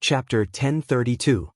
Chapter 1032.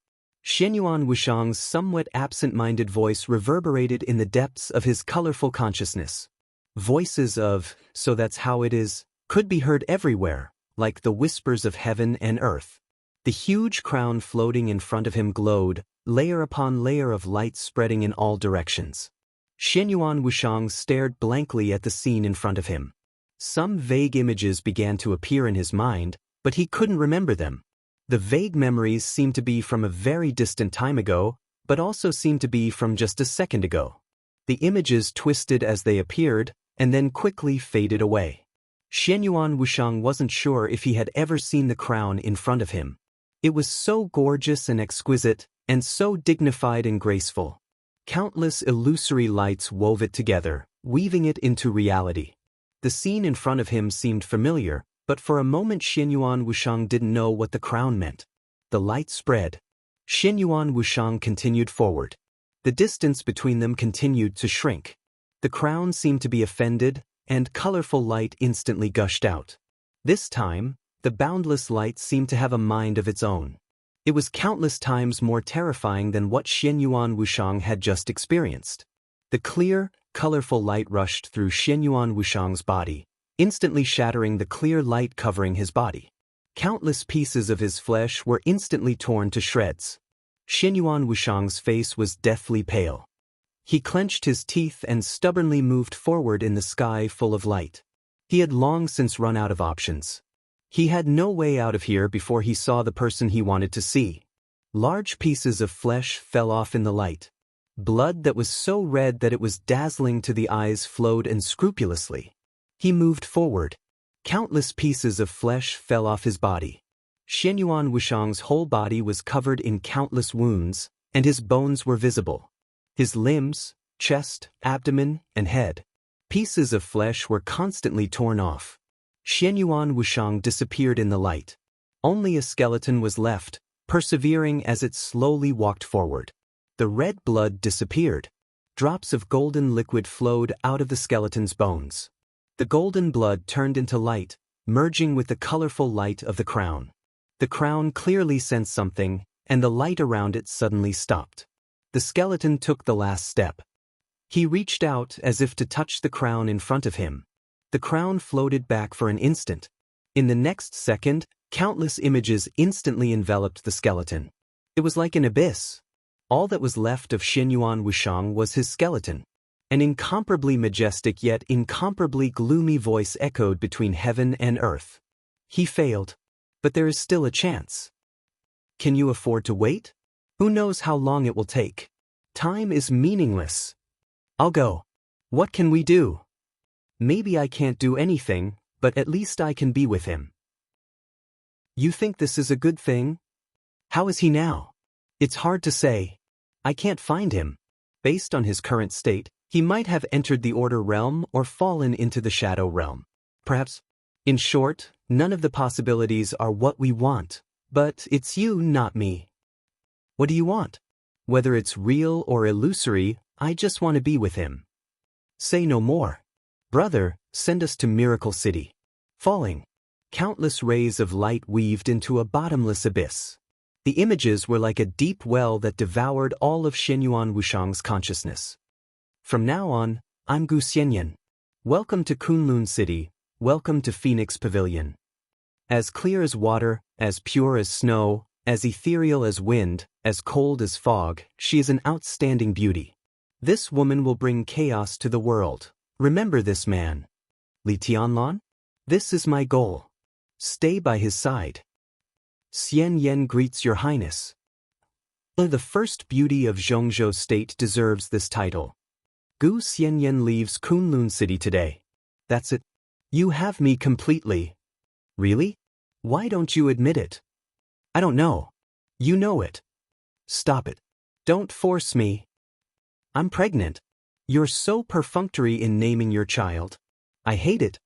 Xianyuan Wushang's somewhat absent-minded voice reverberated in the depths of his colorful consciousness. Voices of, "So that's how it is," could be heard everywhere, like the whispers of heaven and earth. The huge crown floating in front of him glowed, layer upon layer of light spreading in all directions. Xianyuan Wushang stared blankly at the scene in front of him. Some vague images began to appear in his mind, but he couldn't remember them. The vague memories seemed to be from a very distant time ago, but also seemed to be from just a second ago. The images twisted as they appeared, and then quickly faded away. Xianyuan Wushang wasn't sure if he had ever seen the crown in front of him. It was so gorgeous and exquisite, and so dignified and graceful. Countless illusory lights wove it together, weaving it into reality. The scene in front of him seemed familiar, but for a moment Xianyuan Wushang didn't know what the crown meant. The light spread. Xianyuan Wushang continued forward. The distance between them continued to shrink. The crown seemed to be offended, and colorful light instantly gushed out. This time, the boundless light seemed to have a mind of its own. It was countless times more terrifying than what Xianyuan Wushang had just experienced. The clear, colorful light rushed through Xianyuan Wushang's body, instantly shattering the clear light covering his body. Countless pieces of his flesh were instantly torn to shreds. Xianyuan Wushang's face was deathly pale. He clenched his teeth and stubbornly moved forward in the sky full of light. He had long since run out of options. He had no way out of here before he saw the person he wanted to see. Large pieces of flesh fell off in the light. Blood that was so red that it was dazzling to the eyes flowed unscrupulously. He moved forward. Countless pieces of flesh fell off his body. Xianyuan Wushang's whole body was covered in countless wounds, and his bones were visible. His limbs, chest, abdomen, and head. Pieces of flesh were constantly torn off. Xianyuan Wushang disappeared in the light. Only a skeleton was left, persevering as it slowly walked forward. The red blood disappeared. Drops of golden liquid flowed out of the skeleton's bones. The golden blood turned into light, merging with the colorful light of the crown. The crown clearly sensed something, and the light around it suddenly stopped. The skeleton took the last step. He reached out as if to touch the crown in front of him. The crown floated back for an instant. In the next second, countless images instantly enveloped the skeleton. It was like an abyss. All that was left of Xianyuan Wushang was his skeleton. An incomparably majestic yet incomparably gloomy voice echoed between heaven and earth. He failed, but there is still a chance. Can you afford to wait? Who knows how long it will take? Time is meaningless. I'll go. What can we do? Maybe I can't do anything, but at least I can be with him. You think this is a good thing? How is he now? It's hard to say. I can't find him. Based on his current state, he might have entered the Order realm or fallen into the Shadow realm. Perhaps. In short, none of the possibilities are what we want, but it's you, not me. What do you want? Whether it's real or illusory, I just want to be with him. Say no more. Brother, send us to Miracle City. Falling. Countless rays of light weaved into a bottomless abyss. The images were like a deep well that devoured all of Xianyuan Wushang's consciousness. From now on, I'm Gu Xianyan. Welcome to Kunlun City, welcome to Phoenix Pavilion. As clear as water, as pure as snow, as ethereal as wind, as cold as fog, she is an outstanding beauty. This woman will bring chaos to the world. Remember this man. Li Tianlan? This is my goal. Stay by his side. Xian Yan greets your highness. The first beauty of Zhongzhou State deserves this title. Gu Xianyan leaves Kunlun City today. That's it. You have me completely. Really? Why don't you admit it? I don't know. You know it. Stop it. Don't force me. I'm pregnant. You're so perfunctory in naming your child. I hate it.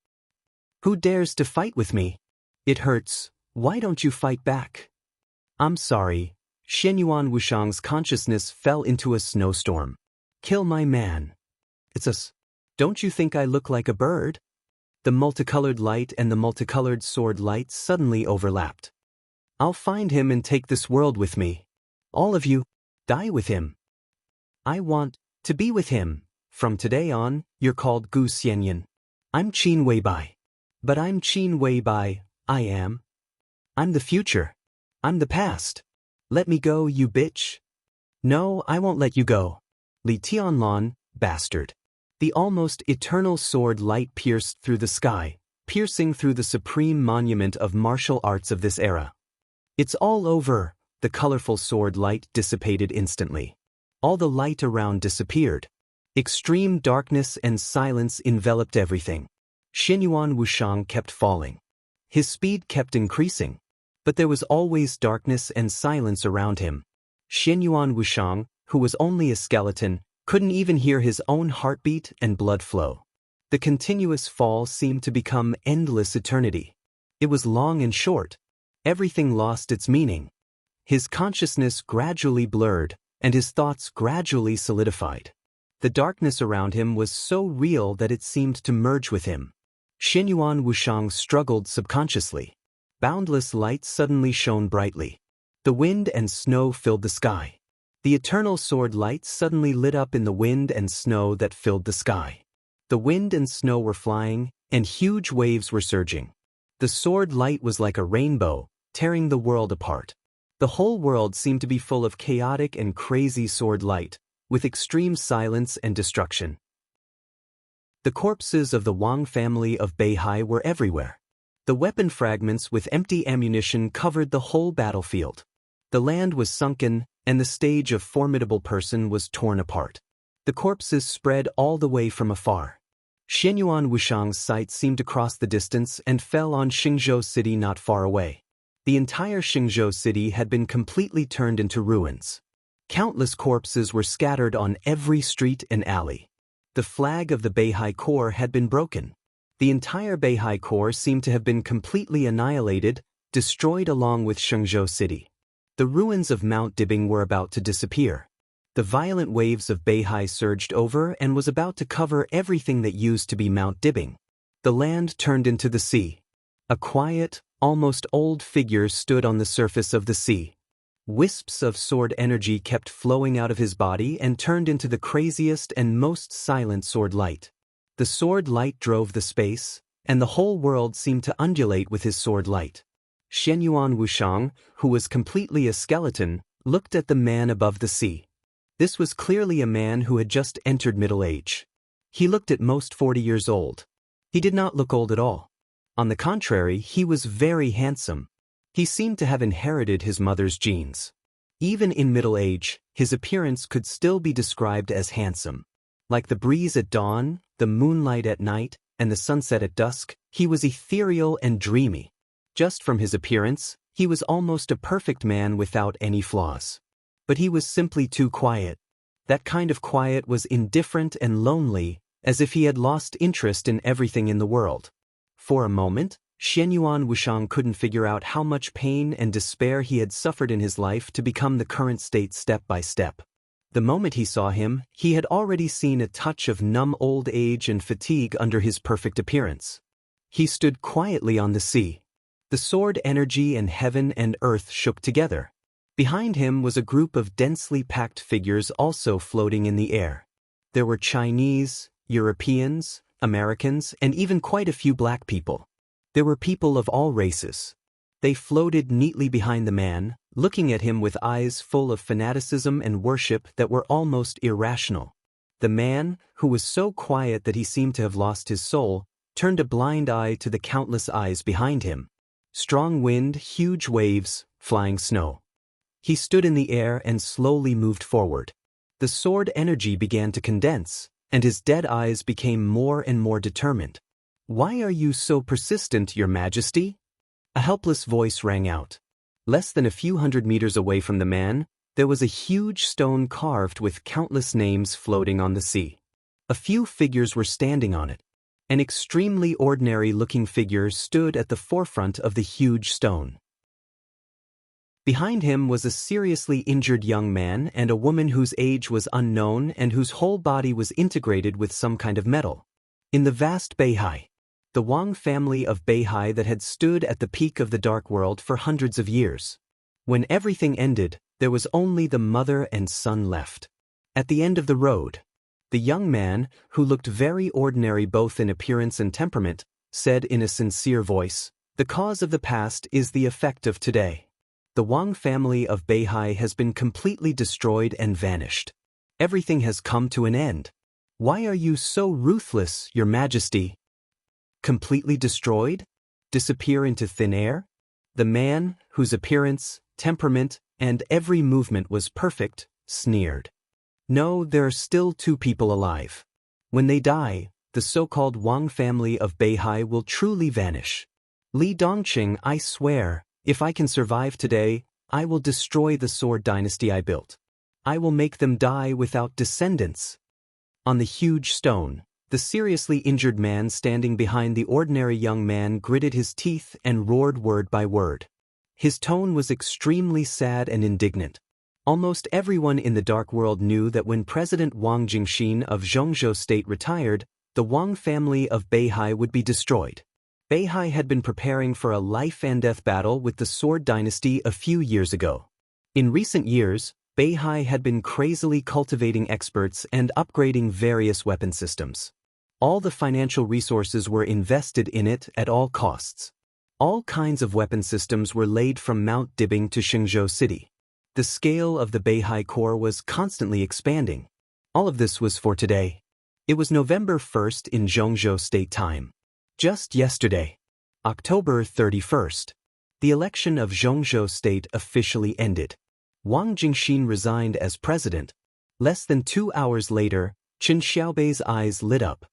Who dares to fight with me? It hurts. Why don't you fight back? I'm sorry. Xianyuan Wushang's consciousness fell into a snowstorm. Kill my man. It's us. Don't you think I look like a bird? The multicolored light and the multicolored sword light suddenly overlapped. I'll find him and take this world with me. All of you, die with him. I want to be with him. From today on, you're called Gu Xianyan. I'm Qin Weibai. But I'm Qin Weibai, I am. I'm the future. I'm the past. Let me go, you bitch. No, I won't let you go. Li Tianlan, bastard. The almost eternal sword light pierced through the sky, piercing through the supreme monument of martial arts of this era. It's all over. The colorful sword light dissipated instantly. All the light around disappeared. Extreme darkness and silence enveloped everything. Xinyuan Wushang kept falling. His speed kept increasing. But there was always darkness and silence around him. Xinyuan Wushang, who was only a skeleton, couldn't even hear his own heartbeat and blood flow. The continuous fall seemed to become endless eternity. It was long and short. Everything lost its meaning. His consciousness gradually blurred, and his thoughts gradually solidified. The darkness around him was so real that it seemed to merge with him. Xinyuan Wushang struggled subconsciously. Boundless light suddenly shone brightly. The wind and snow filled the sky. The eternal sword light suddenly lit up in the wind and snow that filled the sky. The wind and snow were flying, and huge waves were surging. The sword light was like a rainbow, tearing the world apart. The whole world seemed to be full of chaotic and crazy sword light, with extreme silence and destruction. The corpses of the Wang family of Beihai were everywhere. The weapon fragments with empty ammunition covered the whole battlefield. The land was sunken, and the stage of formidable person was torn apart. The corpses spread all the way from afar. Xinyuan Wushang's sight seemed to cross the distance and fell on Xingzhou city not far away. The entire Xingzhou city had been completely turned into ruins. Countless corpses were scattered on every street and alley. The flag of the Beihai Corps had been broken. The entire Beihai Corps seemed to have been completely annihilated, destroyed along with Xingzhou city. The ruins of Mount Dibing were about to disappear. The violent waves of Beihai surged over and was about to cover everything that used to be Mount Dibing. The land turned into the sea. A quiet, almost old figure stood on the surface of the sea. Wisps of sword energy kept flowing out of his body and turned into the craziest and most silent sword light. The sword light drove the space, and the whole world seemed to undulate with his sword light. Xinyuan Wushang, who was completely a skeleton, looked at the man above the sea. This was clearly a man who had just entered middle age. He looked at most 40 years old. He did not look old at all. On the contrary, he was very handsome. He seemed to have inherited his mother's genes. Even in middle age, his appearance could still be described as handsome. Like the breeze at dawn, the moonlight at night, and the sunset at dusk, he was ethereal and dreamy. Just from his appearance, he was almost a perfect man without any flaws. But he was simply too quiet. That kind of quiet was indifferent and lonely, as if he had lost interest in everything in the world. For a moment, Xinyuan Wushang couldn't figure out how much pain and despair he had suffered in his life to become the current state step by step. The moment he saw him, he had already seen a touch of numb old age and fatigue under his perfect appearance. He stood quietly on the sea. The sword energy and heaven and earth shook together. Behind him was a group of densely packed figures also floating in the air. There were Chinese, Europeans, Americans, and even quite a few black people. There were people of all races. They floated neatly behind the man, looking at him with eyes full of fanaticism and worship that were almost irrational. The man, who was so quiet that he seemed to have lost his soul, turned a blind eye to the countless eyes behind him. Strong wind, huge waves, flying snow. He stood in the air and slowly moved forward. The sword energy began to condense, and his dead eyes became more and more determined. "Why are you so persistent, Your Majesty?" A helpless voice rang out. Less than a few hundred meters away from the man, there was a huge stone carved with countless names floating on the sea. A few figures were standing on it. An extremely ordinary-looking figure stood at the forefront of the huge stone. Behind him was a seriously injured young man and a woman whose age was unknown and whose whole body was integrated with some kind of metal. In the vast Beihai, the Wang family of Beihai that had stood at the peak of the dark world for hundreds of years. When everything ended, there was only the mother and son left. At the end of the road, the young man, who looked very ordinary both in appearance and temperament, said in a sincere voice, "The cause of the past is the effect of today. The Wang family of Beihai has been completely destroyed and vanished. Everything has come to an end. Why are you so ruthless, Your Majesty?" Completely destroyed? Disappear into thin air? The man, whose appearance, temperament, and every movement was perfect, sneered. "No, there are still 2 people alive. When they die, the so-called Wang family of Beihai will truly vanish. Li Dongqing, I swear, if I can survive today, I will destroy the sword dynasty I built. I will make them die without descendants." On the huge stone, the seriously injured man standing behind the ordinary young man gritted his teeth and roared word by word. His tone was extremely sad and indignant. Almost everyone in the Dark World knew that when President Wang Jingxin of Zhongzhou State retired, the Wang family of Beihai would be destroyed. Beihai had been preparing for a life-and-death battle with the Sword Dynasty a few years ago. In recent years, Beihai had been crazily cultivating experts and upgrading various weapon systems. All the financial resources were invested in it at all costs. All kinds of weapon systems were laid from Mount Dibing to Xingzhou City. The scale of the Beihai Corps was constantly expanding. All of this was for today. It was November 1st in Zhongzhou State time. Just yesterday, October 31st, the election of Zhongzhou State officially ended. Wang Jingxin resigned as president. Less than 2 hours later, Qin Xiaobei's eyes lit up.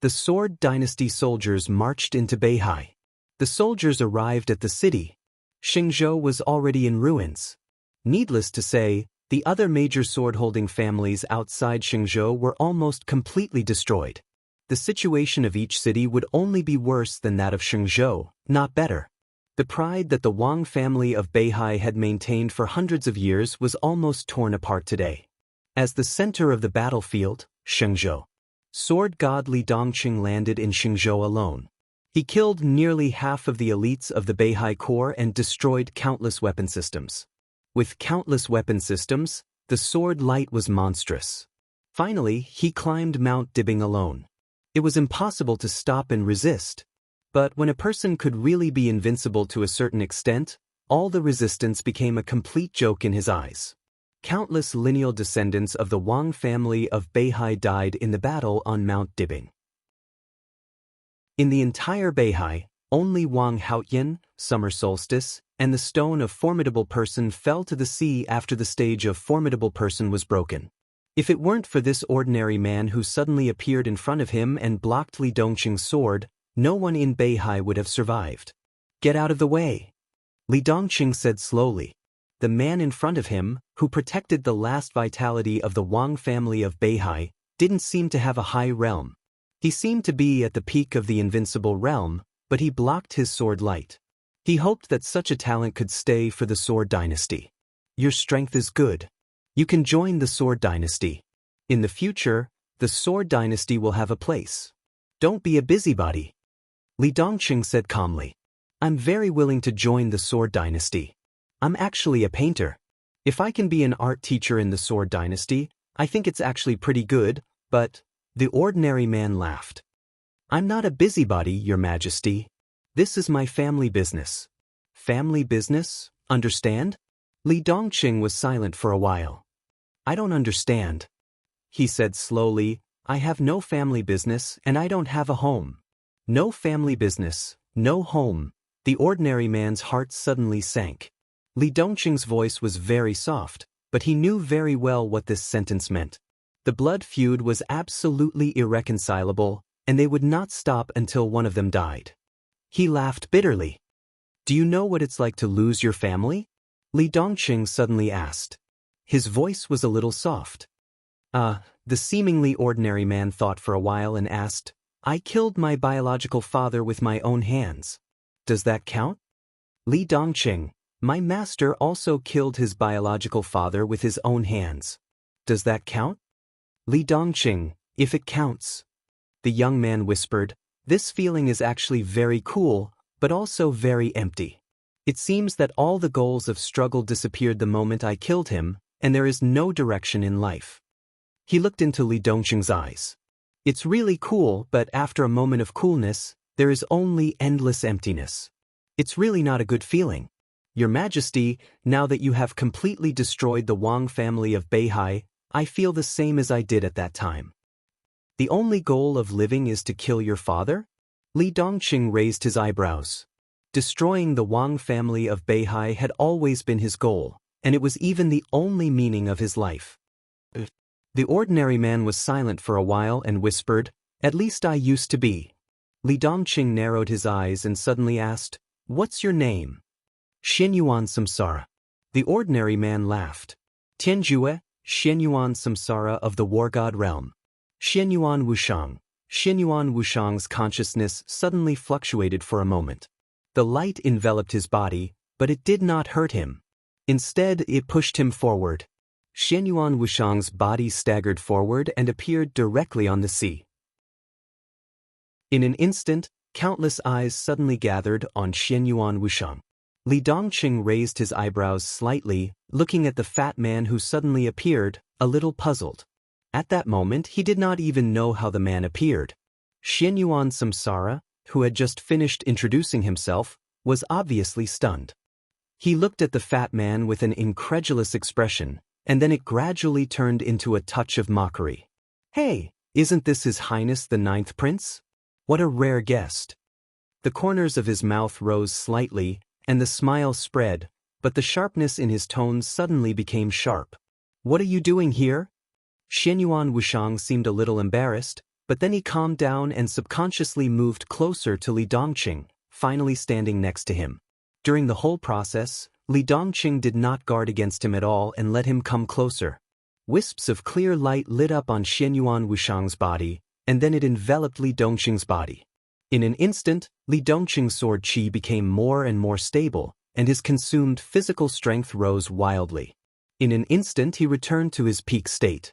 The Sword Dynasty soldiers marched into Beihai. The soldiers arrived at the city. Xingzhou was already in ruins. Needless to say, the other major sword-holding families outside Xingzhou were almost completely destroyed. The situation of each city would only be worse than that of Xingzhou, not better. The pride that the Wang family of Beihai had maintained for hundreds of years was almost torn apart today. As the center of the battlefield, Xingzhou, sword god Li Dongqing landed in Xingzhou alone. He killed nearly half of the elites of the Beihai Corps and destroyed countless weapon systems. With countless weapon systems, the sword light was monstrous. Finally, he climbed Mount Dibing alone. It was impossible to stop and resist. But when a person could really be invincible to a certain extent, all the resistance became a complete joke in his eyes. Countless lineal descendants of the Wang family of Beihai died in the battle on Mount Dibing. In the entire Beihai, only Wang Haoyan, Summer Solstice, and the Stone of Formidable Person fell to the sea after the stage of Formidable Person was broken. If it weren't for this ordinary man who suddenly appeared in front of him and blocked Li Dongqing's sword, no one in Beihai would have survived. "Get out of the way," Li Dongqing said slowly. The man in front of him, who protected the last vitality of the Wang family of Beihai, didn't seem to have a high realm. He seemed to be at the peak of the invincible realm, but he blocked his sword light. He hoped that such a talent could stay for the Sword Dynasty. "Your strength is good. You can join the Sword Dynasty. In the future, the Sword Dynasty will have a place. Don't be a busybody," Li Dongqing said calmly. "I'm very willing to join the Sword Dynasty. I'm actually a painter. If I can be an art teacher in the Sword Dynasty, I think it's actually pretty good, but..." The ordinary man laughed. "I'm not a busybody, Your Majesty. This is my family business." "Family business? Understand?" Li Dongqing was silent for a while. "I don't understand," he said slowly. "I have no family business and I don't have a home." No family business, no home. The ordinary man's heart suddenly sank. Li Dongqing's voice was very soft, but he knew very well what this sentence meant. The blood feud was absolutely irreconcilable, and they would not stop until one of them died. He laughed bitterly. "Do you know what it's like to lose your family?" Li Dongqing suddenly asked. His voice was a little soft. The seemingly ordinary man thought for a while and asked, "I killed my biological father with my own hands. Does that count?" Li Dongqing, "My master also killed his biological father with his own hands. Does that count?" Li Dongqing, "If it counts." The young man whispered, This feeling is actually very cool, but also very empty. It seems that all the goals of struggle disappeared the moment I killed him, and there is no direction in life. He looked into Li Dongqing's eyes. It's really cool, but after a moment of coolness, there is only endless emptiness. It's really not a good feeling. Your Majesty, now that you have completely destroyed the Wang family of Beihai, I feel the same as I did at that time. The only goal of living is to kill your father? Li Dongqing raised his eyebrows. Destroying the Wang family of Beihai had always been his goal, and it was even the only meaning of his life. The ordinary man was silent for a while and whispered, "At least I used to be." Li Dongqing narrowed his eyes and suddenly asked, "What's your name?" "Xianyuan Samsara." The ordinary man laughed. "Tianjue, Xianyuan Samsara of the War God realm. Xianyuan Wushang." Xianyuan Wushang's consciousness suddenly fluctuated for a moment. The light enveloped his body, but it did not hurt him. Instead, it pushed him forward. Xianyuan Wushang's body staggered forward and appeared directly on the sea. In an instant, countless eyes suddenly gathered on Xianyuan Wushang. Li Dongqing raised his eyebrows slightly, looking at the fat man who suddenly appeared, a little puzzled. At that moment, he did not even know how the man appeared. Xianyuan Samsara, who had just finished introducing himself, was obviously stunned. He looked at the fat man with an incredulous expression, and then it gradually turned into a touch of mockery. "Hey, isn't this His Highness the Ninth Prince? What a rare guest." The corners of his mouth rose slightly, and the smile spread, but the sharpness in his tones suddenly became sharp. "What are you doing here?" Xianyuan Wushang seemed a little embarrassed, but then he calmed down and subconsciously moved closer to Li Dongqing, finally standing next to him. During the whole process, Li Dongqing did not guard against him at all and let him come closer. Wisps of clear light lit up on Xianyuan Wushang's body, and then it enveloped Li Dongqing's body. In an instant, Li Dongqing's sword qi became more and more stable, and his consumed physical strength rose wildly. In an instant he returned to his peak state.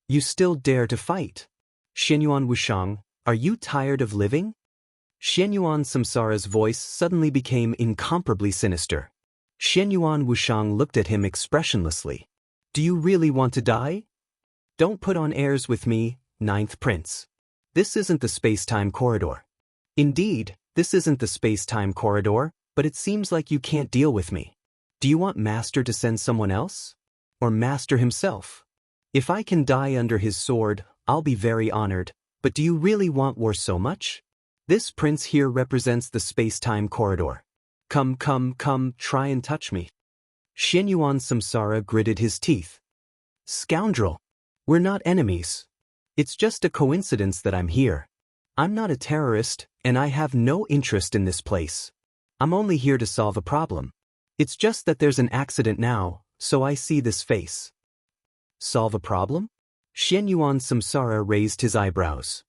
"You still dare to fight? Xianyuan Wushang, are you tired of living?" Xianyuan Samsara's voice suddenly became incomparably sinister. Xianyuan Wushang looked at him expressionlessly. "Do you really want to die? Don't put on airs with me, Ninth Prince. This isn't the space-time corridor." "Indeed, this isn't the space-time corridor, but it seems like you can't deal with me. Do you want Master to send someone else? Or Master himself? If I can die under his sword, I'll be very honored, but do you really want war so much? This prince here represents the space-time corridor. Come, try and touch me." Xianyuan Samsara gritted his teeth. "Scoundrel! We're not enemies. It's just a coincidence that I'm here. I'm not a terrorist, and I have no interest in this place. I'm only here to solve a problem. It's just that there's an accident now, so I see this face." "Solve a problem?" Xianyuan Samsara raised his eyebrows.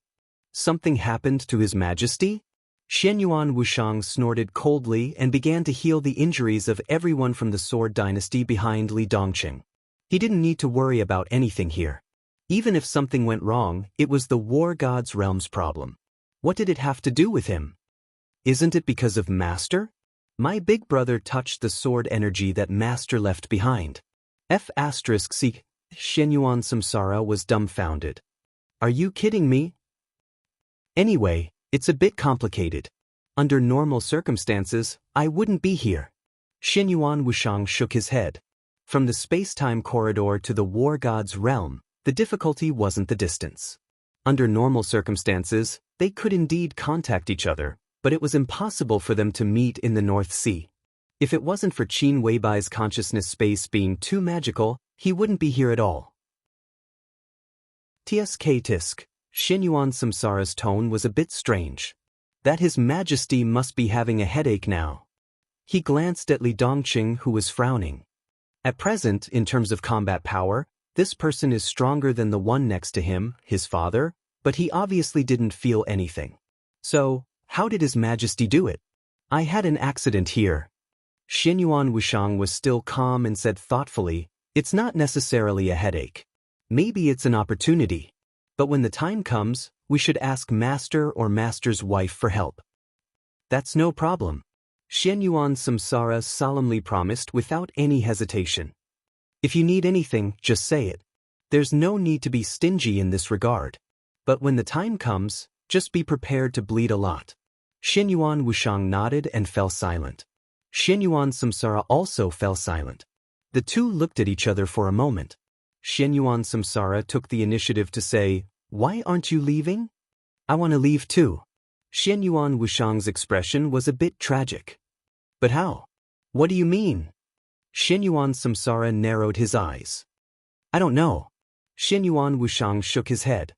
"Something happened to His Majesty?" Xianyuan Wushang snorted coldly and began to heal the injuries of everyone from the Sword Dynasty behind Li Dongqing. He didn't need to worry about anything here. Even if something went wrong, it was the War God's realm's problem. What did it have to do with him? Isn't it because of Master? My big brother touched the sword energy that Master left behind. F***C. Xianyuan Samsara was dumbfounded. "Are you kidding me? Anyway, it's a bit complicated. Under normal circumstances, I wouldn't be here." Xianyuan Wushang shook his head. From the space-time corridor to the War God's realm, the difficulty wasn't the distance. Under normal circumstances, they could indeed contact each other, but it was impossible for them to meet in the North Sea. If it wasn't for Qin Weibai's consciousness space being too magical, he wouldn't be here at all. Tisk. Xianyuan Samsara's tone was a bit strange. That His Majesty must be having a headache now. He glanced at Li Dongqing, who was frowning. At present, in terms of combat power, this person is stronger than the one next to him, his father, but he obviously didn't feel anything. So, how did His Majesty do it? "I had an accident here." Xianyuan Wushang was still calm and said thoughtfully, "It's not necessarily a headache. Maybe it's an opportunity. But when the time comes, we should ask master or master's wife for help. That's no problem. Xianyuan Samsara solemnly promised without any hesitation. If you need anything, just say it. There's no need to be stingy in this regard. But when the time comes, just be prepared to bleed a lot. Xianyuan Wushang nodded and fell silent. Xianyuan Samsara also fell silent. The two looked at each other for a moment. Xianyuan Samsara took the initiative to say, "Why aren't you leaving?" "I want to leave too." Xianyuan Wushang's expression was a bit tragic. "But how? What do you mean?" Xianyuan Samsara narrowed his eyes. "I don't know." Xianyuan Wushang shook his head.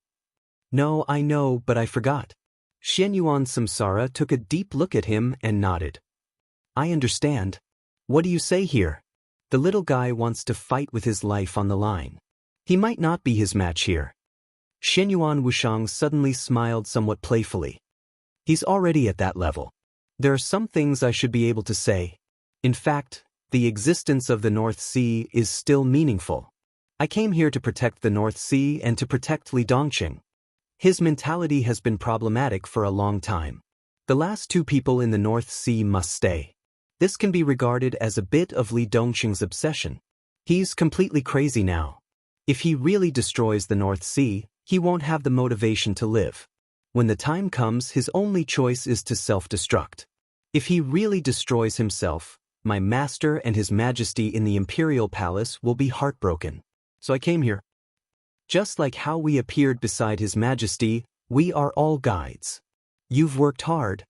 "No, I know, but I forgot." Xianyuan Samsara took a deep look at him and nodded. "I understand. What do you say here?" The little guy wants to fight with his life on the line. He might not be his match here. Xianyuan Wushang suddenly smiled somewhat playfully. He's already at that level. There are some things I should be able to say. In fact, the existence of the North Sea is still meaningful. I came here to protect the North Sea and to protect Li Dongqing. His mentality has been problematic for a long time. The last two people in the North Sea must stay. This can be regarded as a bit of Li Dongqing's obsession. He's completely crazy now. If he really destroys the North Sea, he won't have the motivation to live. When the time comes, his only choice is to self-destruct. If he really destroys himself, my master and his majesty in the imperial palace will be heartbroken. So I came here. Just like how we appeared beside his majesty, we are all guides. You've worked hard.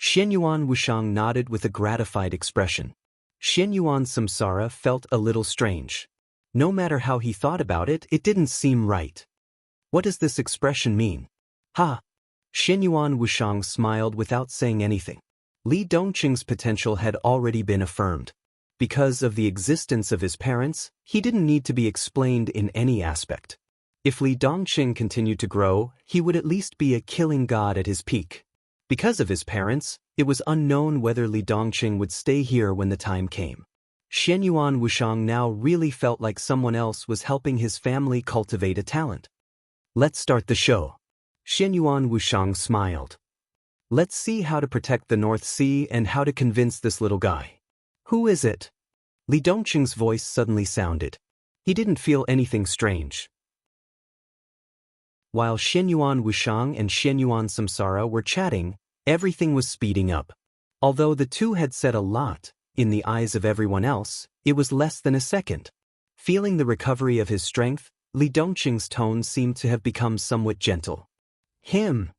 Xianyuan Wushang nodded with a gratified expression. Xianyuan Samsara felt a little strange. No matter how he thought about it, it didn't seem right. What does this expression mean? Ha! Xianyuan Wushang smiled without saying anything. Li Dongqing's potential had already been affirmed. Because of the existence of his parents, he didn't need to be explained in any aspect. If Li Dongqing continued to grow, he would at least be a killing god at his peak. Because of his parents, it was unknown whether Li Dongqing would stay here when the time came. Xianyuan Wushang now really felt like someone else was helping his family cultivate a talent. Let's start the show. Xianyuan Wushang smiled. Let's see how to protect the North Sea and how to convince this little guy. Who is it? Li Dongqing's voice suddenly sounded. He didn't feel anything strange. While Xianyuan Wushang and Xianyuan Samsara were chatting, everything was speeding up. Although the two had said a lot, in the eyes of everyone else, it was less than a second. Feeling the recovery of his strength, Li Dongqing's tone seemed to have become somewhat gentle. Him.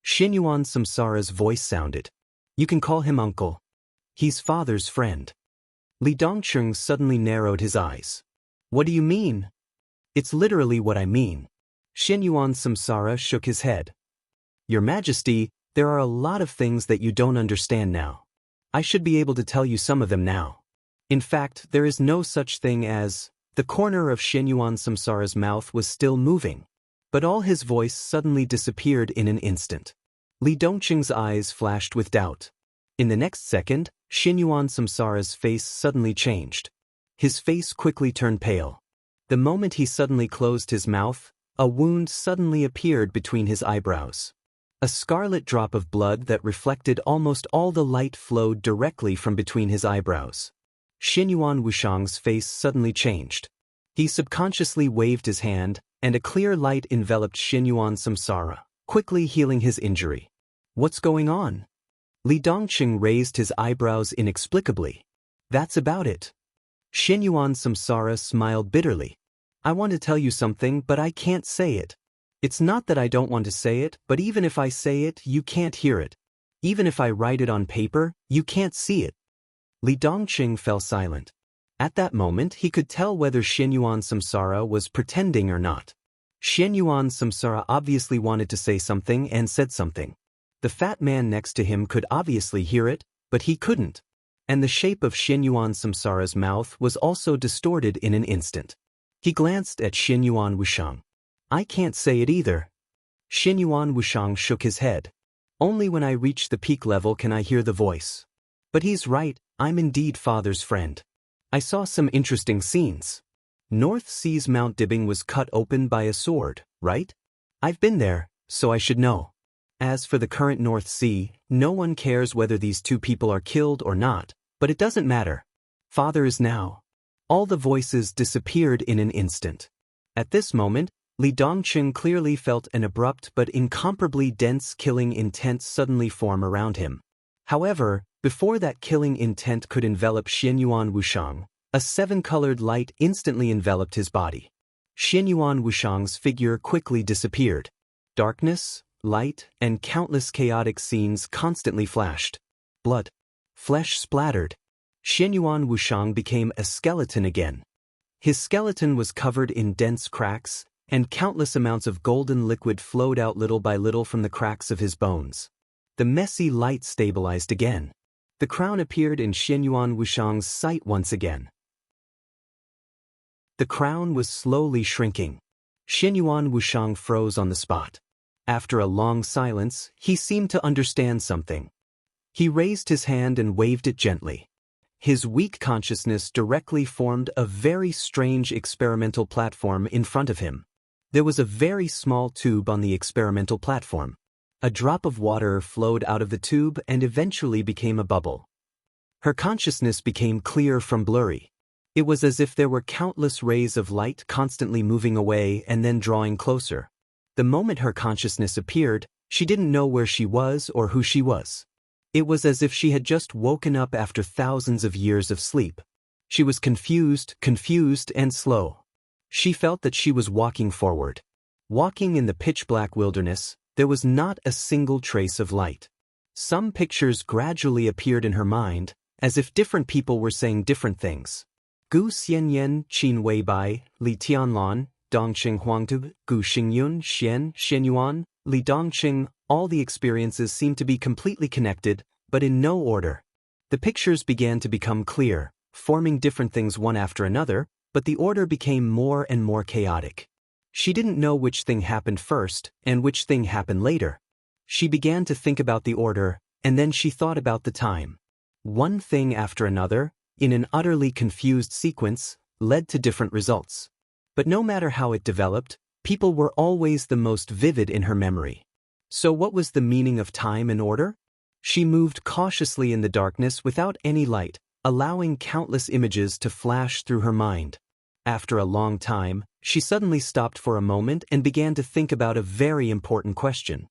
Xianyuan Samsara's voice sounded. You can call him uncle. He's father's friend. Li Dongqing suddenly narrowed his eyes. What do you mean? It's literally what I mean. Xianyuan Samsara shook his head. Your Majesty, there are a lot of things that you don't understand now. I should be able to tell you some of them now. In fact, there is no such thing as... The corner of Xianyuan Samsara's mouth was still moving, but all his voice suddenly disappeared in an instant. Li Dongqing's eyes flashed with doubt. In the next second, Xianyuan Samsara's face suddenly changed. His face quickly turned pale. The moment he suddenly closed his mouth, a wound suddenly appeared between his eyebrows. A scarlet drop of blood that reflected almost all the light flowed directly from between his eyebrows. Xianyuan Wushang's face suddenly changed. He subconsciously waved his hand, and a clear light enveloped Xianyuan Samsara, quickly healing his injury. What's going on? Li Dongqing raised his eyebrows inexplicably. That's about it. Xianyuan Samsara smiled bitterly. I want to tell you something, but I can't say it. It's not that I don't want to say it, but even if I say it, you can't hear it. Even if I write it on paper, you can't see it. Li Dongqing fell silent. At that moment, he could tell whether Xianyuan Samsara was pretending or not. Xianyuan Samsara obviously wanted to say something and said something. The fat man next to him could obviously hear it, but he couldn't. And the shape of Xianyuan Samsara's mouth was also distorted in an instant. He glanced at Xianyuan Wushang. I can't say it either. Xianyuan Wushang shook his head. Only when I reach the peak level can I hear the voice. But he's right, I'm indeed father's friend. I saw some interesting scenes. North Sea's Mount Dibbing was cut open by a sword, right? I've been there, so I should know. As for the current North Sea, no one cares whether these two people are killed or not, but it doesn't matter. Father is now. All the voices disappeared in an instant. At this moment, Li Dongqing clearly felt an abrupt but incomparably dense killing intent suddenly form around him. However, before that killing intent could envelop Xianyuan Wushang, a seven-colored light instantly enveloped his body. Xianyuan Wushang's figure quickly disappeared. Darkness, light, and countless chaotic scenes constantly flashed. Blood. Flesh splattered. Xianyuan Wushang became a skeleton again. His skeleton was covered in dense cracks, and countless amounts of golden liquid flowed out little by little from the cracks of his bones. The messy light stabilized again. The crown appeared in Xianyuan Wushang's sight once again. The crown was slowly shrinking. Xianyuan Wushang froze on the spot. After a long silence, he seemed to understand something. He raised his hand and waved it gently. His weak consciousness directly formed a very strange experimental platform in front of him. There was a very small tube on the experimental platform. A drop of water flowed out of the tube and eventually became a bubble. Her consciousness became clear from blurry. It was as if there were countless rays of light constantly moving away and then drawing closer. The moment her consciousness appeared, she didn't know where she was or who she was. It was as if she had just woken up after thousands of years of sleep. She was confused and slow. She felt that she was walking forward. Walking in the pitch-black wilderness, there was not a single trace of light. Some pictures gradually appeared in her mind, as if different people were saying different things. Gu Xianyan, Qin Weibai, Li Tianlan, Dongqing Huangtu, Gu Xingyun, Xianyuan, Li Dongqing, all the experiences seemed to be completely connected, but in no order. The pictures began to become clear, forming different things one after another, but the order became more and more chaotic. She didn't know which thing happened first and which thing happened later. She began to think about the order, and then she thought about the time. One thing after another, in an utterly confused sequence, led to different results. But no matter how it developed, people were always the most vivid in her memory. So what was the meaning of time and order? She moved cautiously in the darkness without any light, allowing countless images to flash through her mind. After a long time, she suddenly stopped for a moment and began to think about a very important question.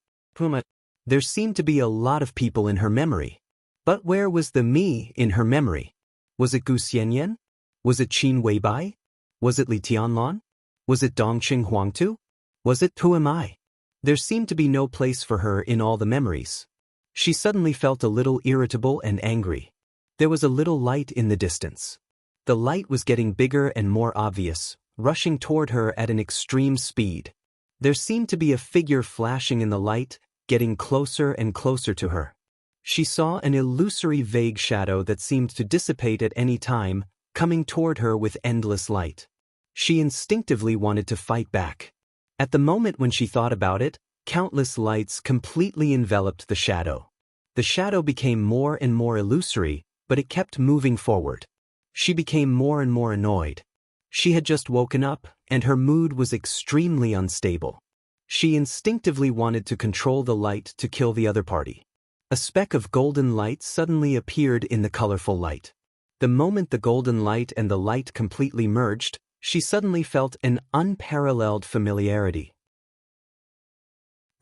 There seemed to be a lot of people in her memory. But where was the me in her memory? Was it Gu Xianyan? Was it Qin Weibai? Was it Li Tianlan? Was it Dongqing Huangtu? Was it who am I? There seemed to be no place for her in all the memories. She suddenly felt a little irritable and angry. There was a little light in the distance. The light was getting bigger and more obvious, rushing toward her at an extreme speed. There seemed to be a figure flashing in the light, getting closer and closer to her. She saw an illusory vague shadow that seemed to dissipate at any time, coming toward her with endless light. She instinctively wanted to fight back. At the moment when she thought about it, countless lights completely enveloped the shadow. The shadow became more and more illusory, but it kept moving forward. She became more and more annoyed. She had just woken up, and her mood was extremely unstable. She instinctively wanted to control the light to kill the other party. A speck of golden light suddenly appeared in the colorful light. The moment the golden light and the light completely merged, she suddenly felt an unparalleled familiarity.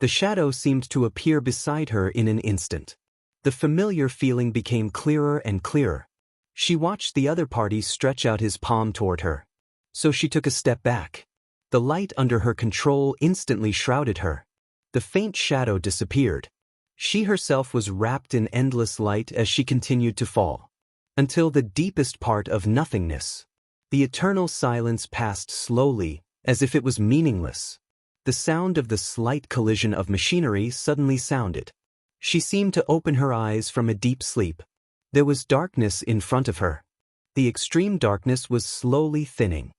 The shadow seemed to appear beside her in an instant. The familiar feeling became clearer and clearer. She watched the other party stretch out his palm toward her. So she took a step back. The light under her control instantly shrouded her. The faint shadow disappeared. She herself was wrapped in endless light as she continued to fall. Until the deepest part of nothingness. The eternal silence passed slowly, as if it was meaningless. The sound of the slight collision of machinery suddenly sounded. She seemed to open her eyes from a deep sleep. There was darkness in front of her. The extreme darkness was slowly thinning.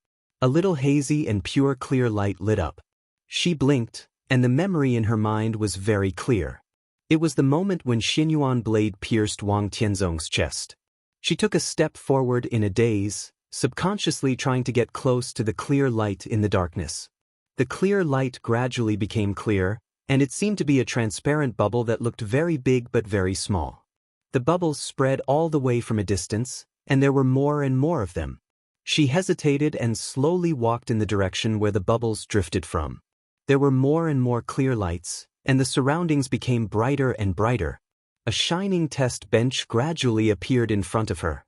A little hazy and pure clear light lit up. She blinked, and the memory in her mind was very clear. It was the moment when Xianyuan blade pierced Wang Tianzong's chest. She took a step forward in a daze, subconsciously trying to get close to the clear light in the darkness. The clear light gradually became clear, and it seemed to be a transparent bubble that looked very big but very small. The bubbles spread all the way from a distance, and there were more and more of them. She hesitated and slowly walked in the direction where the bubbles drifted from. There were more and more clear lights, and the surroundings became brighter and brighter. A shining test bench gradually appeared in front of her.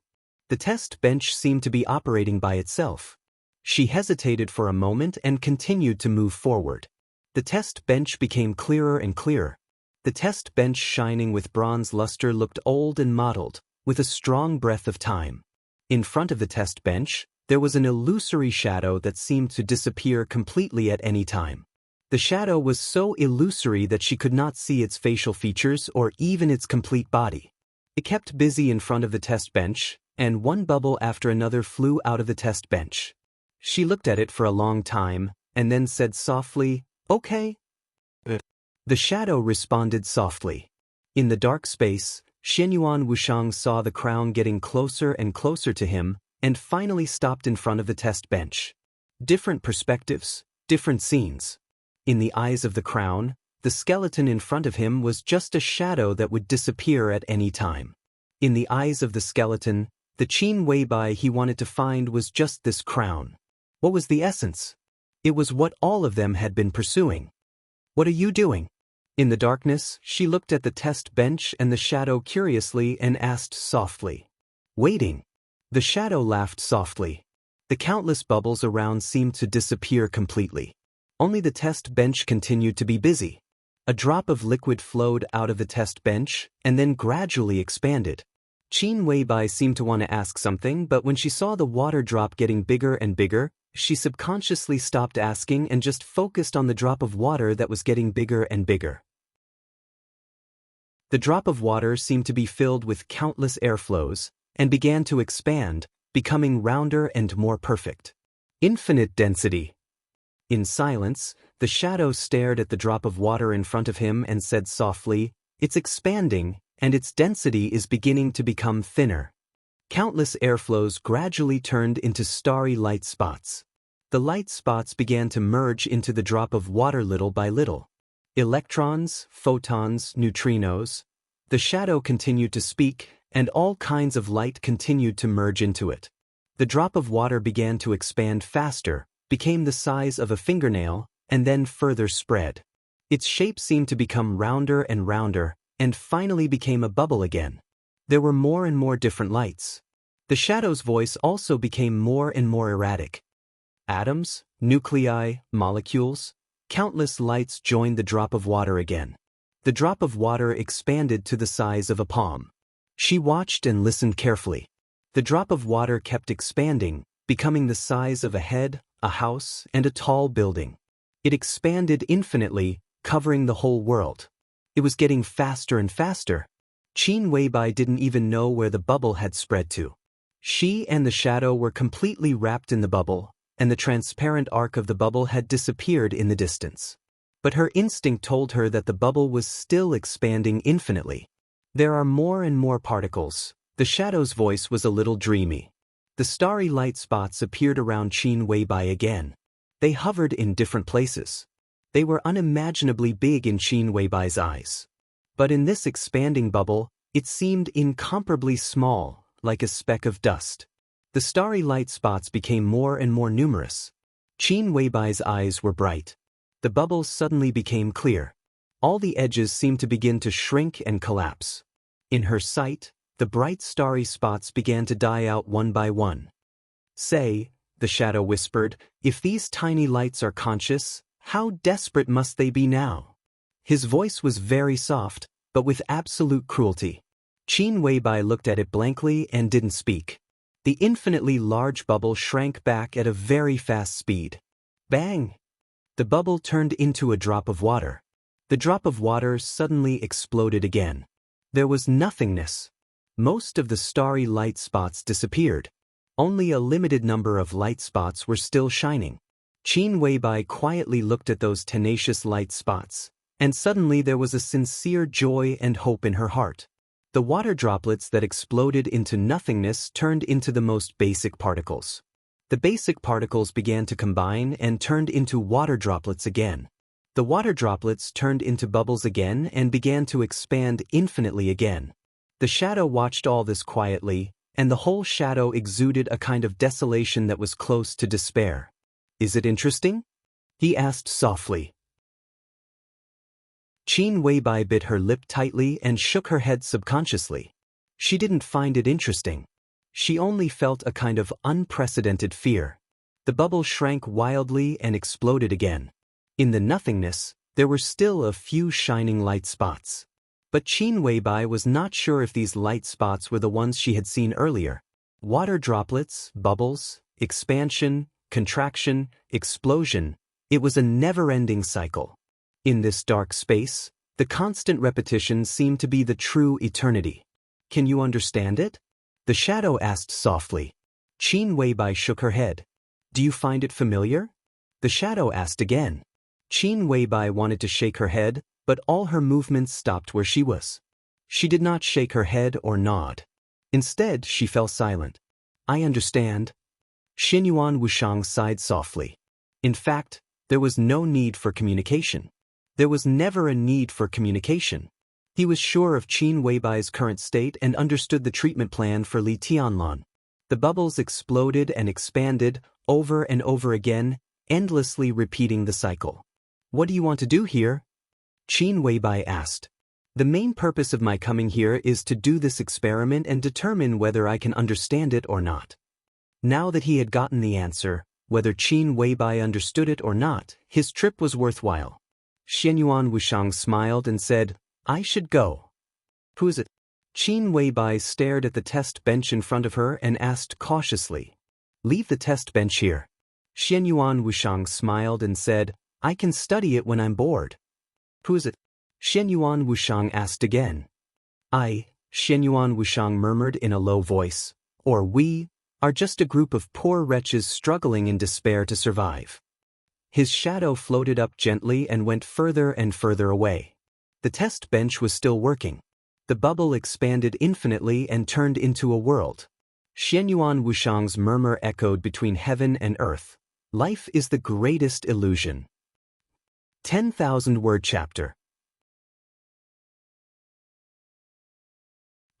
The test bench seemed to be operating by itself. She hesitated for a moment and continued to move forward. The test bench became clearer and clearer. The test bench, shining with bronze luster, looked old and mottled, with a strong breath of time. In front of the test bench, there was an illusory shadow that seemed to disappear completely at any time. The shadow was so illusory that she could not see its facial features or even its complete body. It kept busy in front of the test bench, and one bubble after another flew out of the test bench. She looked at it for a long time, and then said softly, "Okay." The shadow responded softly. In the dark space, Xianyuan Wushang saw the crown getting closer and closer to him, and finally stopped in front of the test bench. Different perspectives, different scenes. In the eyes of the crown, the skeleton in front of him was just a shadow that would disappear at any time. In the eyes of the skeleton, the Qin Weibai he wanted to find was just this crown. What was the essence? It was what all of them had been pursuing. "What are you doing?" In the darkness, she looked at the test bench and the shadow curiously and asked softly. "Waiting." The shadow laughed softly. The countless bubbles around seemed to disappear completely. Only the test bench continued to be busy. A drop of liquid flowed out of the test bench and then gradually expanded. Qin Weibai seemed to want to ask something, but when she saw the water drop getting bigger and bigger, she subconsciously stopped asking and just focused on the drop of water that was getting bigger and bigger. The drop of water seemed to be filled with countless airflows and began to expand, becoming rounder and more perfect. Infinite density. In silence, the shadow stared at the drop of water in front of him and said softly, "It's expanding, and its density is beginning to become thinner." Countless airflows gradually turned into starry light spots. The light spots began to merge into the drop of water little by little. Electrons, photons, neutrinos. The shadow continued to speak, and all kinds of light continued to merge into it. The drop of water began to expand faster, became the size of a fingernail, and then further spread. Its shape seemed to become rounder and rounder, and finally became a bubble again. There were more and more different lights. The shadow's voice also became more and more erratic. Atoms, nuclei, molecules, countless lights joined the drop of water again. The drop of water expanded to the size of a palm. She watched and listened carefully. The drop of water kept expanding, becoming the size of a head, a house, and a tall building. It expanded infinitely, covering the whole world. It was getting faster and faster. Qin Weibai didn't even know where the bubble had spread to. She and the shadow were completely wrapped in the bubble, and the transparent arc of the bubble had disappeared in the distance. But her instinct told her that the bubble was still expanding infinitely. "There are more and more particles." The shadow's voice was a little dreamy. The starry light spots appeared around Qin Weibai again. They hovered in different places. They were unimaginably big in Qin Weibai's eyes. But in this expanding bubble, it seemed incomparably small, like a speck of dust. The starry light spots became more and more numerous. Qin Weibai's eyes were bright. The bubbles suddenly became clear. All the edges seemed to begin to shrink and collapse. In her sight, the bright starry spots began to die out one by one. "Say," the shadow whispered, "if these tiny lights are conscious, how desperate must they be now?" His voice was very soft, but with absolute cruelty. Qin Weibai looked at it blankly and didn't speak. The infinitely large bubble shrank back at a very fast speed. Bang! The bubble turned into a drop of water. The drop of water suddenly exploded again. There was nothingness. Most of the starry light spots disappeared. Only a limited number of light spots were still shining. Qin Weibai quietly looked at those tenacious light spots, and suddenly there was a sincere joy and hope in her heart. The water droplets that exploded into nothingness turned into the most basic particles. The basic particles began to combine and turned into water droplets again. The water droplets turned into bubbles again and began to expand infinitely again. The shadow watched all this quietly, and the whole shadow exuded a kind of desolation that was close to despair. "Is it interesting?" he asked softly. Qin Weibai bit her lip tightly and shook her head subconsciously. She didn't find it interesting. She only felt a kind of unprecedented fear. The bubble shrank wildly and exploded again. In the nothingness, there were still a few shining light spots. But Qin Weibai was not sure if these light spots were the ones she had seen earlier. Water droplets, bubbles, expansion, contraction, explosion. It was a never-ending cycle. In this dark space, the constant repetition seemed to be the true eternity. "Can you understand it?" the shadow asked softly. Qin Weibai shook her head. "Do you find it familiar?" the shadow asked again. Qin Weibai wanted to shake her head, but all her movements stopped where she was. She did not shake her head or nod. Instead, she fell silent. "I understand." Xinyuan Wushang sighed softly. In fact, there was no need for communication. There was never a need for communication. He was sure of Qin Weibai's current state and understood the treatment plan for Li Tianlan. The bubbles exploded and expanded, over and over again, endlessly repeating the cycle. "What do you want to do here?" Qin Weibai asked. "The main purpose of my coming here is to do this experiment and determine whether I can understand it or not." Now that he had gotten the answer, whether Qin Weibai understood it or not, his trip was worthwhile. Xianyuan Wushang smiled and said, "I should go." "Who is it?" Qin Weibai stared at the test bench in front of her and asked cautiously. "Leave the test bench here." Xianyuan Wushang smiled and said, "I can study it when I'm bored." "Who is it?" Xianyuan Wushang asked again. Xianyuan Wushang murmured in a low voice, "Or we are just a group of poor wretches struggling in despair to survive." His shadow floated up gently and went further and further away. The test bench was still working. The bubble expanded infinitely and turned into a world. Xianyuan Wushang's murmur echoed between heaven and earth. Life is the greatest illusion. 10,000-word chapter.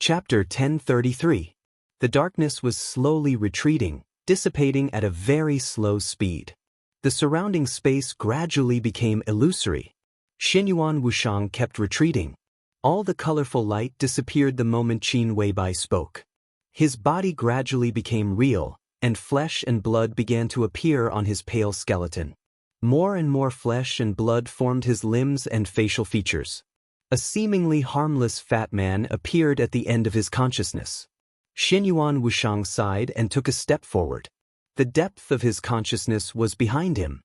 Chapter 1033. The darkness was slowly retreating, dissipating at a very slow speed. The surrounding space gradually became illusory. Xianyuan Wushang kept retreating. All the colorful light disappeared the moment Qin Weibai spoke. His body gradually became real, and flesh and blood began to appear on his pale skeleton. More and more flesh and blood formed his limbs and facial features. A seemingly harmless fat man appeared at the end of his consciousness. Xianyuan Wushang sighed and took a step forward. The depth of his consciousness was behind him.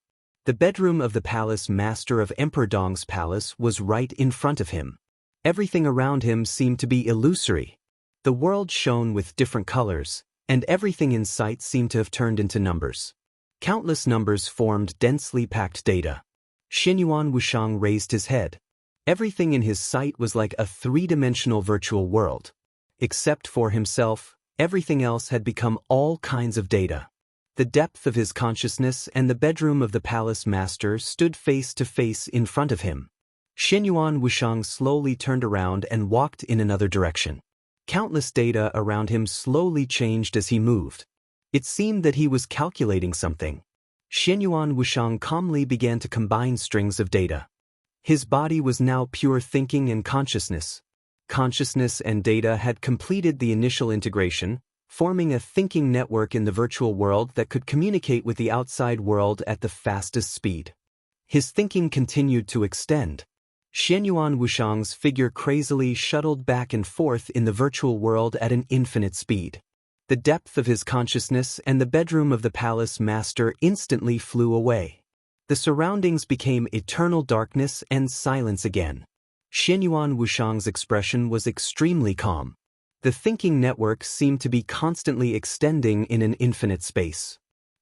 The bedroom of the palace master of Emperor Dong's palace was right in front of him. Everything around him seemed to be illusory. The world shone with different colors, and everything in sight seemed to have turned into numbers. Countless numbers formed densely packed data. Xianyuan Wushang raised his head. Everything in his sight was like a three-dimensional virtual world. Except for himself, everything else had become all kinds of data. The depth of his consciousness and the bedroom of the palace master stood face to face in front of him. Xianyuan Wushang slowly turned around and walked in another direction. Countless data around him slowly changed as he moved. It seemed that he was calculating something. Xianyuan Wushang calmly began to combine strings of data. His body was now pure thinking and consciousness. Consciousness and data had completed the initial integration, forming a thinking network in the virtual world that could communicate with the outside world at the fastest speed. His thinking continued to extend. Xianyuan Wushang's figure crazily shuttled back and forth in the virtual world at an infinite speed. The depth of his consciousness and the bedroom of the palace master instantly flew away. The surroundings became eternal darkness and silence again. Xianyuan Wushang's expression was extremely calm. The thinking network seemed to be constantly extending in an infinite space.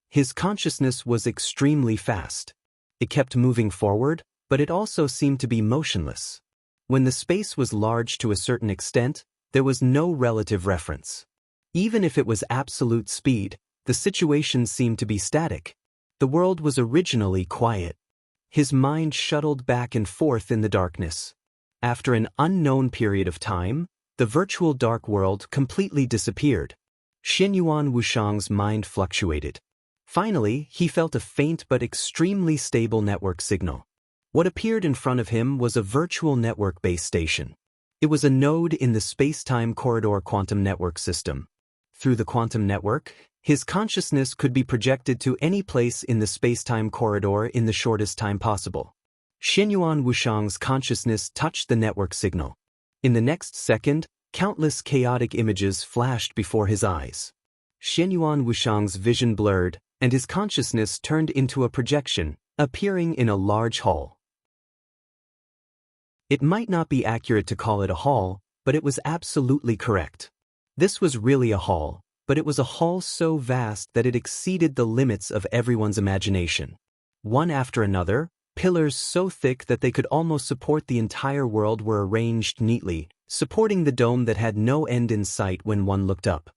His consciousness was extremely fast. It kept moving forward, but it also seemed to be motionless. When the space was large to a certain extent, there was no relative reference. Even if it was absolute speed, the The situation seemed to be static. The world was originally quiet. His mind shuttled back and forth in the darkness. After an unknown period of time, the virtual dark world completely disappeared. Xianyuan Wushang's mind fluctuated. Finally, he felt a faint but extremely stable network signal. What appeared in front of him was a virtual network base station. It was a node in the space-time corridor quantum network system. Through the quantum network, his consciousness could be projected to any place in the space-time corridor in the shortest time possible. Xianyuan Wushang's consciousness touched the network signal. In the next second, countless chaotic images flashed before his eyes. Xianyuan Wushang's vision blurred, and his consciousness turned into a projection, appearing in a large hall. It might not be accurate to call it a hall, but it was absolutely correct. This was really a hall, but it was a hall so vast that it exceeded the limits of everyone's imagination. One after another, pillars so thick that they could almost support the entire world were arranged neatly, supporting the dome that had no end in sight when one looked up.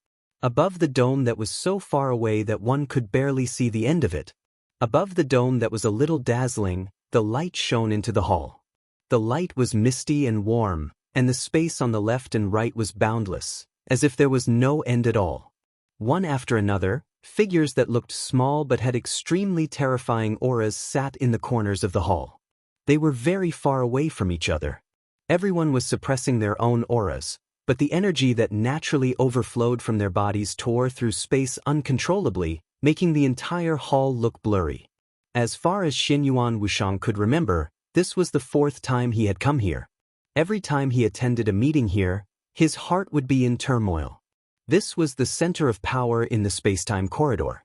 Above the dome that was so far away that one could barely see the end of it. Above the dome that was a little dazzling, the light shone into the hall. The light was misty and warm, and the space on the left and right was boundless, as if there was no end at all. One after another, figures that looked small but had extremely terrifying auras sat in the corners of the hall. They were very far away from each other. Everyone was suppressing their own auras, but the energy that naturally overflowed from their bodies tore through space uncontrollably, making the entire hall look blurry. As far as Xianyuan Wushang could remember, this was the 4th time he had come here. Every time he attended a meeting here, his heart would be in turmoil. This was the center of power in the space-time corridor.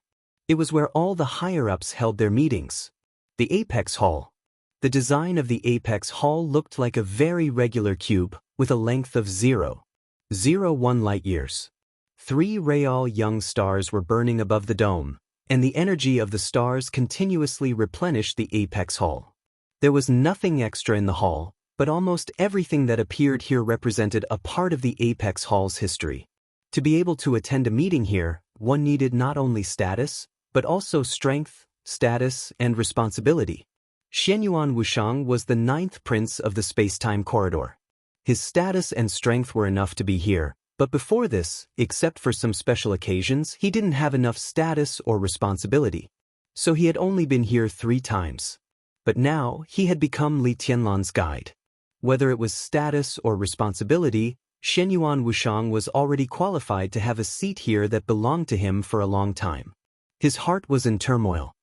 It was where all the higher-ups held their meetings. The Apex Hall. The design of the Apex Hall looked like a very regular cube, with a length of 0.01 light-years. 3 real young stars were burning above the dome, and the energy of the stars continuously replenished the Apex Hall. There was nothing extra in the hall, but almost everything that appeared here represented a part of the Apex Hall's history. To be able to attend a meeting here, one needed not only status, but also strength, status, and responsibility. Xianyuan Wushang was the 9th prince of the space-time corridor. His status and strength were enough to be here, but before this, except for some special occasions, he didn't have enough status or responsibility. So he had only been here 3 times. But now, he had become Li Tianlan's guide. Whether it was status or responsibility, Xianyuan Wushang was already qualified to have a seat here that belonged to him for a long time. His heart was in turmoil.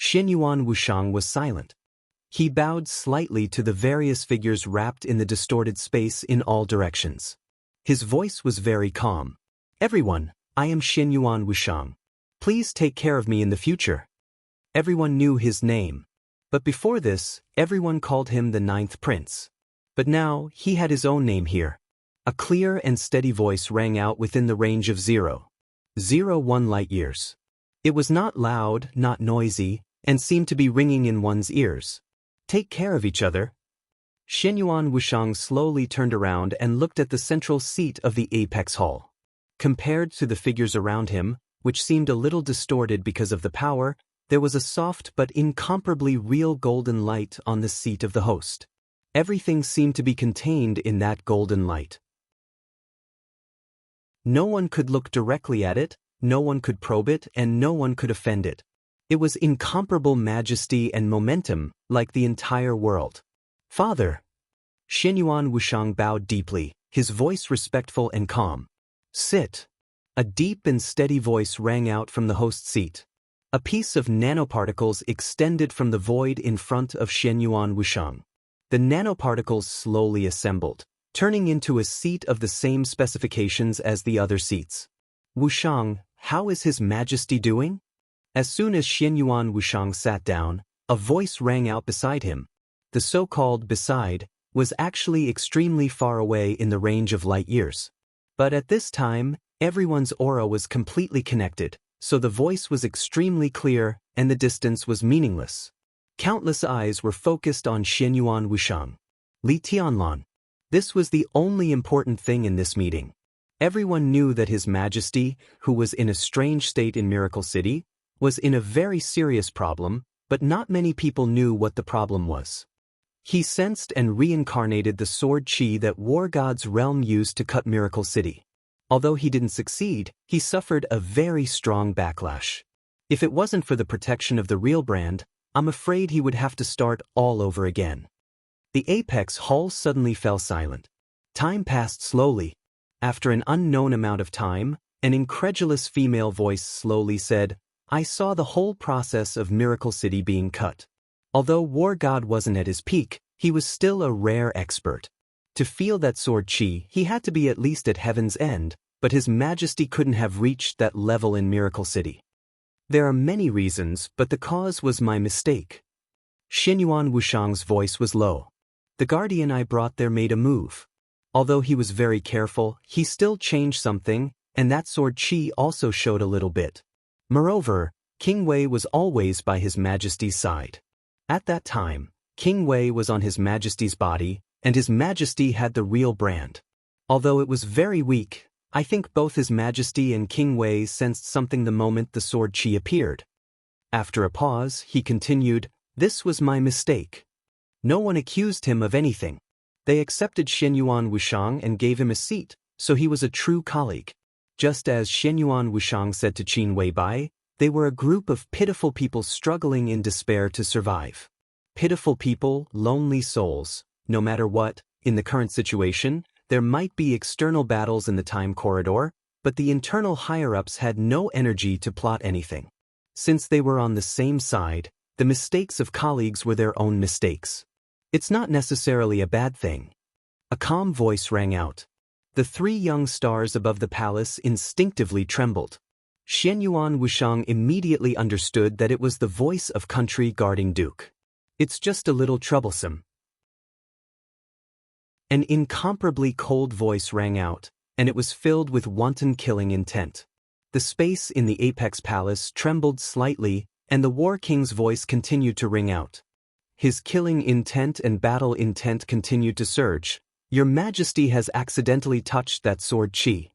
Xianyuan Wushang was silent. He bowed slightly to the various figures wrapped in the distorted space in all directions. His voice was very calm. "Everyone, I am Xianyuan Wushang. Please take care of me in the future." Everyone knew his name. But before this, everyone called him the 9th prince. But now, he had his own name here. A clear and steady voice rang out within the range of 0.01 light-years. It was not loud, not noisy, and seemed to be ringing in one's ears. "Take care of each other." Xianyuan Wushang slowly turned around and looked at the central seat of the Apex Hall. Compared to the figures around him, which seemed a little distorted because of the power, there was a soft but incomparably real golden light on the seat of the host. Everything seemed to be contained in that golden light. No one could look directly at it, no one could probe it, and no one could offend it. It was incomparable majesty and momentum, like the entire world. "Father." Xianyuan Wushang bowed deeply, his voice respectful and calm. "Sit." A deep and steady voice rang out from the host seat. A piece of nanoparticles extended from the void in front of Xianyuan Wushang. The nanoparticles slowly assembled, turning into a seat of the same specifications as the other seats. "Wushang, how is His Majesty doing?" As soon as Xianyuan Wushang sat down, a voice rang out beside him. The so-called beside was actually extremely far away in the range of light years. But at this time, everyone's aura was completely connected, so the voice was extremely clear and the distance was meaningless. Countless eyes were focused on Xianyuan Wushang. Li Tianlan. This was the only important thing in this meeting. Everyone knew that His Majesty, who was in a strange state in Miracle City, was in a very serious problem, but not many people knew what the problem was. He sensed and reincarnated the sword chi that War God's realm used to cut Miracle City. Although he didn't succeed, he suffered a very strong backlash. If it wasn't for the protection of the real brand, I'm afraid he would have to start all over again. The apex hall suddenly fell silent. Time passed slowly. After an unknown amount of time, an incredulous female voice slowly said, "I saw the whole process of Miracle City being cut." Although War God wasn't at his peak, he was still a rare expert. To feel that sword chi, he had to be at least at heaven's end, but His Majesty couldn't have reached that level in Miracle City. There are many reasons, but the cause was my mistake. Xianyuan Wushang's voice was low. The guardian I brought there made a move. Although he was very careful, he still changed something, and that sword chi also showed a little bit. Moreover, King Wei was always by His Majesty's side. At that time, King Wei was on His Majesty's body, and His Majesty had the real brand. Although it was very weak, I think both His Majesty and King Wei sensed something the moment the sword chi appeared. After a pause, he continued, "This was my mistake." No one accused him of anything. They accepted Xianyuan Wushang and gave him a seat, so he was a true colleague. Just as Xianyuan Wushang said to Qin Weibai, they were a group of pitiful people struggling in despair to survive. Pitiful people, lonely souls. No matter what, in the current situation, there might be external battles in the time corridor, but the internal higher-ups had no energy to plot anything. Since they were on the same side, the mistakes of colleagues were their own mistakes. It's not necessarily a bad thing. A calm voice rang out. The three young stars above the palace instinctively trembled. Xianyuan Wushang immediately understood that it was the voice of country guarding Duke. It's just a little troublesome. An incomparably cold voice rang out, and it was filled with wanton killing intent. The space in the Apex Palace trembled slightly, and the War King's voice continued to ring out. His killing intent and battle intent continued to surge. "Your Majesty has accidentally touched that sword chi.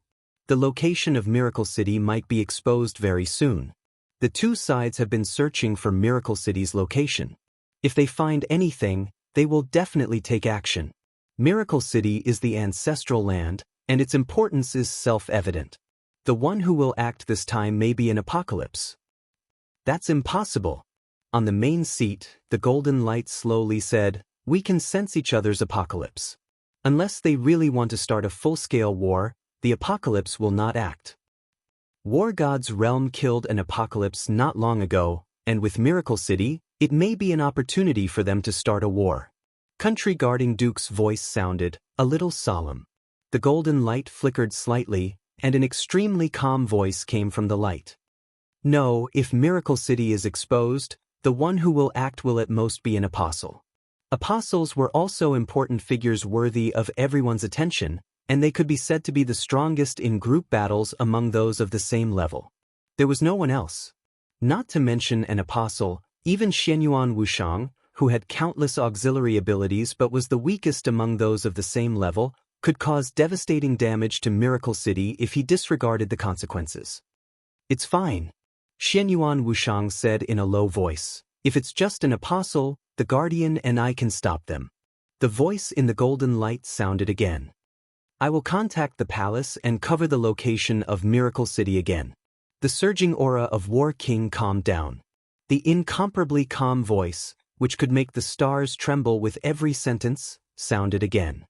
The location of Miracle City might be exposed very soon. The two sides have been searching for Miracle City's location. If they find anything, they will definitely take action. Miracle City is the ancestral land, and its importance is self-evident. The one who will act this time may be an apocalypse." "That's impossible." On the main seat, the golden light slowly said, "We can sense each other's apocalypse. Unless they really want to start a full-scale war, the apocalypse will not act. War God's realm killed an apocalypse not long ago, and with Miracle City, it may be an opportunity for them to start a war." Country guarding Duke's voice sounded a little solemn. The golden light flickered slightly, and an extremely calm voice came from the light. "No, if Miracle City is exposed, the one who will act will at most be an apostle." Apostles were also important figures worthy of everyone's attention, and they could be said to be the strongest in group battles among those of the same level. There was no one else. Not to mention an apostle, even Xianyuan Wushang, who had countless auxiliary abilities but was the weakest among those of the same level, could cause devastating damage to Miracle City if he disregarded the consequences. "It's fine," Xianyuan Wushang said in a low voice. "If it's just an apostle, the guardian and I can stop them." The voice in the golden light sounded again. "I will contact the palace and cover the location of Miracle City again." The surging aura of War King calmed down. The incomparably calm voice, which could make the stars tremble with every sentence, sounded again.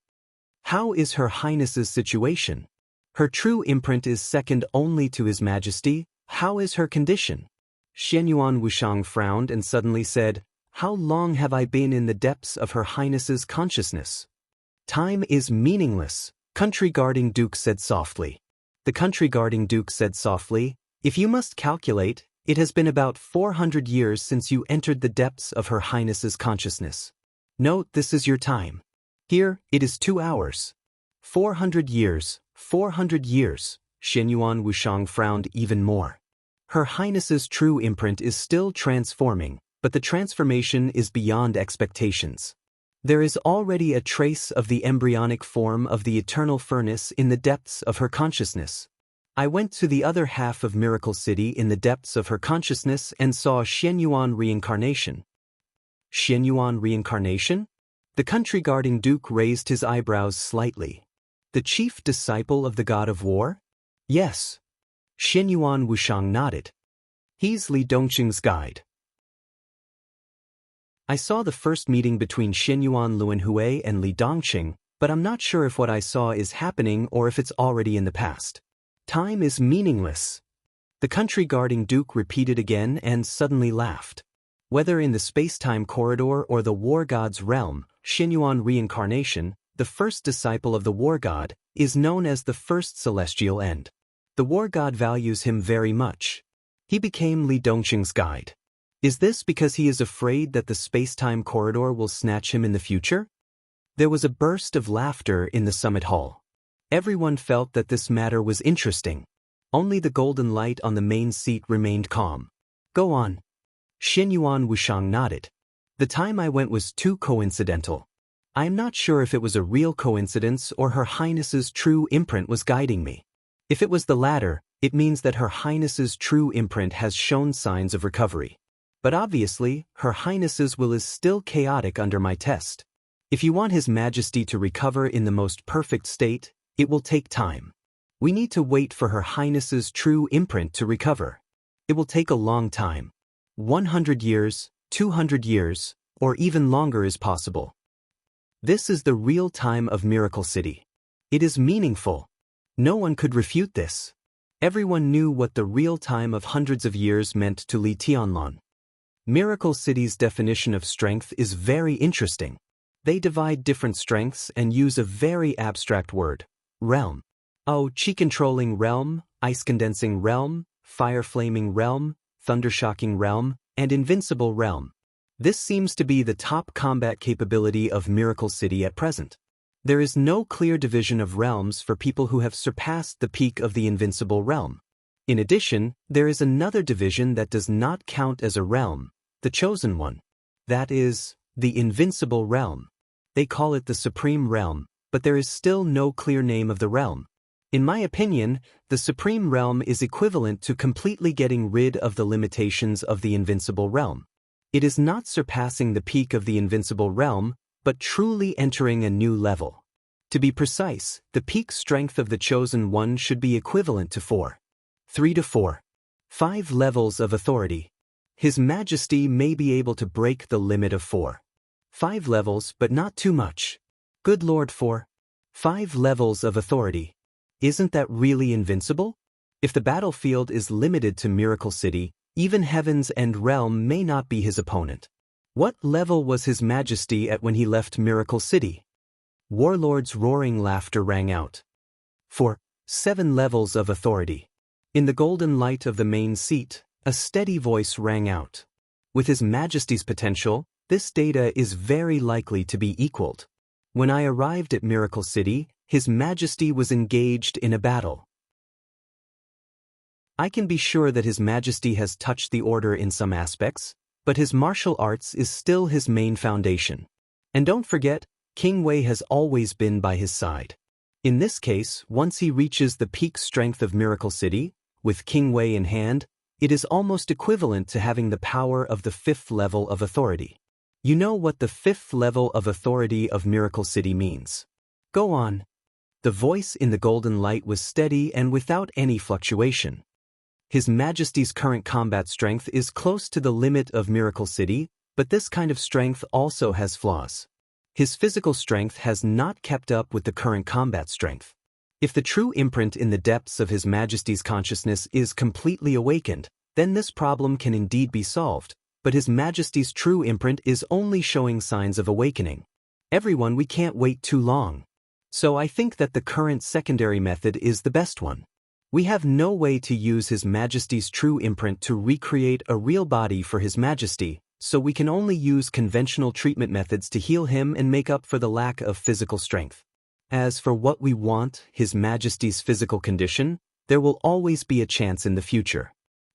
"How is Her Highness's situation? Her true imprint is second only to His Majesty. How is her condition?" Xianyuan Wushang frowned and suddenly said, "How long have I been in the depths of Her Highness's consciousness?" "Time is meaningless," Country Guarding Duke said softly. The Country Guarding Duke said softly, "If you must calculate, it has been about 400 years since you entered the depths of Her Highness's consciousness. Note this is your time. Here, it is 2 hours. 400 years, 400 years." Xianyuan Wushang frowned even more. Her Highness's true imprint is still transforming, but the transformation is beyond expectations. There is already a trace of the embryonic form of the eternal furnace in the depths of her consciousness. I went to the other half of Miracle City in the depths of her consciousness and saw Xianyuan reincarnation. Xianyuan reincarnation? The country-guarding duke raised his eyebrows slightly. The chief disciple of the god of war? Yes. Xianyuan Wushang nodded. He's Li Dongqing's guide. I saw the first meeting between Xianyuan Luanhui and Li Dongqing, but I'm not sure if what I saw is happening or if it's already in the past. Time is meaningless. The country-guarding duke repeated again and suddenly laughed. Whether in the space-time corridor or the war god's realm, Xianyuan reincarnation, the first disciple of the war god, is known as the first celestial end. The war god values him very much. He became Li Dongqing's guide. Is this because he is afraid that the space-time corridor will snatch him in the future? There was a burst of laughter in the summit hall. Everyone felt that this matter was interesting. Only the golden light on the main seat remained calm. Go on. Xianyuan Wushang nodded. The time I went was too coincidental. I am not sure if it was a real coincidence or Her Highness's true imprint was guiding me. If it was the latter, it means that Her Highness's true imprint has shown signs of recovery. But obviously, Her Highness's will is still chaotic under my test. If you want His Majesty to recover in the most perfect state, it will take time. We need to wait for Her Highness's true imprint to recover. It will take a long time. 100 years, 200 years, or even longer is possible. This is the real time of Miracle City. It is meaningful. No one could refute this. Everyone knew what the real time of hundreds of years meant to Li Tianlan. Miracle City's definition of strength is very interesting. They divide different strengths and use a very abstract word, realm. Oh, chi-controlling realm, ice-condensing realm, fire-flaming realm, thunder-shocking realm, and invincible realm. This seems to be the top combat capability of Miracle City at present. There is no clear division of realms for people who have surpassed the peak of the invincible realm. In addition, there is another division that does not count as a realm, the chosen one. That is, the invincible realm. They call it the supreme realm, but there is still no clear name of the realm. In my opinion, the supreme realm is equivalent to completely getting rid of the limitations of the invincible realm. It is not surpassing the peak of the invincible realm, but truly entering a new level. To be precise, the peak strength of the chosen one should be equivalent to 3 to 5 levels of authority. His Majesty may be able to break the limit of 5 levels, but not too much. Good Lord, 5 levels of authority. Isn't that really invincible? If the battlefield is limited to Miracle City, even Heaven's End realm may not be his opponent. What level was His Majesty at when he left Miracle City? Warlord's roaring laughter rang out. 7 levels of authority. In the golden light of the main seat, a steady voice rang out. With His Majesty's potential, this data is very likely to be equaled. When I arrived at Miracle City, His Majesty was engaged in a battle. I can be sure that His Majesty has touched the order in some aspects, but his martial arts is still his main foundation. And don't forget, King Wei has always been by his side. In this case, once he reaches the peak strength of Miracle City, with King Wei in hand, it is almost equivalent to having the power of the 5th level of authority. You know what the 5th level of authority of Miracle City means. Go on. The voice in the golden light was steady and without any fluctuation. His Majesty's current combat strength is close to the limit of Miracle City, but this kind of strength also has flaws. His physical strength has not kept up with the current combat strength. If the true imprint in the depths of His Majesty's consciousness is completely awakened, then this problem can indeed be solved, but His Majesty's true imprint is only showing signs of awakening. Everyone, we can't wait too long. So I think that the current secondary method is the best one. We have no way to use His Majesty's true imprint to recreate a real body for His Majesty, so we can only use conventional treatment methods to heal him and make up for the lack of physical strength. As for what we want, His Majesty's physical condition, there will always be a chance in the future.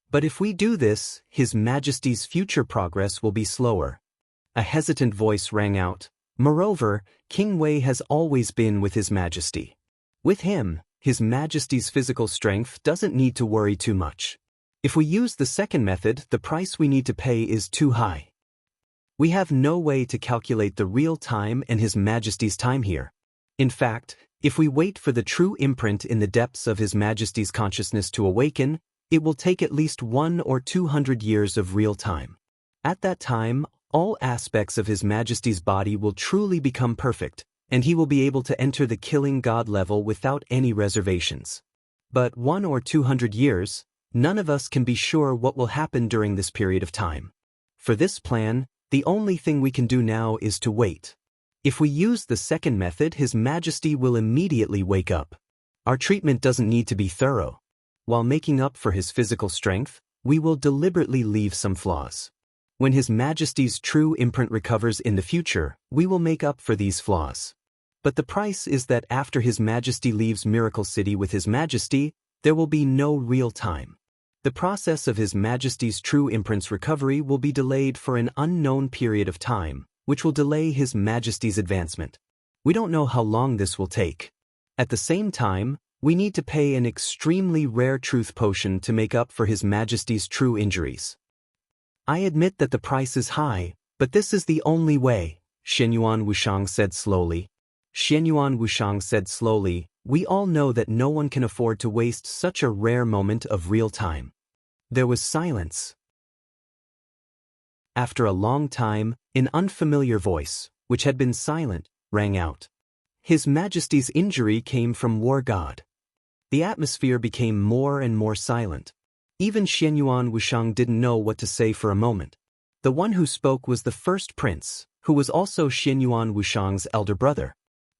But if we do this, His Majesty's future progress will be slower. A hesitant voice rang out, Moreover, King Wei has always been with His Majesty. With him, His Majesty's physical strength doesn't need to worry too much. If we use the second method, the price we need to pay is too high. We have no way to calculate the real time and His Majesty's time here. In fact, if we wait for the true imprint in the depths of His Majesty's consciousness to awaken, it will take at least 100 or 200 years of real time. At that time, all aspects of His Majesty's body will truly become perfect, and he will be able to enter the killing God level without any reservations. But 100 or 200 years, none of us can be sure what will happen during this period of time. For this plan, the only thing we can do now is to wait. If we use the second method, His Majesty will immediately wake up. Our treatment doesn't need to be thorough. While making up for his physical strength, we will deliberately leave some flaws. When His Majesty's true imprint recovers in the future, we will make up for these flaws. But the price is that after His Majesty leaves Miracle City with His Majesty, there will be no real time. The process of His Majesty's true imprint's recovery will be delayed for an unknown period of time, which will delay His Majesty's advancement. We don't know how long this will take. At the same time, we need to pay an extremely rare truth potion to make up for His Majesty's true injuries. I admit that the price is high, but this is the only way, Xianyuan Wushang said slowly. Xianyuan Wushang said slowly, we all know that no one can afford to waste such a rare moment of real time. There was silence. After a long time, an unfamiliar voice, which had been silent, rang out. His Majesty's injury came from War God. The atmosphere became more and more silent. Even Xianyuan Wushang didn't know what to say for a moment. The one who spoke was the first prince, who was also Xianyuan Wushang's elder brother.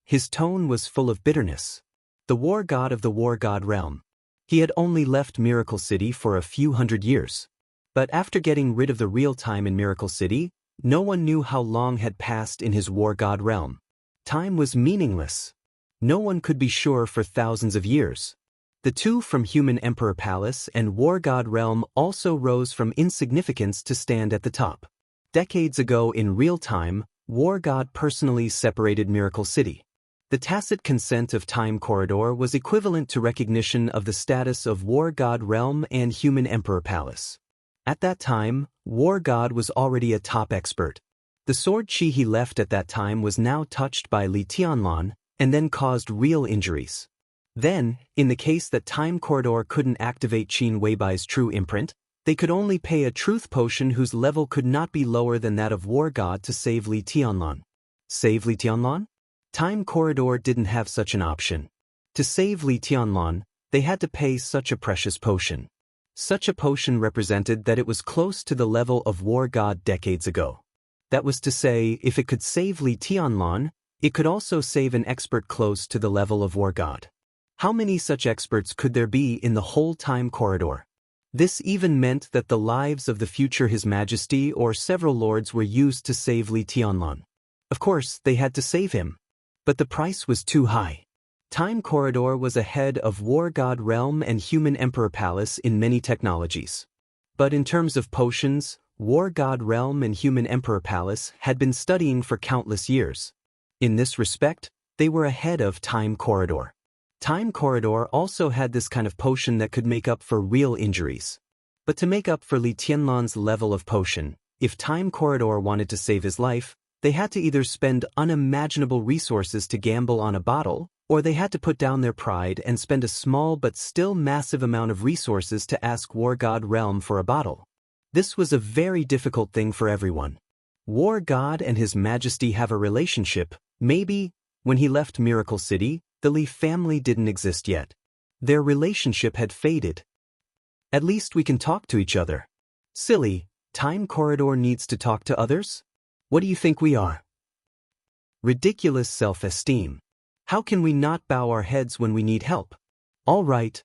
His tone was full of bitterness. The war god of the war god realm. He had only left Miracle City for a few hundred years. But after getting rid of the real time in Miracle City, no one knew how long had passed in his war god realm. Time was meaningless. No one could be sure for thousands of years. The two from Human Emperor Palace and War God Realm also rose from insignificance to stand at the top. Decades ago in real time, War God personally separated Miracle City. The tacit consent of Time Corridor was equivalent to recognition of the status of War God Realm and Human Emperor Palace. At that time, War God was already a top expert. The sword chi he left at that time was now touched by Li Tianlan, and then caused real injuries. Then, in the case that Time Corridor couldn't activate Qin Weibai's true imprint, they could only pay a truth potion whose level could not be lower than that of War God to save Li Tianlan. Save Li Tianlan? Time Corridor didn't have such an option. To save Li Tianlan, they had to pay such a precious potion. Such a potion represented that it was close to the level of War God decades ago. That was to say, if it could save Li Tianlan, it could also save an expert close to the level of War God. How many such experts could there be in the whole Time Corridor? This even meant that the lives of the future His Majesty or several lords were used to save Li Tianlan. Of course, they had to save him. But the price was too high. Time Corridor was ahead of War God Realm and Human Emperor Palace in many technologies. But in terms of potions, War God Realm and Human Emperor Palace had been studying for countless years. In this respect, they were ahead of Time Corridor. Time Corridor also had this kind of potion that could make up for real injuries. But to make up for Li Tianlan's level of potion, if Time Corridor wanted to save his life, they had to either spend unimaginable resources to gamble on a bottle, or they had to put down their pride and spend a small but still massive amount of resources to ask War God Realm for a bottle. This was a very difficult thing for everyone. War God and His Majesty have a relationship. Maybe, when he left Miracle City, the Li family didn't exist yet. Their relationship had faded. At least we can talk to each other. Silly, Time Corridor needs to talk to others? What do you think we are? Ridiculous self-esteem. How can we not bow our heads when we need help? All right.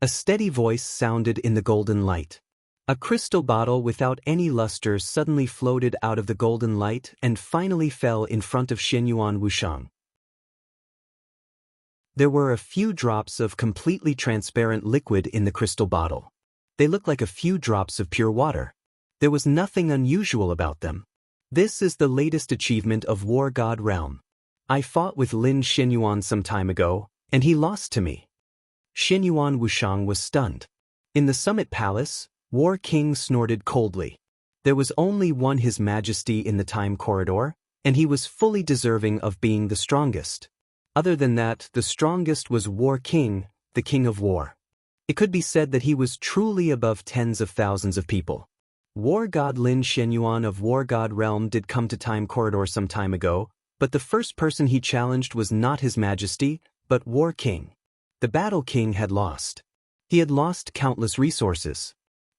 A steady voice sounded in the golden light. A crystal bottle without any luster suddenly floated out of the golden light and finally fell in front of Xianyuan Wushang. There were a few drops of completely transparent liquid in the crystal bottle. They looked like a few drops of pure water. There was nothing unusual about them. This is the latest achievement of War God Realm. I fought with Lin Xinyuan some time ago, and he lost to me. Xinyuan Wushang was stunned. In the Summit Palace, War King snorted coldly. There was only one His Majesty in the time corridor, and he was fully deserving of being the strongest. Other than that, the strongest was War King, the King of War. It could be said that he was truly above tens of thousands of people. War God Lin Xinyuan of War God Realm did come to Time Corridor some time ago, but the first person he challenged was not His Majesty, but War King. The Battle King had lost. He had lost countless resources.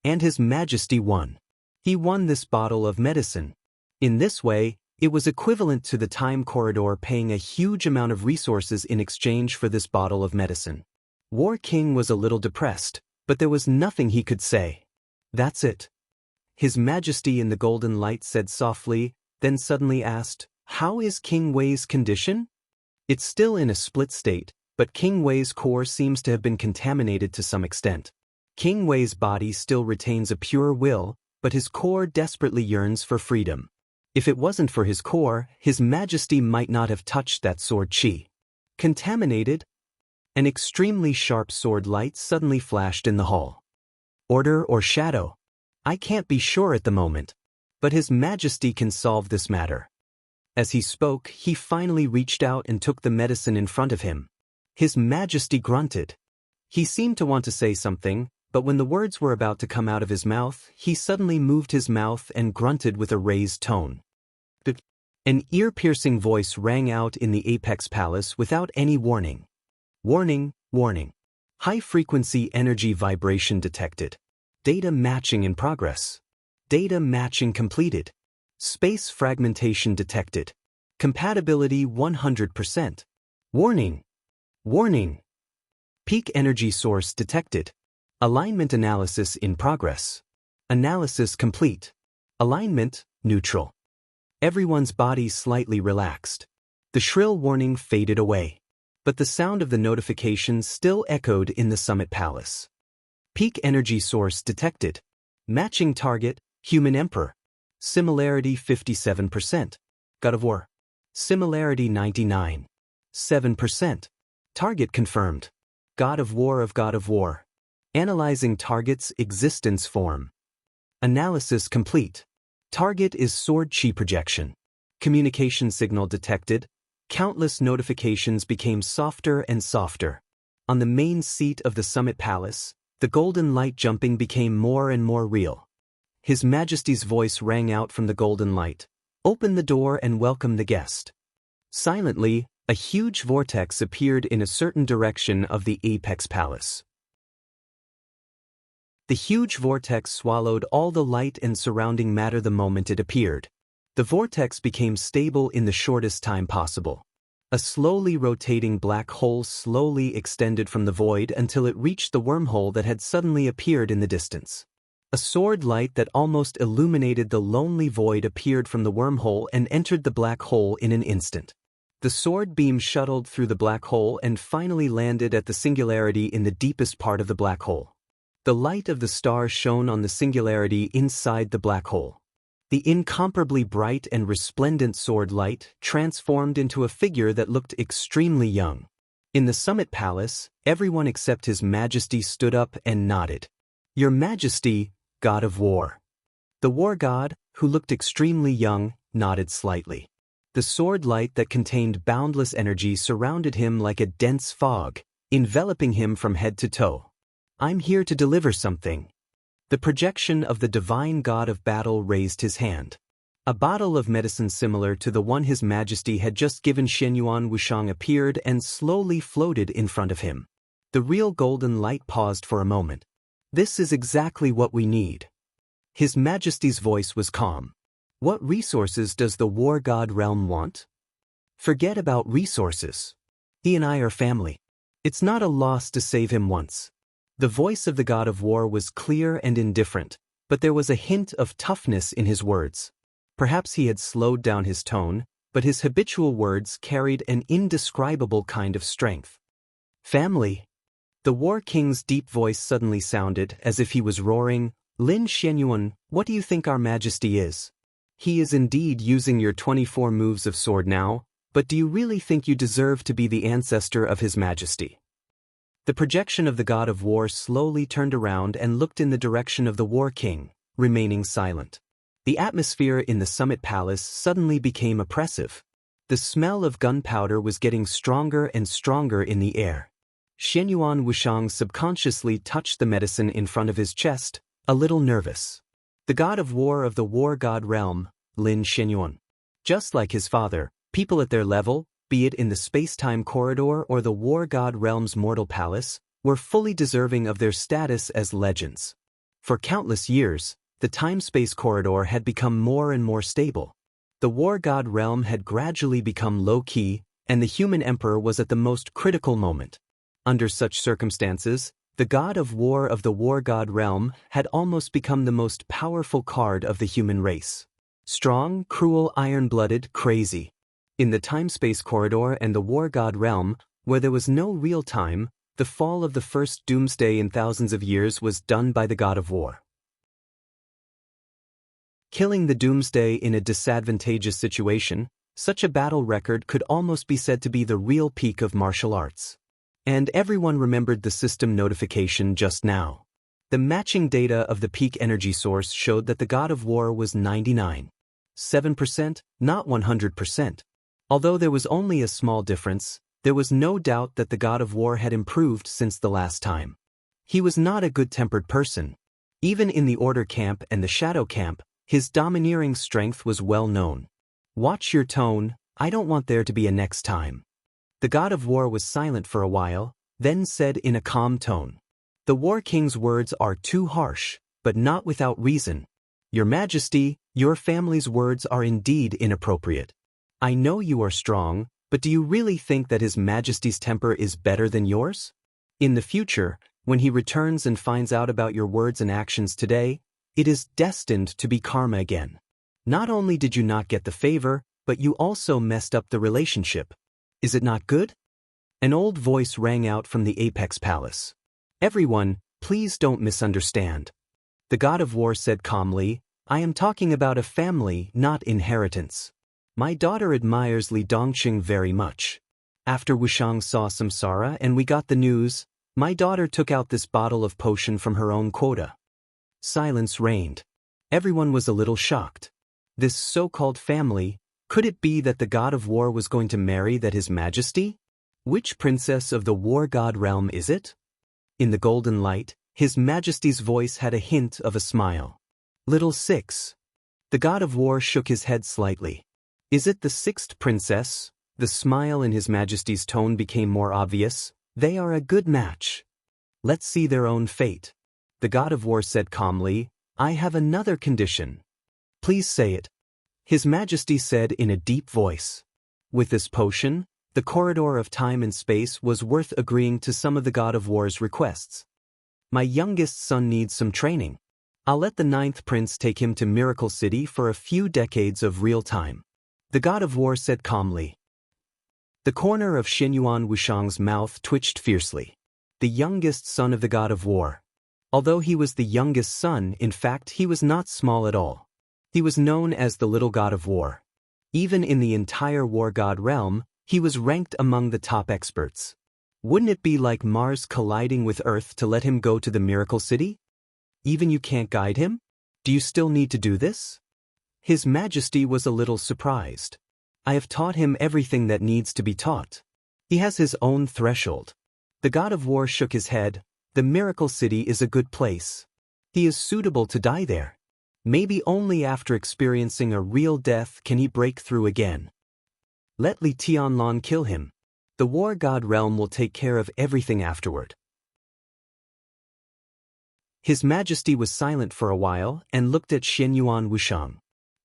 And His Majesty won. He won this bottle of medicine. In this way, it was equivalent to the Time Corridor paying a huge amount of resources in exchange for this bottle of medicine. War King was a little depressed, but there was nothing he could say. That's it. His Majesty in the golden light said softly, then suddenly asked, "How is King Wei's condition?" It's still in a split state, but King Wei's core seems to have been contaminated to some extent. King Wei's body still retains a pure will, but his core desperately yearns for freedom. If it wasn't for his core, His Majesty might not have touched that sword chi. Contaminated? An extremely sharp sword light suddenly flashed in the hall. Order or shadow? I can't be sure at the moment. But His Majesty can solve this matter. As he spoke, he finally reached out and took the medicine in front of him. His Majesty grunted. He seemed to want to say something, but when the words were about to come out of his mouth, he suddenly moved his mouth and grunted with a raised tone. An ear-piercing voice rang out in the Apex Palace without any warning. Warning, warning. High-frequency energy vibration detected. Data matching in progress. Data matching completed. Space fragmentation detected. Compatibility 100%. Warning. Warning. Peak energy source detected. Alignment analysis in progress. Analysis complete. Alignment neutral. Everyone's body slightly relaxed. The shrill warning faded away. But the sound of the notification still echoed in the Summit Palace. Peak energy source detected. Matching target, Human Emperor. Similarity 57%. God of War. Similarity 99.7%. Target confirmed. God of War of God of War. Analyzing target's existence form. Analysis complete. Target is sword chi projection. Communication signal detected. Countless notifications became softer and softer. On the main seat of the Summit Palace, the golden light jumping became more and more real. His Majesty's voice rang out from the golden light. Open the door and welcome the guest. Silently, a huge vortex appeared in a certain direction of the Apex Palace. The huge vortex swallowed all the light and surrounding matter the moment it appeared. The vortex became stable in the shortest time possible. A slowly rotating black hole slowly extended from the void until it reached the wormhole that had suddenly appeared in the distance. A sword light that almost illuminated the lonely void appeared from the wormhole and entered the black hole in an instant. The sword beam shuttled through the black hole and finally landed at the singularity in the deepest part of the black hole. The light of the star shone on the singularity inside the black hole. The incomparably bright and resplendent sword light transformed into a figure that looked extremely young. In the Summit Palace, everyone except His Majesty stood up and nodded. Your Majesty, God of War. The war god, who looked extremely young, nodded slightly. The sword light that contained boundless energy surrounded him like a dense fog, enveloping him from head to toe. I'm here to deliver something. The projection of the divine god of battle raised his hand. A bottle of medicine similar to the one His Majesty had just given Xinyuan Wushang appeared and slowly floated in front of him. The real golden light paused for a moment. This is exactly what we need. His Majesty's voice was calm. What resources does the war god realm want? Forget about resources. He and I are family. It's not a loss to save him once. The voice of the god of war was clear and indifferent, but there was a hint of toughness in his words. Perhaps he had slowed down his tone, but his habitual words carried an indescribable kind of strength. Family. The War King's deep voice suddenly sounded as if he was roaring, Lin Xinyuan, what do you think our Majesty is? He is indeed using your 24 moves of sword now, but do you really think you deserve to be the ancestor of His Majesty? The projection of the god of war slowly turned around and looked in the direction of the war king, remaining silent. The atmosphere in the summit palace suddenly became oppressive. The smell of gunpowder was getting stronger and stronger in the air. Xianyuan Wushang subconsciously touched the medicine in front of his chest, a little nervous. The god of war of the war god realm, Lin Xianyuan. Just like his father, people at their level, be it in the space-time corridor or the war god realm's mortal palace, were fully deserving of their status as legends. For countless years, the time-space corridor had become more and more stable. The war god realm had gradually become low-key, and the human emperor was at the most critical moment. Under such circumstances, the god of the war god realm had almost become the most powerful card of the human race. Strong, cruel, iron-blooded, crazy. In the time-space corridor and the war god realm, where there was no real time, the fall of the first doomsday in thousands of years was done by the god of war. Killing the doomsday in a disadvantageous situation, such a battle record could almost be said to be the real peak of martial arts. And everyone remembered the system notification just now. The matching data of the peak energy source showed that the god of war was 99.7%, not 100%. Although there was only a small difference, there was no doubt that the god of war had improved since the last time. He was not a good-tempered person. Even in the Order camp and the Shadow camp, his domineering strength was well known. Watch your tone, I don't want there to be a next time. The god of war was silent for a while, then said in a calm tone. The war king's words are too harsh, but not without reason. Your Majesty, your family's words are indeed inappropriate. I know you are strong, but do you really think that His Majesty's temper is better than yours? In the future, when he returns and finds out about your words and actions today, it is destined to be karma again. Not only did you not get the favor, but you also messed up the relationship. Is it not good? An old voice rang out from the Apex Palace. Everyone, please don't misunderstand. The god of war said calmly, I am talking about a family, not inheritance. My daughter admires Li Dongqing very much. After Wushang saw Samsara and we got the news, my daughter took out this bottle of potion from her own quota. Silence reigned. Everyone was a little shocked. This so-called family, could it be that the god of war was going to marry His Majesty? Which princess of the war god realm is it? In the golden light, His Majesty's voice had a hint of a smile. Little six. The god of war shook his head slightly. Is it the sixth princess? The smile in His Majesty's tone became more obvious. They are a good match. Let's see their own fate. The god of war said calmly, I have another condition. Please say it. His Majesty said in a deep voice. With this potion, the corridor of time and space was worth agreeing to some of the god of war's requests. My youngest son needs some training. I'll let the 9th prince take him to Miracle City for a few decades of real time. The god of war said calmly. The corner of Xianyuan Wushang's mouth twitched fiercely. The youngest son of the god of war. Although he was the youngest son, in fact he was not small at all. He was known as the little god of war. Even in the entire war god realm, he was ranked among the top experts. Wouldn't it be like Mars colliding with Earth to let him go to the Miracle City? Even you can't guide him? Do you still need to do this? His Majesty was a little surprised. I have taught him everything that needs to be taught. He has his own threshold. The god of war shook his head. The Miracle City is a good place. He is suitable to die there. Maybe only after experiencing a real death can he break through again. Let Li Tianlan kill him. The war god realm will take care of everything afterward. His Majesty was silent for a while and looked at Xianyuan Wushang.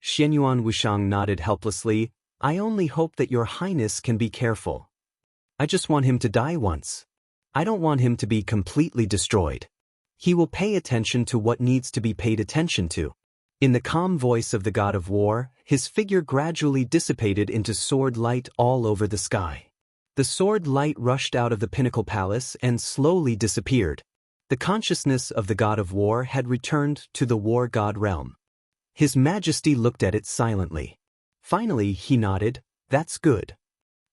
Xianyuan Wushang nodded helplessly. I only hope that your highness can be careful. I just want him to die once. I don't want him to be completely destroyed. He will pay attention to what needs to be paid attention to. In the calm voice of the god of war, his figure gradually dissipated into sword light all over the sky. The sword light rushed out of the pinnacle palace and slowly disappeared. The consciousness of the god of war had returned to the war god realm. His Majesty looked at it silently. Finally, he nodded, "That's good."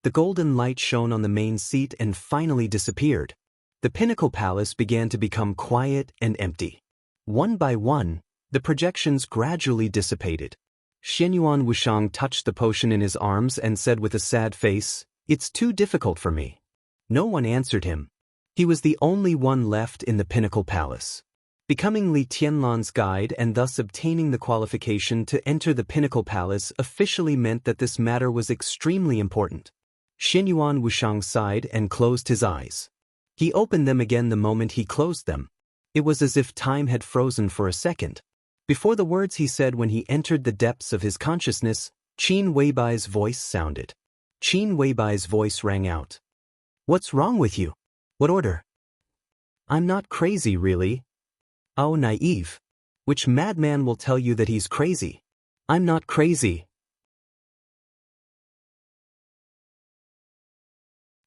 The golden light shone on the main seat and finally disappeared. The Pinnacle Palace began to become quiet and empty. One by one, the projections gradually dissipated. Xianyuan Wushang touched the potion in his arms and said with a sad face, "It's too difficult for me." No one answered him. He was the only one left in the Pinnacle Palace. Becoming Li Tianlan's guide and thus obtaining the qualification to enter the Pinnacle Palace officially meant that this matter was extremely important. Xianyuan Wushang sighed and closed his eyes. He opened them again the moment he closed them. It was as if time had frozen for a second. Before the words he said when he entered the depths of his consciousness, Qin Weibai's voice sounded. Qin Weibai's voice rang out. "What's wrong with you? What order?" "I'm not crazy, really." "Oh, naive. Which madman will tell you that he's crazy?" "I'm not crazy."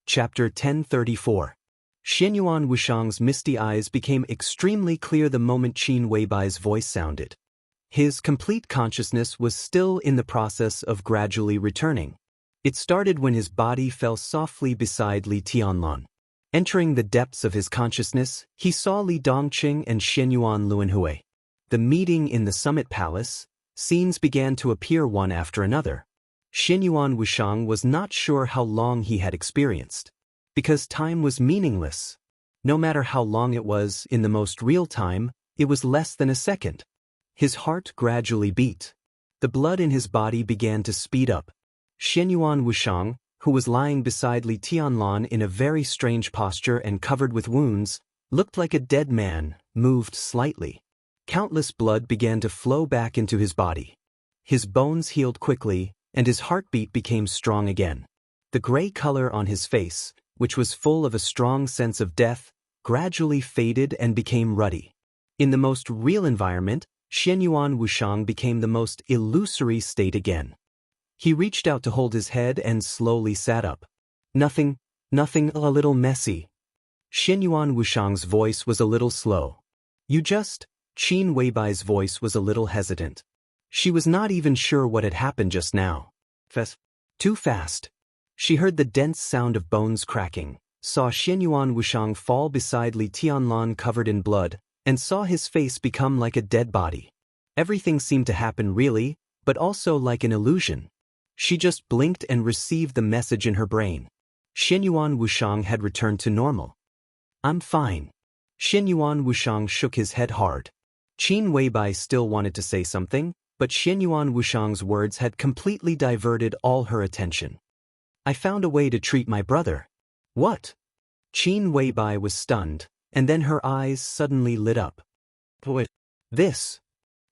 Chapter 1034. Xianyuan Wushang's misty eyes became extremely clear the moment Qin Weibai's voice sounded. His complete consciousness was still in the process of gradually returning. It started when his body fell softly beside Li Tianlan. Entering the depths of his consciousness, he saw Li Dongqing and Xianyuan Luanhui. The meeting in the Summit Palace, scenes began to appear one after another. Xianyuan Wushang was not sure how long he had experienced. Because time was meaningless. No matter how long it was, in the most real time, it was less than a second. His heart gradually beat. The blood in his body began to speed up. Xianyuan Wushang, who was lying beside Li Tianlan in a very strange posture and covered with wounds, looked like a dead man, moved slightly. Countless blood began to flow back into his body. His bones healed quickly, and his heartbeat became strong again. The gray color on his face, which was full of a strong sense of death, gradually faded and became ruddy. In the most real environment, Xianyuan Wushang became the most illusory state again. He reached out to hold his head and slowly sat up. Nothing, a little messy." Xianyuan Wushang's voice was a little slow. Qin Weibai's voice was a little hesitant. She was not even sure what had happened just now. Too fast. She heard the dense sound of bones cracking, saw Xianyuan Wushang fall beside Li Tianlan covered in blood, and saw his face become like a dead body. Everything seemed to happen really, but also like an illusion. She just blinked and received the message in her brain. Xianyuan Wushang had returned to normal. "I'm fine." Xianyuan Wushang shook his head hard. Qin Weibai still wanted to say something, but Xianyuan Wushang's words had completely diverted all her attention. "I found a way to treat my brother." "What?" Qin Weibai was stunned, and then her eyes suddenly lit up. "What? This?"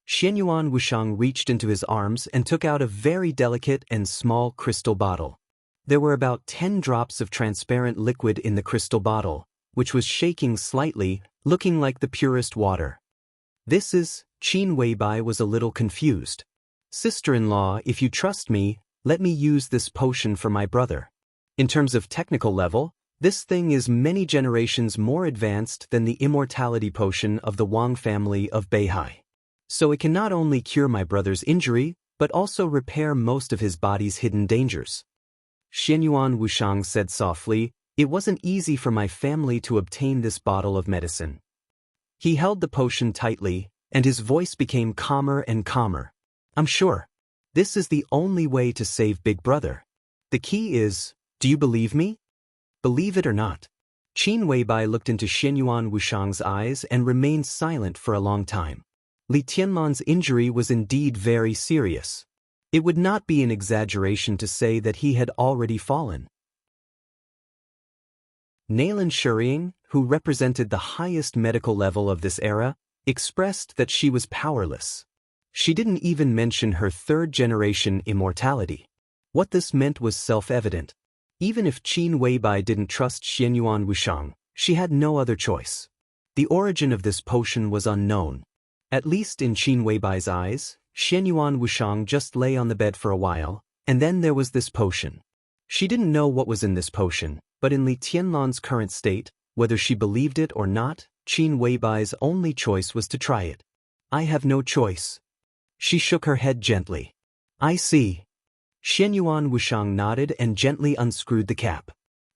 Xianyuan Wushang reached into his arms and took out a very delicate and small crystal bottle. There were about 10 drops of transparent liquid in the crystal bottle, which was shaking slightly, looking like the purest water. "This is..." Qin Weibai was a little confused. "Sister-in-law, if you trust me, let me use this potion for my brother. In terms of technical level, this thing is many generations more advanced than the immortality potion of the Wang family of Beihai. So it can not only cure my brother's injury, but also repair most of his body's hidden dangers." Xianyuan Wushang said softly, "It wasn't easy for my family to obtain this bottle of medicine." He held the potion tightly, and his voice became calmer and calmer. "I'm sure. This is the only way to save Big Brother. The key is, do you believe me? Believe it or not." Qin Weibai looked into Xianyuan Wushang's eyes and remained silent for a long time. Li Tianlan's injury was indeed very serious. It would not be an exaggeration to say that he had already fallen. Naylan Shuriying, who represented the highest medical level of this era, expressed that she was powerless. She didn't even mention her third-generation immortality. What this meant was self-evident. Even if Qin Weibai didn't trust Xianyuan Wushang, she had no other choice. The origin of this potion was unknown. At least in Qin Weibai's eyes, Xianyuan Wushang just lay on the bed for a while, and then there was this potion. She didn't know what was in this potion, but in Li Tianlan's current state, whether she believed it or not, Qin Weibai's only choice was to try it. "I have no choice." She shook her head gently. I see. Xianyuan Wushang nodded and gently unscrewed the cap.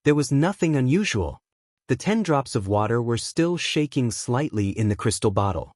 There was nothing unusual. The 10 drops of water were still shaking slightly in the crystal bottle.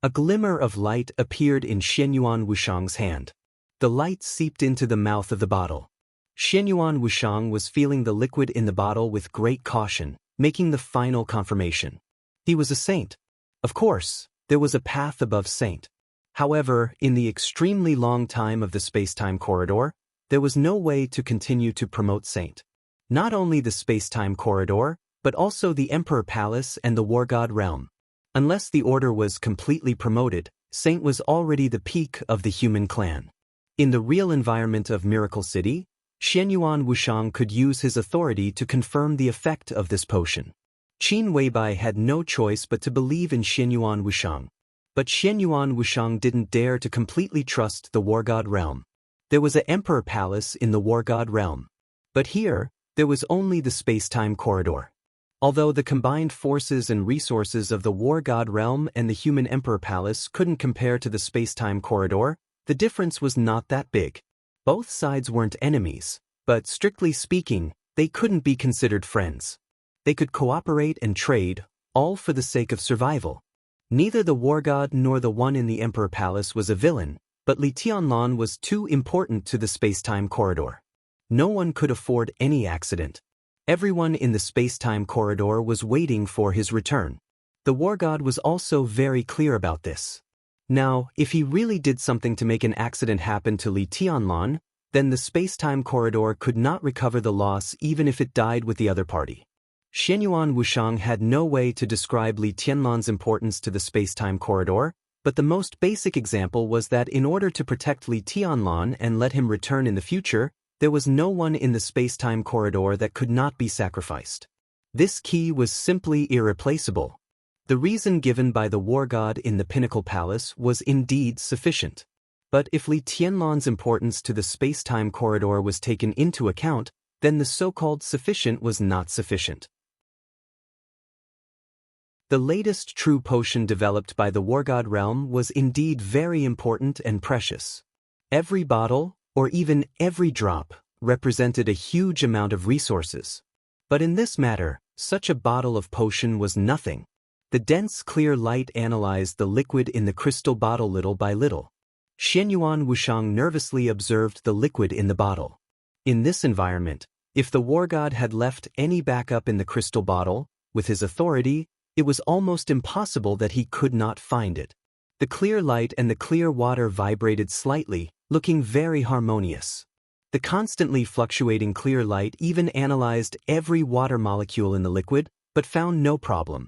A glimmer of light appeared in Xianyuan Wushang's hand. The light seeped into the mouth of the bottle. Xianyuan Wushang was feeling the liquid in the bottle with great caution, making the final confirmation. He was a saint. Of course, there was a path above saint. However, in the extremely long time of the space-time corridor, there was no way to continue to promote saint. Not only the space-time corridor, but also the Emperor Palace and the War God realm. Unless the order was completely promoted, saint was already the peak of the human clan. In the real environment of Miracle City, Xianyuan Wushang could use his authority to confirm the effect of this potion. Qin Weibai had no choice but to believe in Xianyuan Wushang. But Xianyuan Wushang didn't dare to completely trust the War God realm. There was an Emperor Palace in the War God realm. But here, there was only the space-time corridor. Although the combined forces and resources of the War God realm and the human Emperor Palace couldn't compare to the space-time corridor, the difference was not that big. Both sides weren't enemies, but strictly speaking, they couldn't be considered friends. They could cooperate and trade, all for the sake of survival. Neither the War God nor the one in the Emperor Palace was a villain, but Li Tianlan was too important to the space-time corridor. No one could afford any accident. Everyone in the space-time corridor was waiting for his return. The War God was also very clear about this. Now, if he really did something to make an accident happen to Li Tianlan, then the space-time corridor could not recover the loss even if it died with the other party. Xianyuan Wushang had no way to describe Li Tianlan's importance to the space-time corridor, but the most basic example was that in order to protect Li Tianlan and let him return in the future, there was no one in the space-time corridor that could not be sacrificed. This key was simply irreplaceable. The reason given by the War God in the Pinnacle Palace was indeed sufficient. But if Li Tianlan's importance to the space-time corridor was taken into account, then the so-called sufficient was not sufficient. The latest true potion developed by the War God realm was indeed very important and precious. Every bottle, or even every drop, represented a huge amount of resources. But in this matter, such a bottle of potion was nothing. The dense clear light analyzed the liquid in the crystal bottle little by little. Xianyuan Wushang nervously observed the liquid in the bottle. In this environment, if the War God had left any backup in the crystal bottle, with his authority, it was almost impossible that he could not find it. The clear light and the clear water vibrated slightly, looking very harmonious. The constantly fluctuating clear light even analyzed every water molecule in the liquid, but found no problem.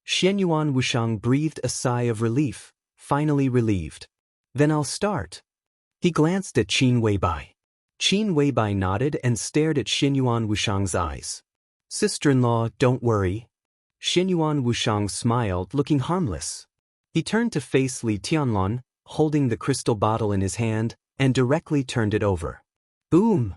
Xianyuan Wushang breathed a sigh of relief, finally relieved. Then I'll start. He glanced at Qin Weibai. Qin Weibai nodded and stared at Xianyuan Wushang's eyes. Sister-in-law, don't worry. Xianyuan Wushang smiled, looking harmless. He turned to face Li Tianlan, holding the crystal bottle in his hand, and directly turned it over. Boom!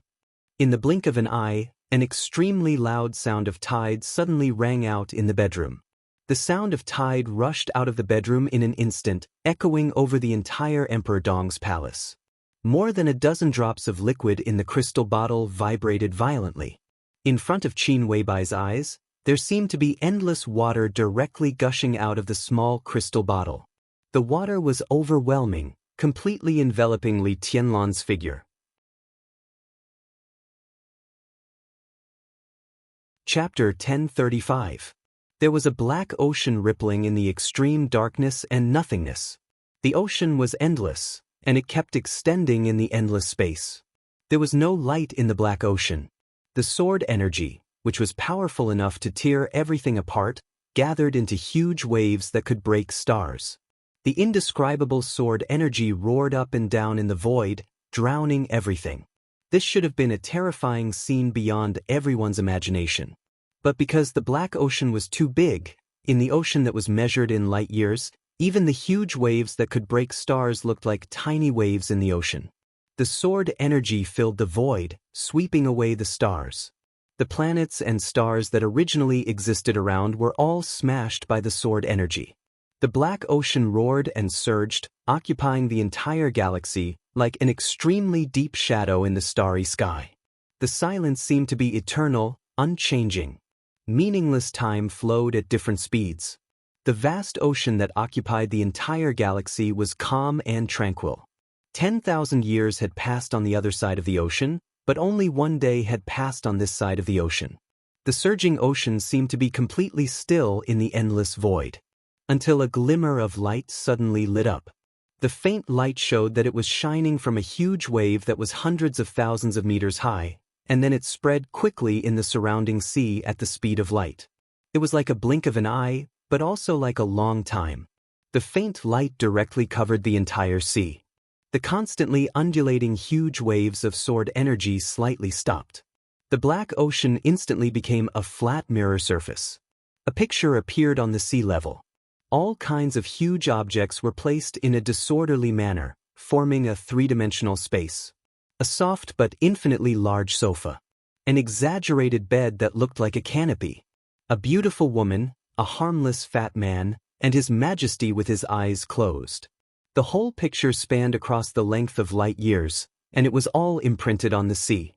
In the blink of an eye, an extremely loud sound of tide suddenly rang out in the bedroom. The sound of tide rushed out of the bedroom in an instant, echoing over the entire Emperor Dong's palace. More than a dozen drops of liquid in the crystal bottle vibrated violently. In front of Qin Weibai's eyes, there seemed to be endless water directly gushing out of the small crystal bottle. The water was overwhelming, completely enveloping Li Tianlan's figure. Chapter 1035. There was a black ocean rippling in the extreme darkness and nothingness. The ocean was endless, and it kept extending in the endless space. There was no light in the black ocean. The sword energy, which was powerful enough to tear everything apart, gathered into huge waves that could break stars. The indescribable sword energy roared up and down in the void, drowning everything. This should have been a terrifying scene beyond everyone's imagination. But because the black ocean was too big, in the ocean that was measured in light years, even the huge waves that could break stars looked like tiny waves in the ocean. The sword energy filled the void, sweeping away the stars. The planets and stars that originally existed around were all smashed by the sword energy. The black ocean roared and surged, occupying the entire galaxy, like an extremely deep shadow in the starry sky. The silence seemed to be eternal, unchanging. Meaningless time flowed at different speeds. The vast ocean that occupied the entire galaxy was calm and tranquil. 10,000 years had passed on the other side of the ocean, but only one day had passed on this side of the ocean. The surging ocean seemed to be completely still in the endless void. Until a glimmer of light suddenly lit up. The faint light showed that it was shining from a huge wave that was hundreds of thousands of meters high, and then it spread quickly in the surrounding sea at the speed of light. It was like a blink of an eye, but also like a long time. The faint light directly covered the entire sea. The constantly undulating huge waves of sword energy slightly stopped. The black ocean instantly became a flat mirror surface. A picture appeared on the sea level. All kinds of huge objects were placed in a disorderly manner, forming a three-dimensional space. A soft but infinitely large sofa. An exaggerated bed that looked like a canopy. A beautiful woman, a harmless fat man, and His Majesty with his eyes closed. The whole picture spanned across the length of light years, and it was all imprinted on the sea.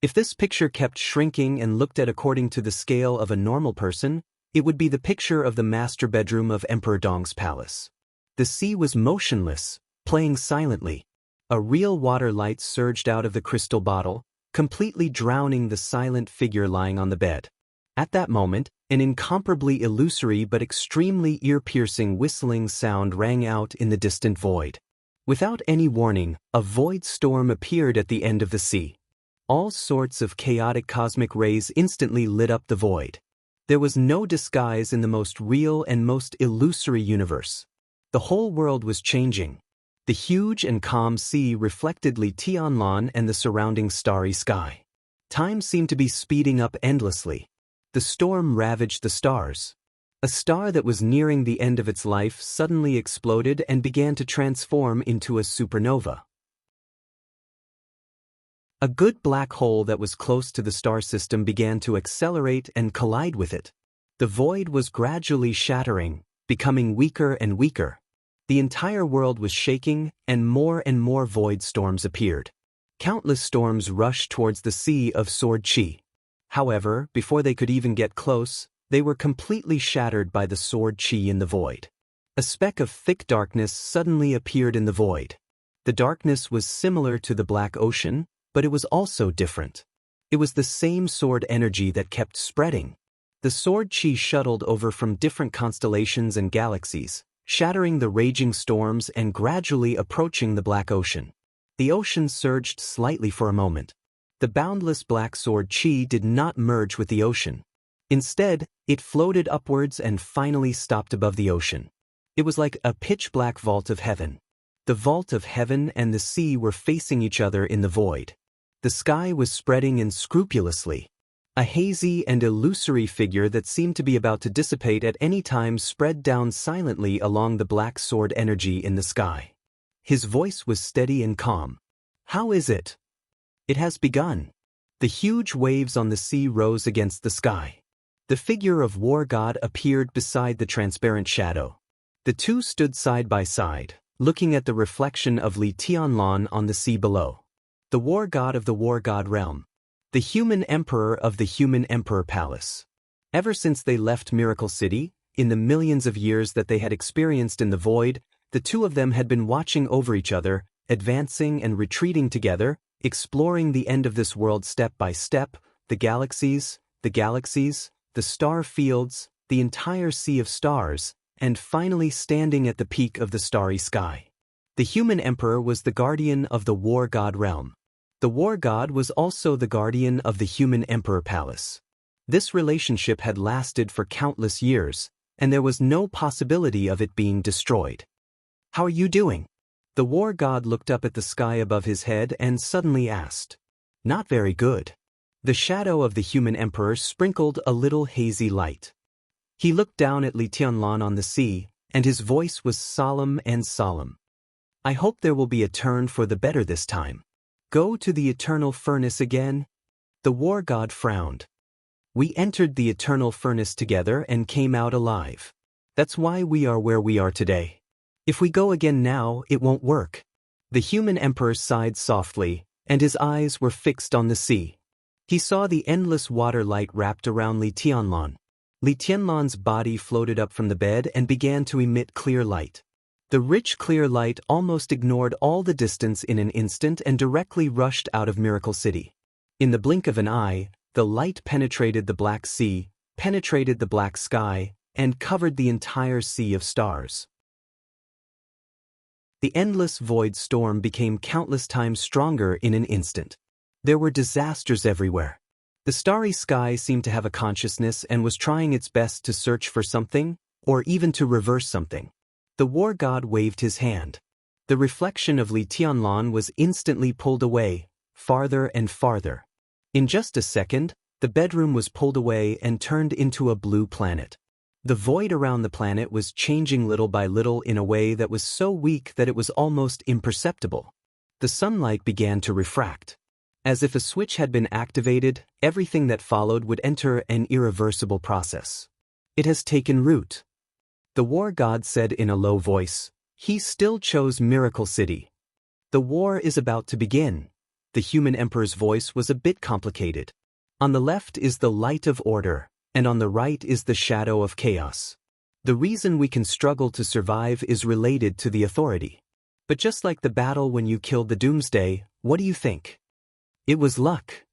If this picture kept shrinking and looked at according to the scale of a normal person, it would be the picture of the master bedroom of Emperor Dong's palace. The sea was motionless, playing silently. A real water light surged out of the crystal bottle, completely drowning the silent figure lying on the bed. At that moment, an incomparably illusory but extremely ear-piercing whistling sound rang out in the distant void. Without any warning, a void storm appeared at the end of the sea. All sorts of chaotic cosmic rays instantly lit up the void. There was no disguise in the most real and most illusory universe. The whole world was changing. The huge and calm sea reflected Li Tianlan and the surrounding starry sky. Time seemed to be speeding up endlessly. The storm ravaged the stars. A star that was nearing the end of its life suddenly exploded and began to transform into a supernova. A good black hole that was close to the star system began to accelerate and collide with it. The void was gradually shattering, becoming weaker and weaker. The entire world was shaking, and more void storms appeared. Countless storms rushed towards the Sea of Sword Chi. However, before they could even get close, they were completely shattered by the sword chi in the void. A speck of thick darkness suddenly appeared in the void. The darkness was similar to the black ocean, but it was also different. It was the same sword energy that kept spreading. The sword chi shuttled over from different constellations and galaxies, shattering the raging storms and gradually approaching the black ocean. The ocean surged slightly for a moment. The boundless black sword chi did not merge with the ocean. Instead, it floated upwards and finally stopped above the ocean. It was like a pitch-black vault of heaven. The vault of heaven and the sea were facing each other in the void. The sky was spreading unscrupulously. A hazy and illusory figure that seemed to be about to dissipate at any time spread down silently along the black sword energy in the sky. His voice was steady and calm. "How is it?" "It has begun." The huge waves on the sea rose against the sky. The figure of War God appeared beside the transparent shadow. The two stood side by side, looking at the reflection of Li Tianlan on the sea below. The War God of the War God realm. The human emperor of the human emperor palace. Ever since they left Miracle City, in the millions of years that they had experienced in the void, the two of them had been watching over each other, advancing and retreating together, exploring the end of this world step by step, the galaxies, the star fields, the entire sea of stars, and finally standing at the peak of the starry sky. The human emperor was the guardian of the War God realm. The War God was also the guardian of the human emperor palace. This relationship had lasted for countless years, and there was no possibility of it being destroyed. "How are you doing?" The War God looked up at the sky above his head and suddenly asked. "Not very good." The shadow of the human emperor sprinkled a little hazy light. He looked down at Li Tianlan on the sea, and his voice was solemn and solemn. "I hope there will be a turn for the better this time." "Go to the eternal furnace again?" The War God frowned. "We entered the eternal furnace together and came out alive. That's why we are where we are today. If we go again now, it won't work. The human emperor sighed softly, and his eyes were fixed on the sea. He saw the endless water light wrapped around Li Tianlan. Li Tianlan's body floated up from the bed and began to emit clear light. The rich clear light almost ignored all the distance in an instant and directly rushed out of Miracle City. In the blink of an eye, the light penetrated the black sea, penetrated the black sky, and covered the entire sea of stars. The endless void storm became countless times stronger in an instant. There were disasters everywhere. The starry sky seemed to have a consciousness and was trying its best to search for something, or even to reverse something. The war god waved his hand. The reflection of Li Tianlan was instantly pulled away, farther and farther. In just a second, the bedroom was pulled away and turned into a blue planet. The void around the planet was changing little by little in a way that was so weak that it was almost imperceptible. The sunlight began to refract. As if a switch had been activated, everything that followed would enter an irreversible process. It has taken root. The war god said in a low voice. He still chose Miracle City. The war is about to begin. The human emperor's voice was a bit complicated. On the left is the light of order, and on the right is the shadow of chaos. The reason we can struggle to survive is related to the authority. But just like the battle when you killed the Doomsday, what do you think? It was luck.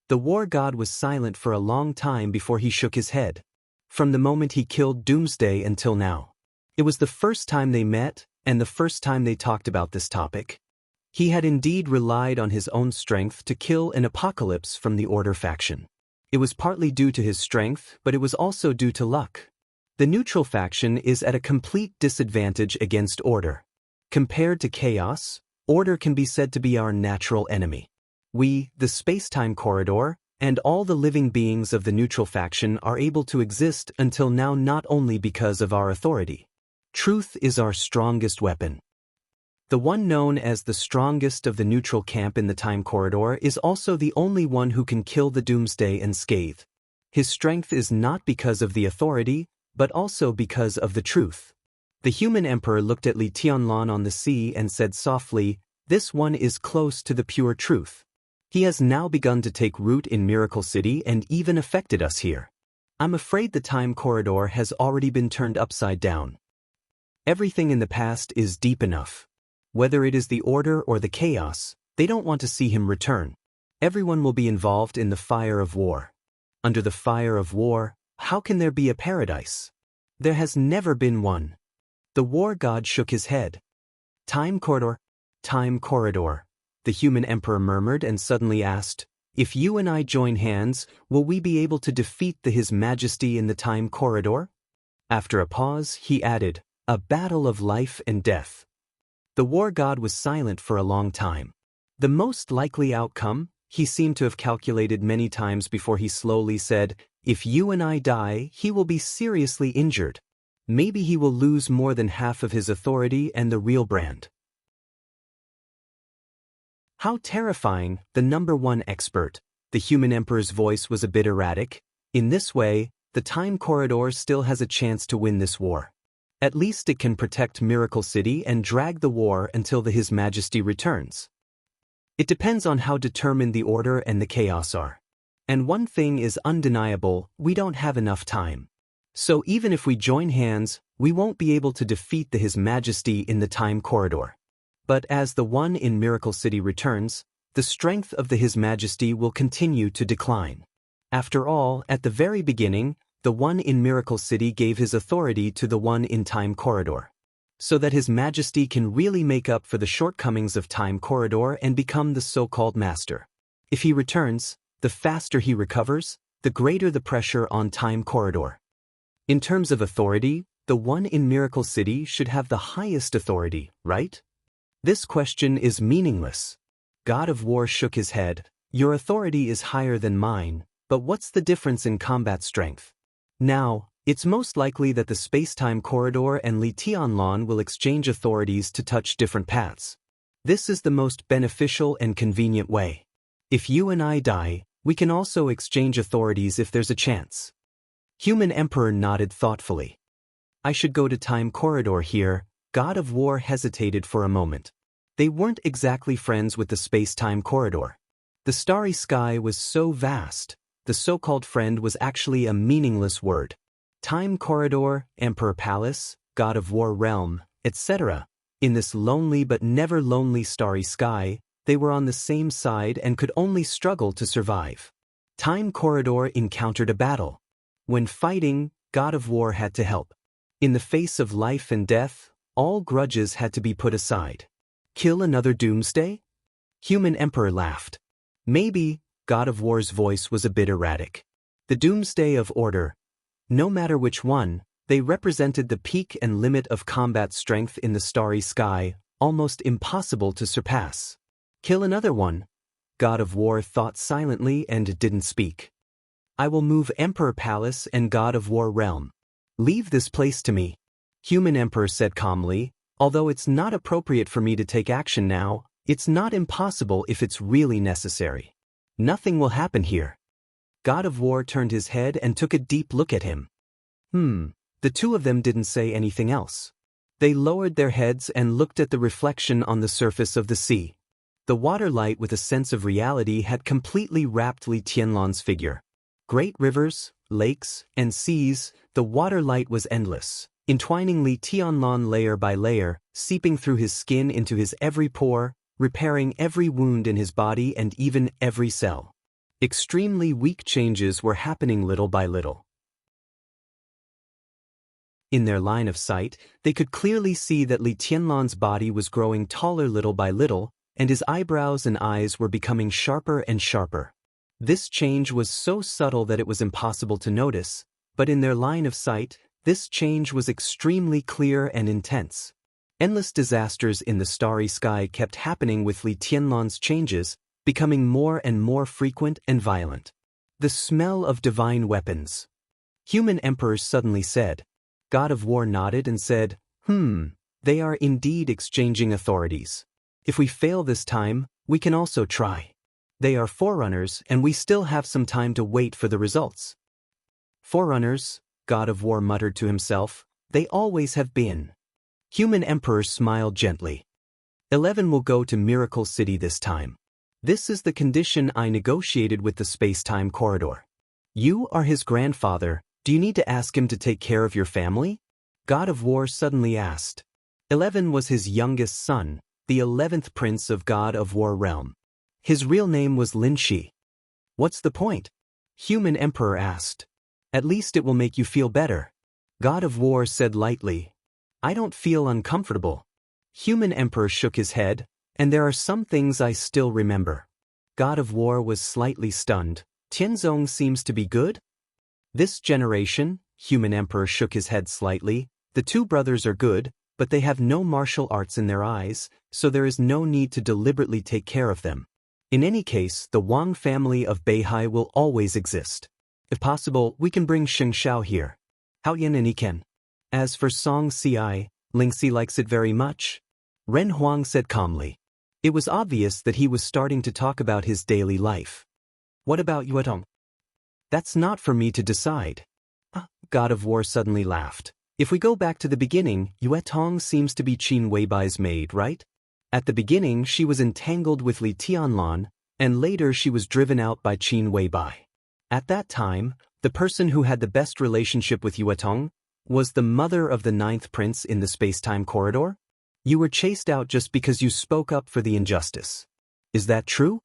The war god was silent for a long time before he shook his head. From the moment he killed Doomsday until now. It was the first time they met, and the first time they talked about this topic. He had indeed relied on his own strength to kill an apocalypse from the Order faction. It was partly due to his strength, but it was also due to luck. The neutral faction is at a complete disadvantage against Order. Compared to chaos, Order can be said to be our natural enemy. We, the space-time corridor, and all the living beings of the neutral faction are able to exist until now not only because of our authority. Truth is our strongest weapon. The one known as the strongest of the neutral camp in the time corridor is also the only one who can kill the Doomsday unscathed. His strength is not because of the authority, but also because of the truth. The human emperor looked at Li Tianlan on the sea and said softly, "This one is close to the pure truth. He has now begun to take root in Miracle City and even affected us here. I'm afraid the time corridor has already been turned upside down. Everything in the past is deep enough. Whether it is the Order or the chaos, they don't want to see him return. Everyone will be involved in the fire of war. Under the fire of war, how can there be a paradise? There has never been one." The war god shook his head. Time corridor, the human emperor murmured and suddenly asked, "If you and I join hands, will we be able to defeat His Majesty in the time corridor?" After a pause, he added, "A battle of life and death." The war god was silent for a long time. The most likely outcome, he seemed to have calculated many times before he slowly said, "If you and I die, he will be seriously injured. Maybe he will lose more than half of his authority and the real brand." How terrifying, the number one expert. The human emperor's voice was a bit erratic. In this way, the time corridor still has a chance to win this war. At least it can protect Miracle City and drag the war until His Majesty returns. It depends on how determined the Order and the chaos are. And one thing is undeniable, we don't have enough time. So even if we join hands, we won't be able to defeat His Majesty in the time corridor. But as the one in Miracle City returns, the strength of His Majesty will continue to decline. After all, at the very beginning, the one in Miracle City gave his authority to the one in Time Corridor. So that His Majesty can really make up for the shortcomings of Time Corridor and become the so-called master. If he returns, the faster he recovers, the greater the pressure on Time Corridor. In terms of authority, the one in Miracle City should have the highest authority, right? This question is meaningless. God of War shook his head. Your authority is higher than mine, but what's the difference in combat strength? Now, it's most likely that the space-time corridor and Li Tianlan will exchange authorities to touch different paths. This is the most beneficial and convenient way. If you and I die, we can also exchange authorities if there's a chance. Human Emperor nodded thoughtfully. I should go to Time Corridor here. God of War hesitated for a moment. They weren't exactly friends with the space-time corridor. The starry sky was so vast, the so-called friend was actually a meaningless word. Time Corridor, Emperor Palace, God of War Realm, etc. In this lonely but never lonely starry sky, they were on the same side and could only struggle to survive. Time Corridor encountered a battle. When fighting, God of War had to help. In the face of life and death, all grudges had to be put aside. Kill another Doomsday? Human Emperor laughed. Maybe. God of War's voice was a bit erratic. The Doomsday of Order. No matter which one, they represented the peak and limit of combat strength in the starry sky, almost impossible to surpass. Kill another one. God of War thought silently and didn't speak. I will move Emperor Palace and God of War Realm. Leave this place to me. Human Emperor said calmly, although it's not appropriate for me to take action now, it's not impossible if it's really necessary. Nothing will happen here. God of War turned his head and took a deep look at him. The two of them didn't say anything else. They lowered their heads and looked at the reflection on the surface of the sea. The water light with a sense of reality had completely wrapped Li Tianlan's figure. Great rivers, lakes, and seas, the water light was endless, entwining Li Tianlan layer by layer, seeping through his skin into his every pore, repairing every wound in his body and even every cell. Extremely weak changes were happening little by little. In their line of sight, they could clearly see that Li Tianlan's body was growing taller little by little, and his eyebrows and eyes were becoming sharper and sharper. This change was so subtle that it was impossible to notice, but in their line of sight, this change was extremely clear and intense. Endless disasters in the starry sky kept happening with Li Tianlan's changes, becoming more and more frequent and violent. The smell of divine weapons. Human Emperor suddenly said. God of War nodded and said, they are indeed exchanging authorities. If we fail this time, we can also try. They are forerunners and we still have some time to wait for the results. Forerunners, God of War muttered to himself, they always have been. Human Emperor smiled gently. 11 will go to Miracle City this time. This is the condition I negotiated with the space-time corridor. You are his grandfather, do you need to ask him to take care of your family? God of War suddenly asked. 11 was his youngest son, the 11th prince of God of War realm. His real name was Lin Shi. What's the point? Human Emperor asked. At least it will make you feel better. God of War said lightly. I don't feel uncomfortable. Human Emperor shook his head, and there are some things I still remember. God of War was slightly stunned. Tianzong seems to be good? This generation, Human Emperor shook his head slightly, the two brothers are good, but they have no martial arts in their eyes, so there is no need to deliberately take care of them. In any case, the Wang family of Beihai will always exist. If possible, we can bring Sheng Xiao here. Haoyan and Iken. As for Song Ci, Lingxi likes it very much. Ren Huang said calmly. It was obvious that he was starting to talk about his daily life. What about Yuetong? That's not for me to decide. God of War suddenly laughed. If we go back to the beginning, Yuetong seems to be Qin Weibai's maid, right? At the beginning she was entangled with Li Tianlan, and later she was driven out by Qin Weibai. At that time, the person who had the best relationship with Yuetong was the mother of the 9th prince in the space-time corridor? You were chased out just because you spoke up for the injustice. Is that true?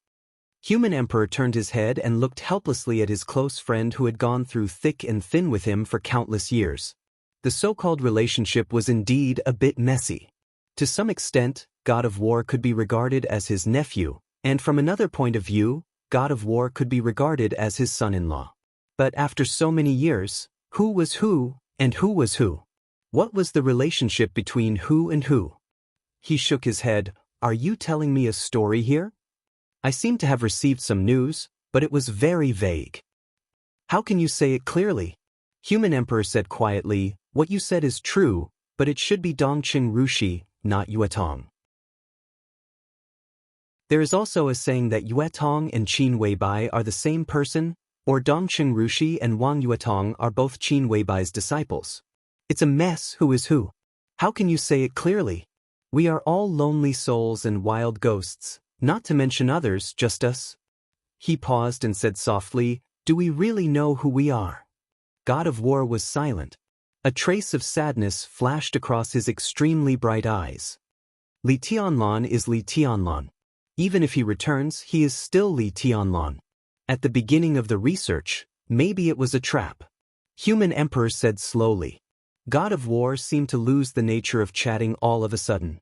Human Emperor turned his head and looked helplessly at his close friend who had gone through thick and thin with him for countless years. The so-called relationship was indeed a bit messy. To some extent, God of War could be regarded as his nephew, and from another point of view, God of War could be regarded as his son-in-law. But after so many years, who was who, and who was who? What was the relationship between who and who? He shook his head. Are you telling me a story here? I seem to have received some news, but it was very vague. How can you say it clearly? Human Emperor said quietly, what you said is true, but it should be Dongqing Rushi, not Yuetong. There is also a saying that Yuetong and Qin Weibai are the same person, or Dongqing Rushi and Wang Yuetong are both Qin Weibai's disciples. It's a mess, who is who? How can you say it clearly? We are all lonely souls and wild ghosts, not to mention others, just us. He paused and said softly, do we really know who we are? God of War was silent. A trace of sadness flashed across his extremely bright eyes. Li Tianlan is Li Tianlan. Even if he returns, he is still Li Tianlan. At the beginning of the research, maybe it was a trap. Human Emperor said slowly. God of War seemed to lose the nature of chatting all of a sudden.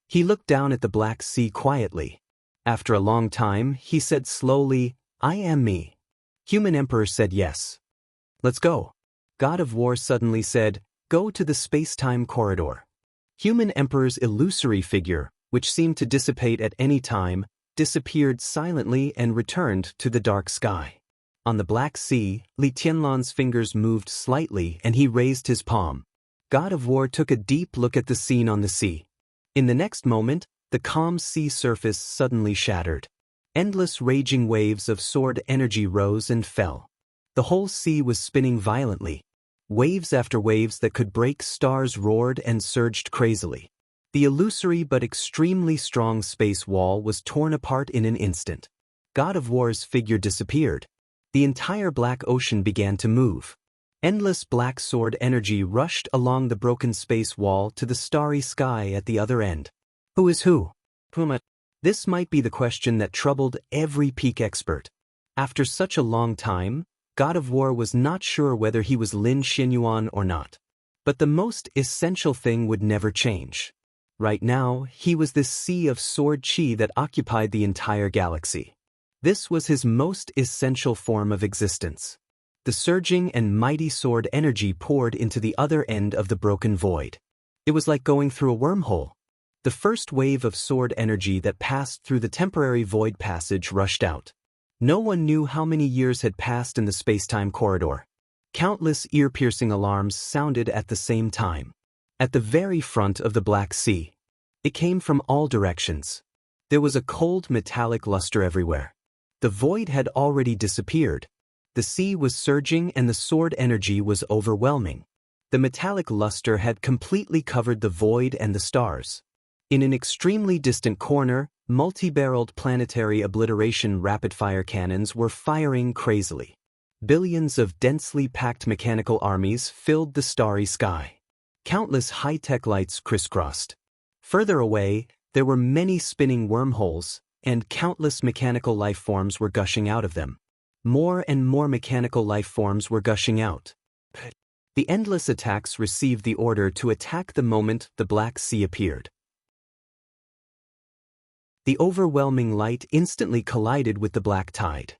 He looked down at the Black Sea quietly. After a long time, he said slowly, I am me. Human Emperor said yes. Let's go. God of War suddenly said, go to the space-time corridor. Human Emperor's illusory figure, which seemed to dissipate at any time, disappeared silently and returned to the dark sky. On the Black Sea, Li Tianlan's fingers moved slightly and he raised his palm. God of War took a deep look at the scene on the sea. In the next moment, the calm sea surface suddenly shattered. Endless raging waves of sword energy rose and fell. The whole sea was spinning violently. Waves after waves that could break stars roared and surged crazily. The illusory but extremely strong space wall was torn apart in an instant. God of War's figure disappeared. The entire black ocean began to move. Endless black sword energy rushed along the broken space wall to the starry sky at the other end. Who is who? Puma. This might be the question that troubled every peak expert. After such a long time, God of War was not sure whether he was Lin Xinyuan or not. But the most essential thing would never change. Right now, he was this sea of sword chi that occupied the entire galaxy. This was his most essential form of existence. The surging and mighty sword energy poured into the other end of the broken void. It was like going through a wormhole. The first wave of sword energy that passed through the temporary void passage rushed out. No one knew how many years had passed in the space-time corridor. Countless ear-piercing alarms sounded at the same time. At the very front of the Black Sea. It came from all directions. There was a cold metallic luster everywhere. The void had already disappeared. The sea was surging and the sword energy was overwhelming. The metallic luster had completely covered the void and the stars. In an extremely distant corner, multi-barreled planetary obliteration rapid-fire cannons were firing crazily. Billions of densely packed mechanical armies filled the starry sky. Countless high-tech lights crisscrossed. Further away, there were many spinning wormholes, and countless mechanical life forms were gushing out of them. More and more mechanical life forms were gushing out. The endless attacks received the order to attack the moment the Black Sea appeared. The overwhelming light instantly collided with the black tide.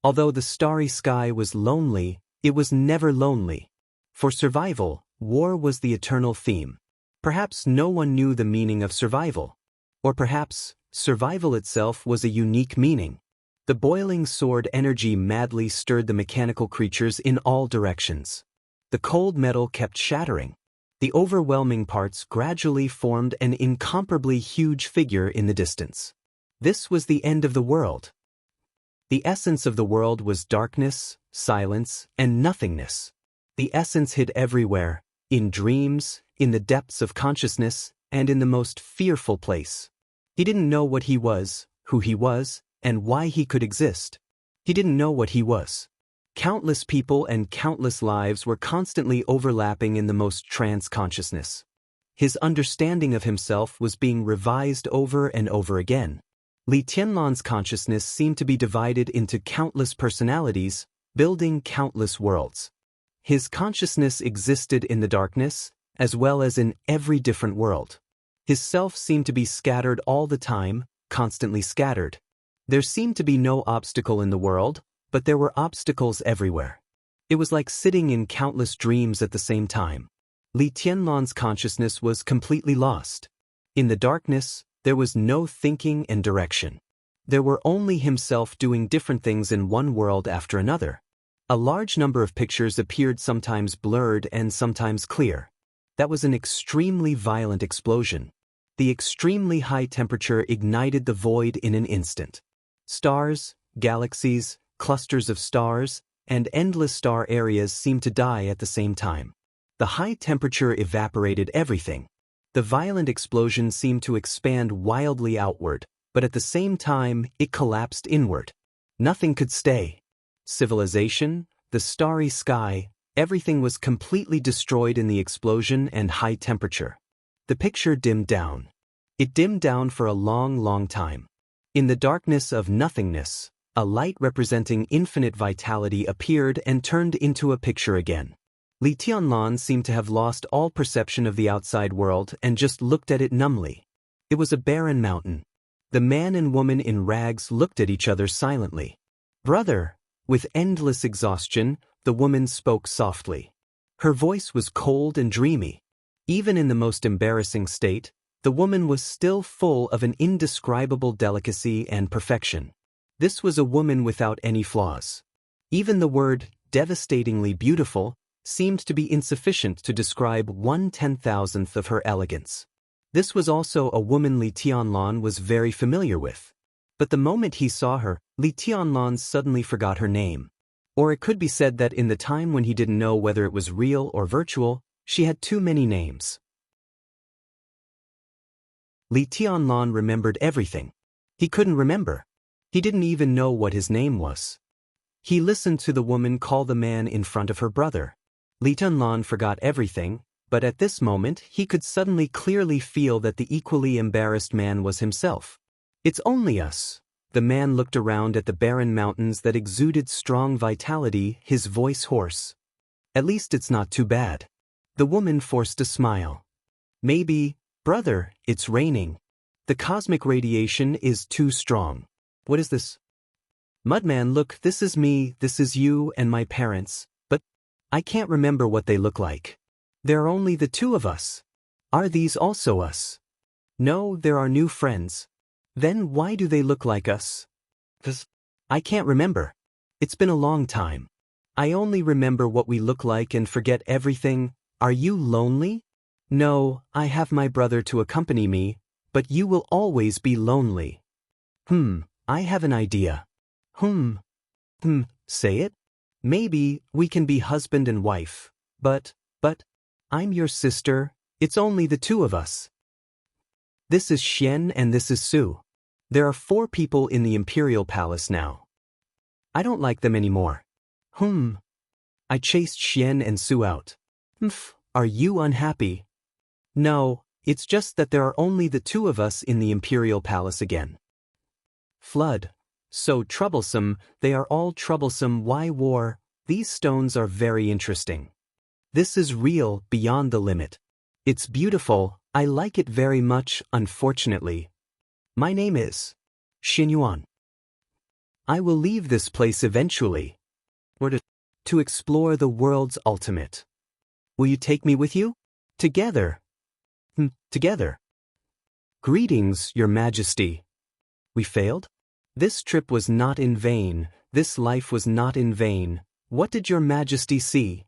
Although the starry sky was lonely, it was never lonely. For survival, war was the eternal theme. Perhaps no one knew the meaning of survival. Or perhaps, survival itself was a unique meaning. The boiling sword energy madly stirred the mechanical creatures in all directions. The cold metal kept shattering. The overwhelming parts gradually formed an incomparably huge figure in the distance. This was the end of the world. The essence of the world was darkness, silence, and nothingness. The essence hid everywhere, in dreams, in the depths of consciousness, and in the most fearful place. He didn't know what he was, who he was, and why he could exist. He didn't know what he was. Countless people and countless lives were constantly overlapping in the most trance consciousness. His understanding of himself was being revised over and over again. Li Tianlan's consciousness seemed to be divided into countless personalities, building countless worlds. His consciousness existed in the darkness, as well as in every different world. His self seemed to be scattered all the time, constantly scattered. There seemed to be no obstacle in the world, but there were obstacles everywhere. It was like sitting in countless dreams at the same time. Li Tianlan's consciousness was completely lost. In the darkness, there was no thinking and direction. There were only himself doing different things in one world after another. A large number of pictures appeared, sometimes blurred and sometimes clear. That was an extremely violent explosion. The extremely high temperature ignited the void in an instant. Stars, galaxies, clusters of stars, and endless star areas seemed to die at the same time. The high temperature evaporated everything. The violent explosion seemed to expand wildly outward, but at the same time, it collapsed inward. Nothing could stay. Civilization, the starry sky, everything was completely destroyed in the explosion and high temperature. The picture dimmed down. It dimmed down for a long, long time. In the darkness of nothingness, a light representing infinite vitality appeared and turned into a picture again. Li Tianlan seemed to have lost all perception of the outside world and just looked at it numbly. It was a barren mountain. The man and woman in rags looked at each other silently. "Brother," with endless exhaustion, the woman spoke softly. Her voice was cold and dreamy. Even in the most embarrassing state, the woman was still full of an indescribable delicacy and perfection. This was a woman without any flaws. Even the word, devastatingly beautiful, seemed to be insufficient to describe 1/10,000th of her elegance. This was also a woman Li Tianlan was very familiar with. But the moment he saw her, Li Tianlan suddenly forgot her name. Or it could be said that in the time when he didn't know whether it was real or virtual, she had too many names. Li Tianlan remembered everything. He couldn't remember. He didn't even know what his name was. He listened to the woman call the man in front of her brother. Li Tianlan forgot everything, but at this moment he could suddenly clearly feel that the equally embarrassed man was himself. "It's only us." The man looked around at the barren mountains that exuded strong vitality, his voice hoarse. "At least it's not too bad." The woman forced a smile. "Maybe, brother, it's raining. The cosmic radiation is too strong." "What is this?" "Mudman, look, this is me, this is you and my parents, but I can't remember what they look like. There are only the two of us. Are these also us?" "No, there are new friends." "Then why do they look like us?" "'Cause I can't remember. It's been a long time. I only remember what we look like and forget everything." "Are you lonely?" "No, I have my brother to accompany me, but you will always be lonely." I have an idea." Say it?" "Maybe we can be husband and wife, but I'm your sister, it's only the two of us. This is Xian and this is Su. There are 4 people in the Imperial Palace now. I don't like them anymore." I chased Xian and Su out." Are you unhappy?" "No, it's just that there are only the 2 of us in the Imperial Palace again." "Flood. So troublesome, they are all troublesome. Why war? These stones are very interesting. This is real, beyond the limit. It's beautiful, I like it very much, unfortunately. My name is Xinyuan. I will leave this place eventually. Or to explore the world's ultimate. Will you take me with you? Together." Together." "Greetings, Your Majesty." "We failed? This trip was not in vain, this life was not in vain. What did Your Majesty see?"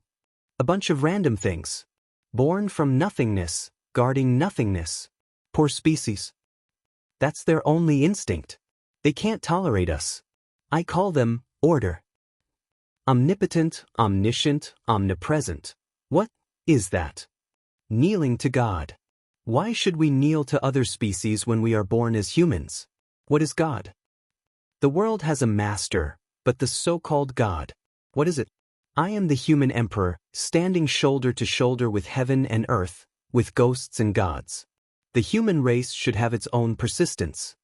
"A bunch of random things. Born from nothingness, guarding nothingness. Poor species. That's their only instinct. They can't tolerate us. I call them order. Omnipotent, omniscient, omnipresent. What is that? Kneeling to God. Why should we kneel to other species when we are born as humans? What is God? The world has a master, but the so-called God, what is it? I am the human emperor, standing shoulder to shoulder with heaven and earth, with ghosts and gods. The human race should have its own persistence.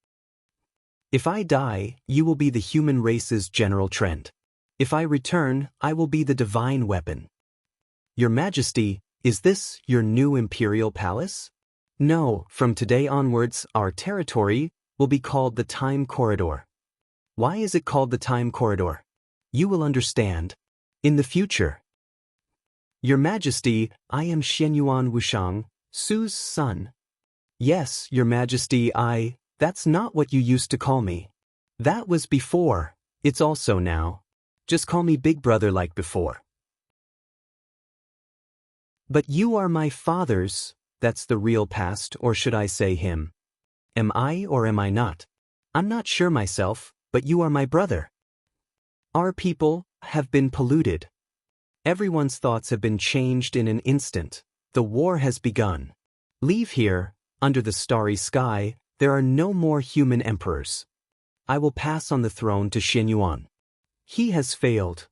If I die, you will be the human race's general trend. If I return, I will be the divine weapon. Your Majesty, is this your new imperial palace? No, from today onwards, our territory will be called the Time Corridor. Why is it called the Time Corridor? You will understand. In the future. Your Majesty, I am Xianyuan Wushang, Su's son. Yes, Your Majesty, that's not what you used to call me. That was before, it's also now. Just call me Big Brother like before. But you are my father's, that's the real past, or should I say him? Am I or am I not? I'm not sure myself, but you are my brother. Our people have been polluted. Everyone's thoughts have been changed in an instant. The war has begun. Leave here, under the starry sky, there are no more human emperors. I will pass on the throne to Xianyuan. He has failed.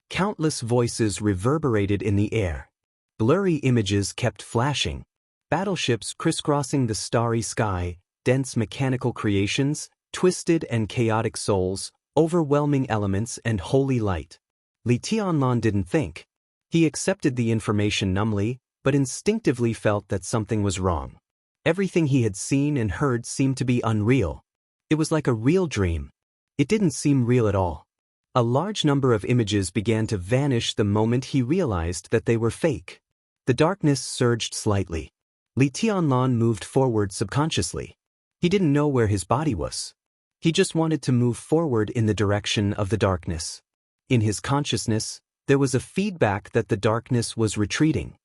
Countless voices reverberated in the air. Blurry images kept flashing. Battleships crisscrossing the starry sky, dense mechanical creations, twisted and chaotic souls, overwhelming elements and holy light. Li Tianlan didn't think. He accepted the information numbly, but instinctively felt that something was wrong. Everything he had seen and heard seemed to be unreal. It was like a real dream. It didn't seem real at all. A large number of images began to vanish the moment he realized that they were fake. The darkness surged slightly. Li Tianlan moved forward subconsciously. He didn't know where his body was. He just wanted to move forward in the direction of the darkness. In his consciousness, there was a feedback that the darkness was retreating.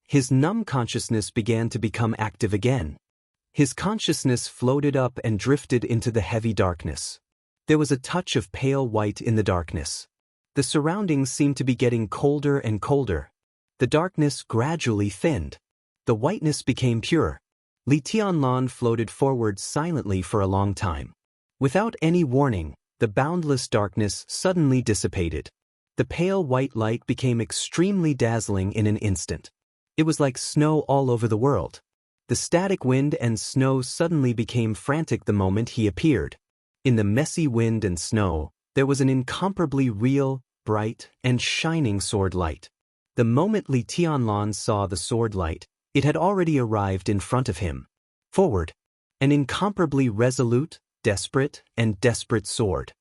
His numb consciousness began to become active again. His consciousness floated up and drifted into the heavy darkness. There was a touch of pale white in the darkness. The surroundings seemed to be getting colder and colder. The darkness gradually thinned. The whiteness became pure. Li Tianlan floated forward silently for a long time. Without any warning, the boundless darkness suddenly dissipated. The pale white light became extremely dazzling in an instant. It was like snow all over the world. The static wind and snow suddenly became frantic the moment he appeared. In the messy wind and snow, there was an incomparably real, bright, and shining sword light. The moment Li Tianlan saw the sword light, it had already arrived in front of him. Forward. An incomparably resolute, desperate, and desperate sword.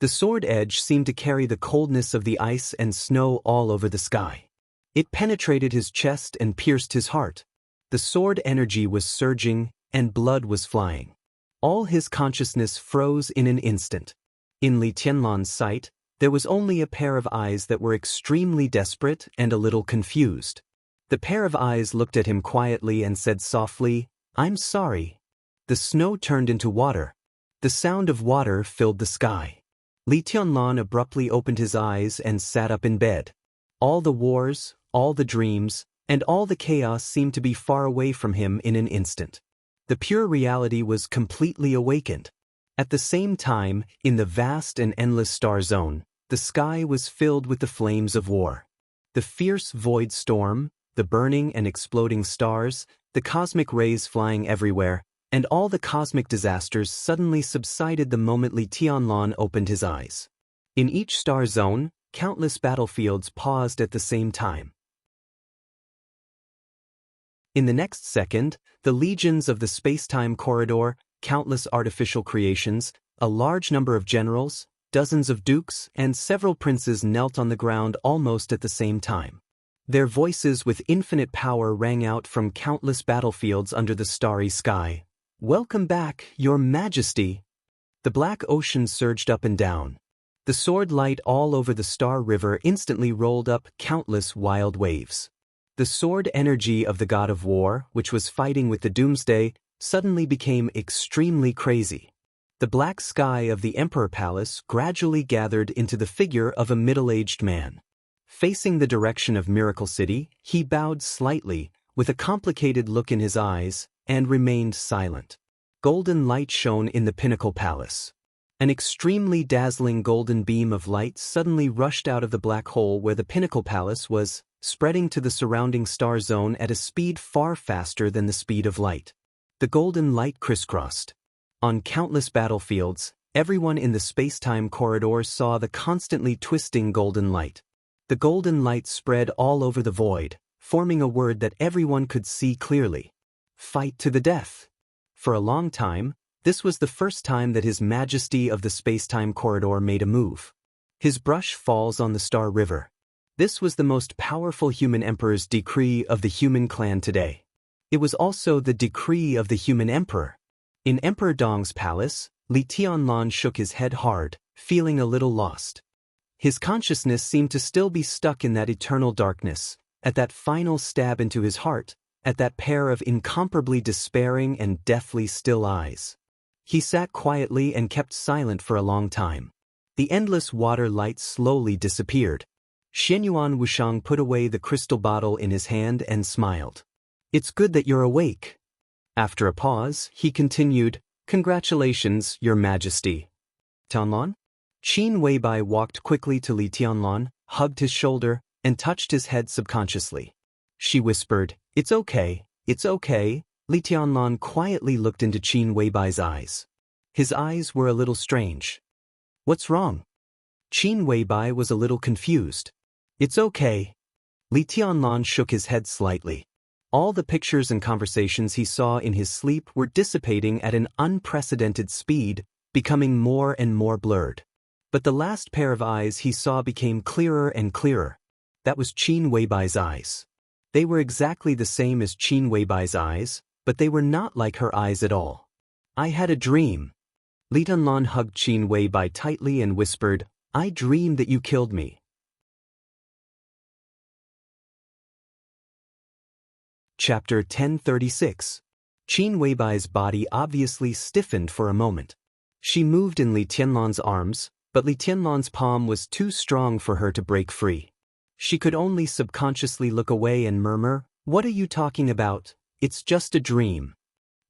The sword edge seemed to carry the coldness of the ice and snow all over the sky. It penetrated his chest and pierced his heart. The sword energy was surging, and blood was flying. All his consciousness froze in an instant. In Li Tianlan's sight, there was only a pair of eyes that were extremely desperate and a little confused. The pair of eyes looked at him quietly and said softly, "I'm sorry." The snow turned into water. The sound of water filled the sky. Li Tianlan abruptly opened his eyes and sat up in bed. All the wars, all the dreams, and all the chaos seemed to be far away from him in an instant. The pure reality was completely awakened. At the same time, in the vast and endless star zone, the sky was filled with the flames of war. The fierce void storm, the burning and exploding stars, the cosmic rays flying everywhere, and all the cosmic disasters suddenly subsided the moment Li Tianlan opened his eyes. In each star zone, countless battlefields paused at the same time. In the next second, the legions of the space-time corridor, countless artificial creations, a large number of generals, dozens of dukes, and several princes knelt on the ground almost at the same time. Their voices with infinite power rang out from countless battlefields under the starry sky. "Welcome back, Your Majesty!" The black ocean surged up and down. The sword light all over the Star River instantly rolled up countless wild waves. The sword energy of the god of war, which was fighting with the Doomsday, suddenly became extremely crazy. The black sky of the Emperor Palace gradually gathered into the figure of a middle-aged man. Facing the direction of Miracle City, he bowed slightly, with a complicated look in his eyes, and remained silent. Golden light shone in the Pinnacle Palace. An extremely dazzling golden beam of light suddenly rushed out of the black hole where the Pinnacle Palace was, spreading to the surrounding star zone at a speed far faster than the speed of light. The golden light crisscrossed. On countless battlefields, everyone in the space-time corridor saw the constantly twisting golden light. The golden light spread all over the void, forming a word that everyone could see clearly. Fight to the death. For a long time, this was the first time that His Majesty of the space-time corridor made a move. His brush falls on the Star River. This was the most powerful human emperor's decree of the human clan today. It was also the decree of the human emperor. In Emperor Dong's palace, Li Tianlan shook his head hard, feeling a little lost. His consciousness seemed to still be stuck in that eternal darkness, at that final stab into his heart, at that pair of incomparably despairing and deathly still eyes. He sat quietly and kept silent for a long time. The endless water light slowly disappeared. Xianyuan Wushang put away the crystal bottle in his hand and smiled. It's good that you're awake. After a pause, he continued, Congratulations, Your Majesty. Tianlan? Qin Weibai walked quickly to Li Tianlan, hugged his shoulder, and touched his head subconsciously. She whispered, It's okay, it's okay. Li Tianlan quietly looked into Qin Weibai's eyes. His eyes were a little strange. What's wrong? Qin Weibai was a little confused. It's okay. Li Tianlan shook his head slightly. All the pictures and conversations he saw in his sleep were dissipating at an unprecedented speed, becoming more and more blurred. But the last pair of eyes he saw became clearer and clearer. That was Qin Weibai's eyes. They were exactly the same as Qin Weibai's eyes, but they were not like her eyes at all. I had a dream. Li Tianlan hugged Qin Weibai tightly and whispered, I dreamed that you killed me. Chapter 1036. Qin Weibai's body obviously stiffened for a moment. She moved in Li Tianlan's arms, but Li Tianlan's palm was too strong for her to break free. She could only subconsciously look away and murmur, What are you talking about? It's just a dream.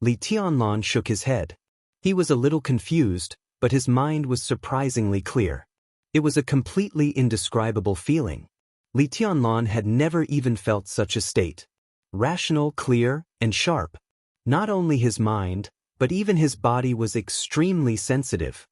Li Tianlan shook his head. He was a little confused, but his mind was surprisingly clear. It was a completely indescribable feeling. Li Tianlan had never even felt such a state. Rational, clear, and sharp. Not only his mind, but even his body was extremely sensitive.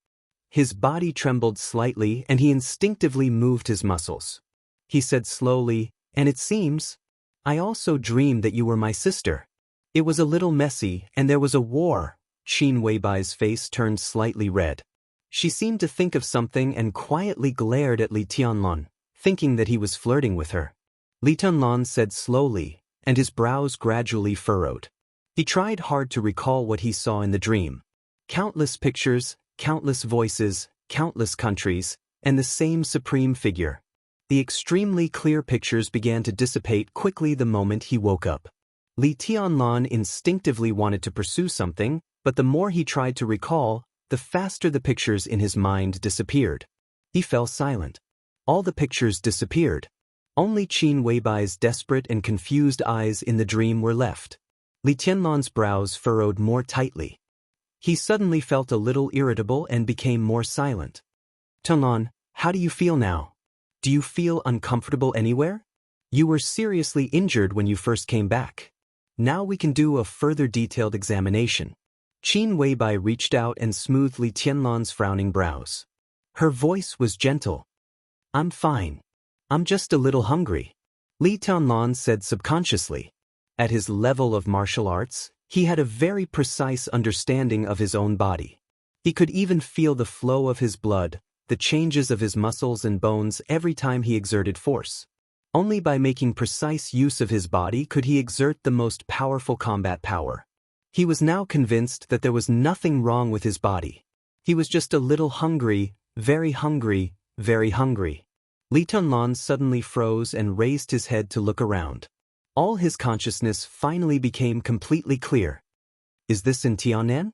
His body trembled slightly and he instinctively moved his muscles. He said slowly, And it seems, I also dreamed that you were my sister. It was a little messy and there was a war. Qin Weibai's face turned slightly red. She seemed to think of something and quietly glared at Li Tianlan, thinking that he was flirting with her. Li Tianlan said slowly, and his brows gradually furrowed. He tried hard to recall what he saw in the dream. Countless pictures, countless voices, countless countries, and the same supreme figure. The extremely clear pictures began to dissipate quickly the moment he woke up. Li Tianlan instinctively wanted to pursue something, but the more he tried to recall, the faster the pictures in his mind disappeared. He fell silent. All the pictures disappeared. Only Qin Weibai's desperate and confused eyes in the dream were left. Li Tianlan's brows furrowed more tightly. He suddenly felt a little irritable and became more silent. Tianlan, how do you feel now? Do you feel uncomfortable anywhere? You were seriously injured when you first came back. Now we can do a further detailed examination. Qin Weibai reached out and smoothed Li Tianlan's frowning brows. Her voice was gentle. I'm fine. I'm just a little hungry. Li Tianlan said subconsciously. At his level of martial arts, he had a very precise understanding of his own body. He could even feel the flow of his blood, the changes of his muscles and bones every time he exerted force. Only by making precise use of his body could he exert the most powerful combat power. He was now convinced that there was nothing wrong with his body. He was just a little hungry, very hungry, very hungry. Li Tianlan suddenly froze and raised his head to look around. All his consciousness finally became completely clear. Is this in Tianan?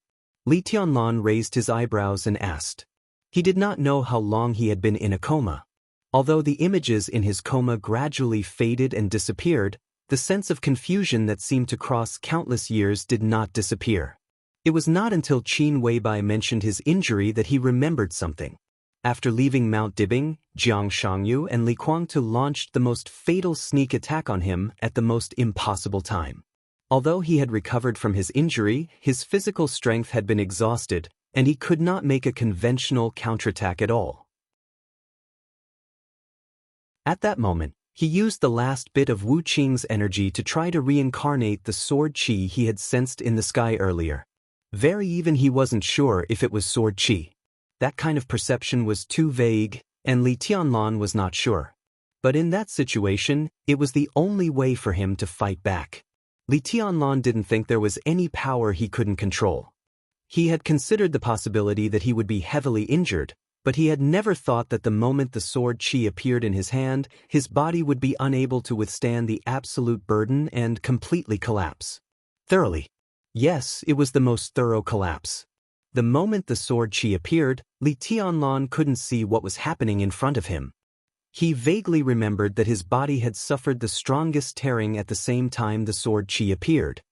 Li Tianlan raised his eyebrows and asked. He did not know how long he had been in a coma. Although the images in his coma gradually faded and disappeared, the sense of confusion that seemed to cross countless years did not disappear. It was not until Qin Weibai mentioned his injury that he remembered something. After leaving Mount Dibing, Jiang Shangyu and Li Kuangtu launched the most fatal sneak attack on him at the most impossible time. Although he had recovered from his injury, his physical strength had been exhausted, and he could not make a conventional counterattack at all. At that moment, he used the last bit of Wu Qing's energy to try to reincarnate the sword qi he had sensed in the sky earlier. Even he wasn't sure if it was sword qi. That kind of perception was too vague, and Li Tianlan was not sure. But in that situation, it was the only way for him to fight back. Li Tianlan didn't think there was any power he couldn't control. He had considered the possibility that he would be heavily injured, but he had never thought that the moment the sword qi appeared in his hand, his body would be unable to withstand the absolute burden and completely collapse. Thoroughly. Yes, it was the most thorough collapse. The moment the sword qi appeared, Li Tianlan couldn't see what was happening in front of him. He vaguely remembered that his body had suffered the strongest tearing at the same time the sword chi appeared.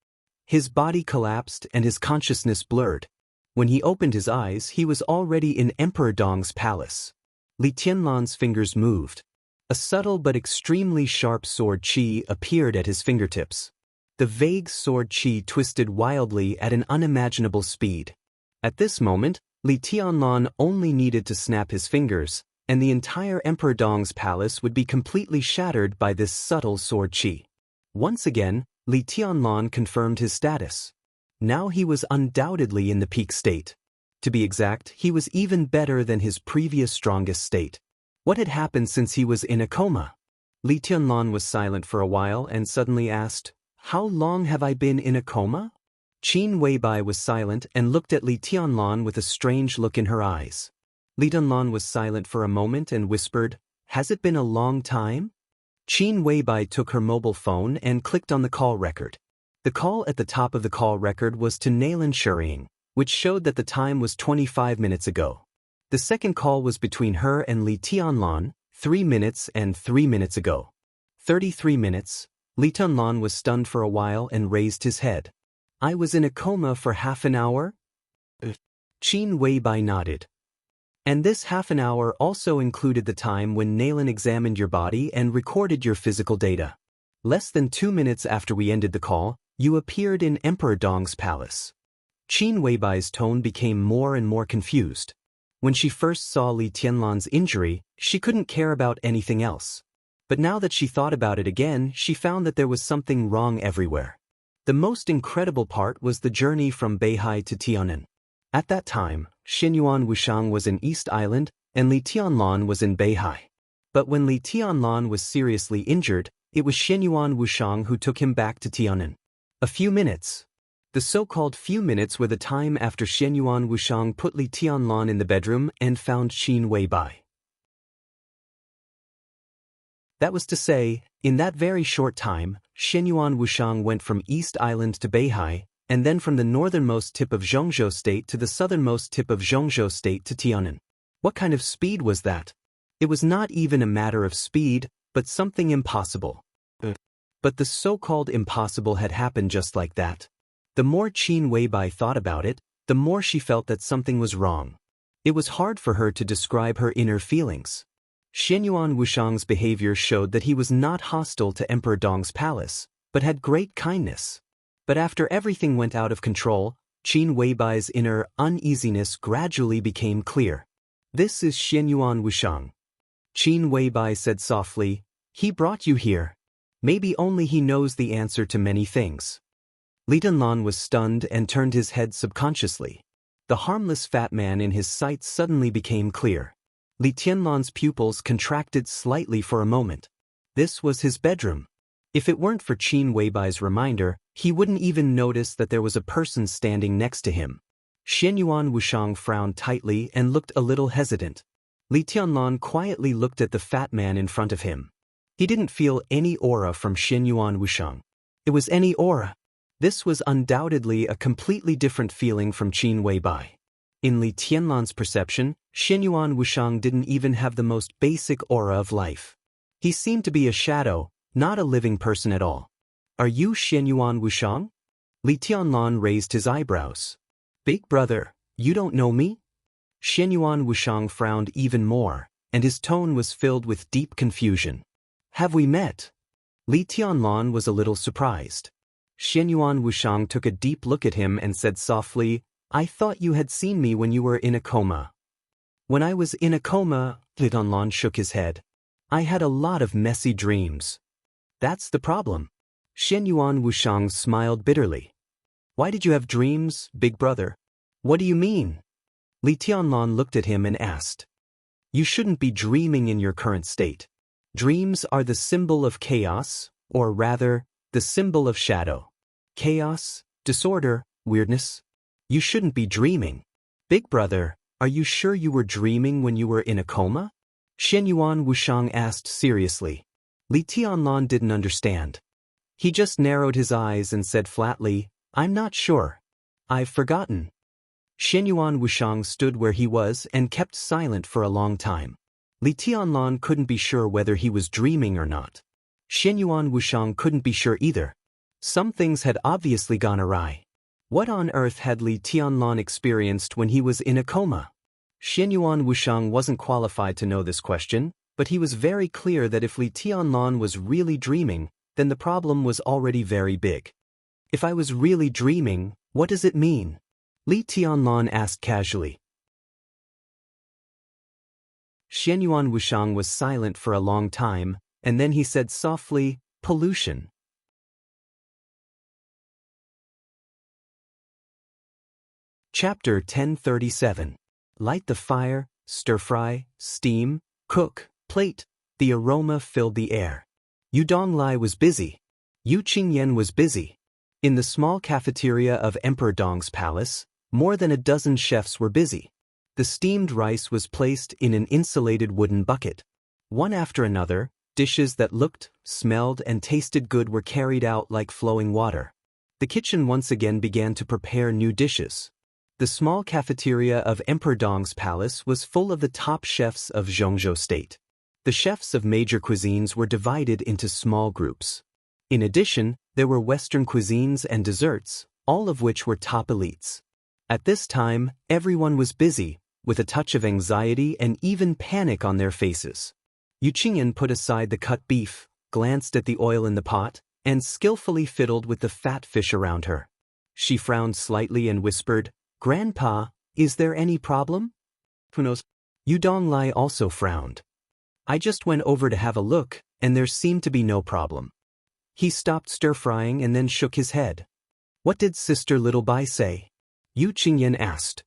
His body collapsed and his consciousness blurred. When he opened his eyes, he was already in Emperor Dong's palace. Li Tianlan's fingers moved. A subtle but extremely sharp sword chi appeared at his fingertips. The vague sword chi twisted wildly at an unimaginable speed. At this moment, Li Tianlan only needed to snap his fingers, and the entire Emperor Dong's palace would be completely shattered by this subtle sword chi. Once again, Li Tianlan confirmed his status. Now he was undoubtedly in the peak state. To be exact, he was even better than his previous strongest state. What had happened since he was in a coma? Li Tianlan was silent for a while and suddenly asked, "How long have I been in a coma?" Qin Weibai was silent and looked at Li Tianlan with a strange look in her eyes. Li Tianlan was silent for a moment and whispered, "Has it been a long time?" Qin Weibai took her mobile phone and clicked on the call record. The call at the top of the call record was to Naylan Shuriying, which showed that the time was 25 minutes ago. The second call was between her and Li Tianlan, 3 minutes and 3 minutes ago. 33 minutes. Li Tianlan was stunned for a while and raised his head. "I was in a coma for half an hour?" Qin Weibai nodded. "And this half an hour also included the time when Naylan examined your body and recorded your physical data. Less than 2 minutes after we ended the call, you appeared in Emperor Dong's palace." Qin Weibai's tone became more and more confused. When she first saw Li Tianlan's injury, she couldn't care about anything else. But now that she thought about it again, she found that there was something wrong everywhere. The most incredible part was the journey from Beihai to Tianan. At that time, Xinyuan Wushang was in East Island, and Li Tianlan was in Beihai. But when Li Tianlan was seriously injured, it was Xinyuan Wushang who took him back to Tianan. A few minutes. The so-called few minutes were the time after Xinyuan Wushang put Li Tianlan in the bedroom and found Qin Weibai. That was to say, in that very short time, Xinyuan Wushang went from East Island to Beihai, and then from the northernmost tip of Zhongzhou State to the southernmost tip of Zhongzhou State to Tianan. What kind of speed was that? It was not even a matter of speed, but something impossible. But the so-called impossible had happened just like that. The more Qin Weibai thought about it, the more she felt that something was wrong. It was hard for her to describe her inner feelings. Xinyuan Wushang's behavior showed that he was not hostile to Emperor Dong's palace, but had great kindness. But after everything went out of control, Qin Weibai's inner uneasiness gradually became clear. "This is Xinyuan Wushang." Qin Weibai said softly, "He brought you here. Maybe only he knows the answer to many things." Li Tianlan was stunned and turned his head subconsciously. The harmless fat man in his sights suddenly became clear. Li Tianlan's pupils contracted slightly for a moment. This was his bedroom. If it weren't for Qin Weibai's reminder, he wouldn't even notice that there was a person standing next to him. Xinyuan Wushang frowned tightly and looked a little hesitant. Li Tianlan quietly looked at the fat man in front of him. He didn't feel any aura from Xinyuan Wushang. It was any aura. This was undoubtedly a completely different feeling from Qin Weibai. In Li Tianlan's perception, Xinyuan Wushang didn't even have the most basic aura of life. He seemed to be a shadow, not a living person at all. "Are you Xinyuan Wushang?" Li Tianlan raised his eyebrows. "Big brother, you don't know me?" Xinyuan Wushang frowned even more, and his tone was filled with deep confusion. "Have we met?" Li Tianlan was a little surprised. Xinyuan Wushang took a deep look at him and said softly, "I thought you had seen me when you were in a coma." "When I was in a coma," Li Tianlan shook his head, "I had a lot of messy dreams." "That's the problem." Xinyuan Wushang smiled bitterly. "Why did you have dreams, big brother?" "What do you mean?" Li Tianlan looked at him and asked. "You shouldn't be dreaming in your current state. Dreams are the symbol of chaos, or rather, the symbol of shadow. Chaos, disorder, weirdness. You shouldn't be dreaming." "Big brother, are you sure you were dreaming when you were in a coma?" Xinyuan Wushang asked seriously. Li Tianlan didn't understand. He just narrowed his eyes and said flatly, "I'm not sure. I've forgotten." Xinyuan Wushang stood where he was and kept silent for a long time. Li Tianlan couldn't be sure whether he was dreaming or not. Xianyuan Wushang couldn't be sure either. Some things had obviously gone awry. What on earth had Li Tianlan experienced when he was in a coma? Xianyuan Wushang wasn't qualified to know this question, but he was very clear that if Li Tianlan was really dreaming, then the problem was already very big. If I was really dreaming, what does it mean? Li Tianlan asked casually. Xianyuan Wushang was silent for a long time, and then he said softly, pollution. Chapter 1037. Light the fire, stir-fry, steam, cook, plate. The aroma filled the air. Yu Donglai was busy. Yu Qingyan was busy. In the small cafeteria of Emperor Dong's palace, more than a dozen chefs were busy. The steamed rice was placed in an insulated wooden bucket. One after another, dishes that looked, smelled, and tasted good were carried out like flowing water. The kitchen once again began to prepare new dishes. The small cafeteria of Emperor Dong's palace was full of the top chefs of Zhongzhou State. The chefs of major cuisines were divided into small groups. In addition, there were Western cuisines and desserts, all of which were top elites. At this time, everyone was busy, with a touch of anxiety and even panic on their faces. Yu Qingyan put aside the cut beef, glanced at the oil in the pot, and skillfully fiddled with the fat fish around her. She frowned slightly and whispered, "Grandpa, is there any problem?" Who knows? Yu Donglai also frowned. "I just went over to have a look, and there seemed to be no problem." He stopped stir-frying and then shook his head. "What did Sister Little Bai say?" Yu Qingyan asked.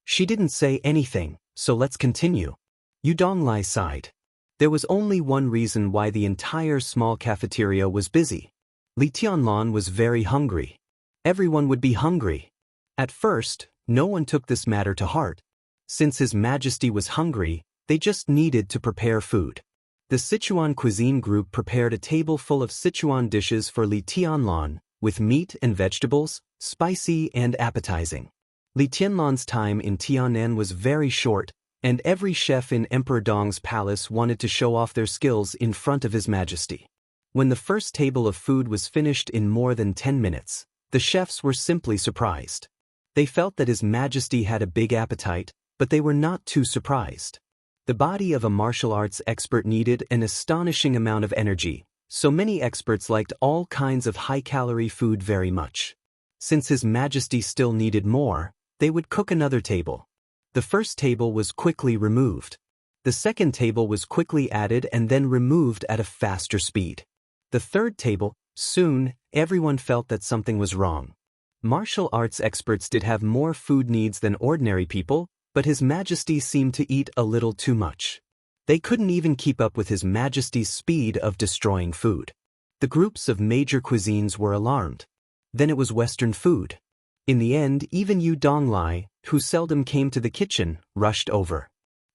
"She didn't say anything, so let's continue." Yu Donglai sighed. There was only one reason why the entire small cafeteria was busy. Li Tianlan was very hungry. Everyone would be hungry. At first, no one took this matter to heart. Since His Majesty was hungry, they just needed to prepare food. The Sichuan cuisine group prepared a table full of Sichuan dishes for Li Tianlan, with meat and vegetables, spicy and appetizing. Li Tianlan's time in Tianan was very short, and every chef in Emperor Dong's palace wanted to show off their skills in front of His Majesty. When the first table of food was finished in more than 10 minutes, the chefs were simply surprised. They felt that His Majesty had a big appetite, but they were not too surprised. The body of a martial arts expert needed an astonishing amount of energy, so many experts liked all kinds of high-calorie food very much. Since His Majesty still needed more, they would cook another table. The first table was quickly removed. The second table was quickly added and then removed at a faster speed. The third table, soon, everyone felt that something was wrong. Martial arts experts did have more food needs than ordinary people, but His Majesty seemed to eat a little too much. They couldn't even keep up with His Majesty's speed of destroying food. The groups of major cuisines were alarmed. Then it was Western food. In the end, even Yu Donglai, who seldom came to the kitchen, rushed over.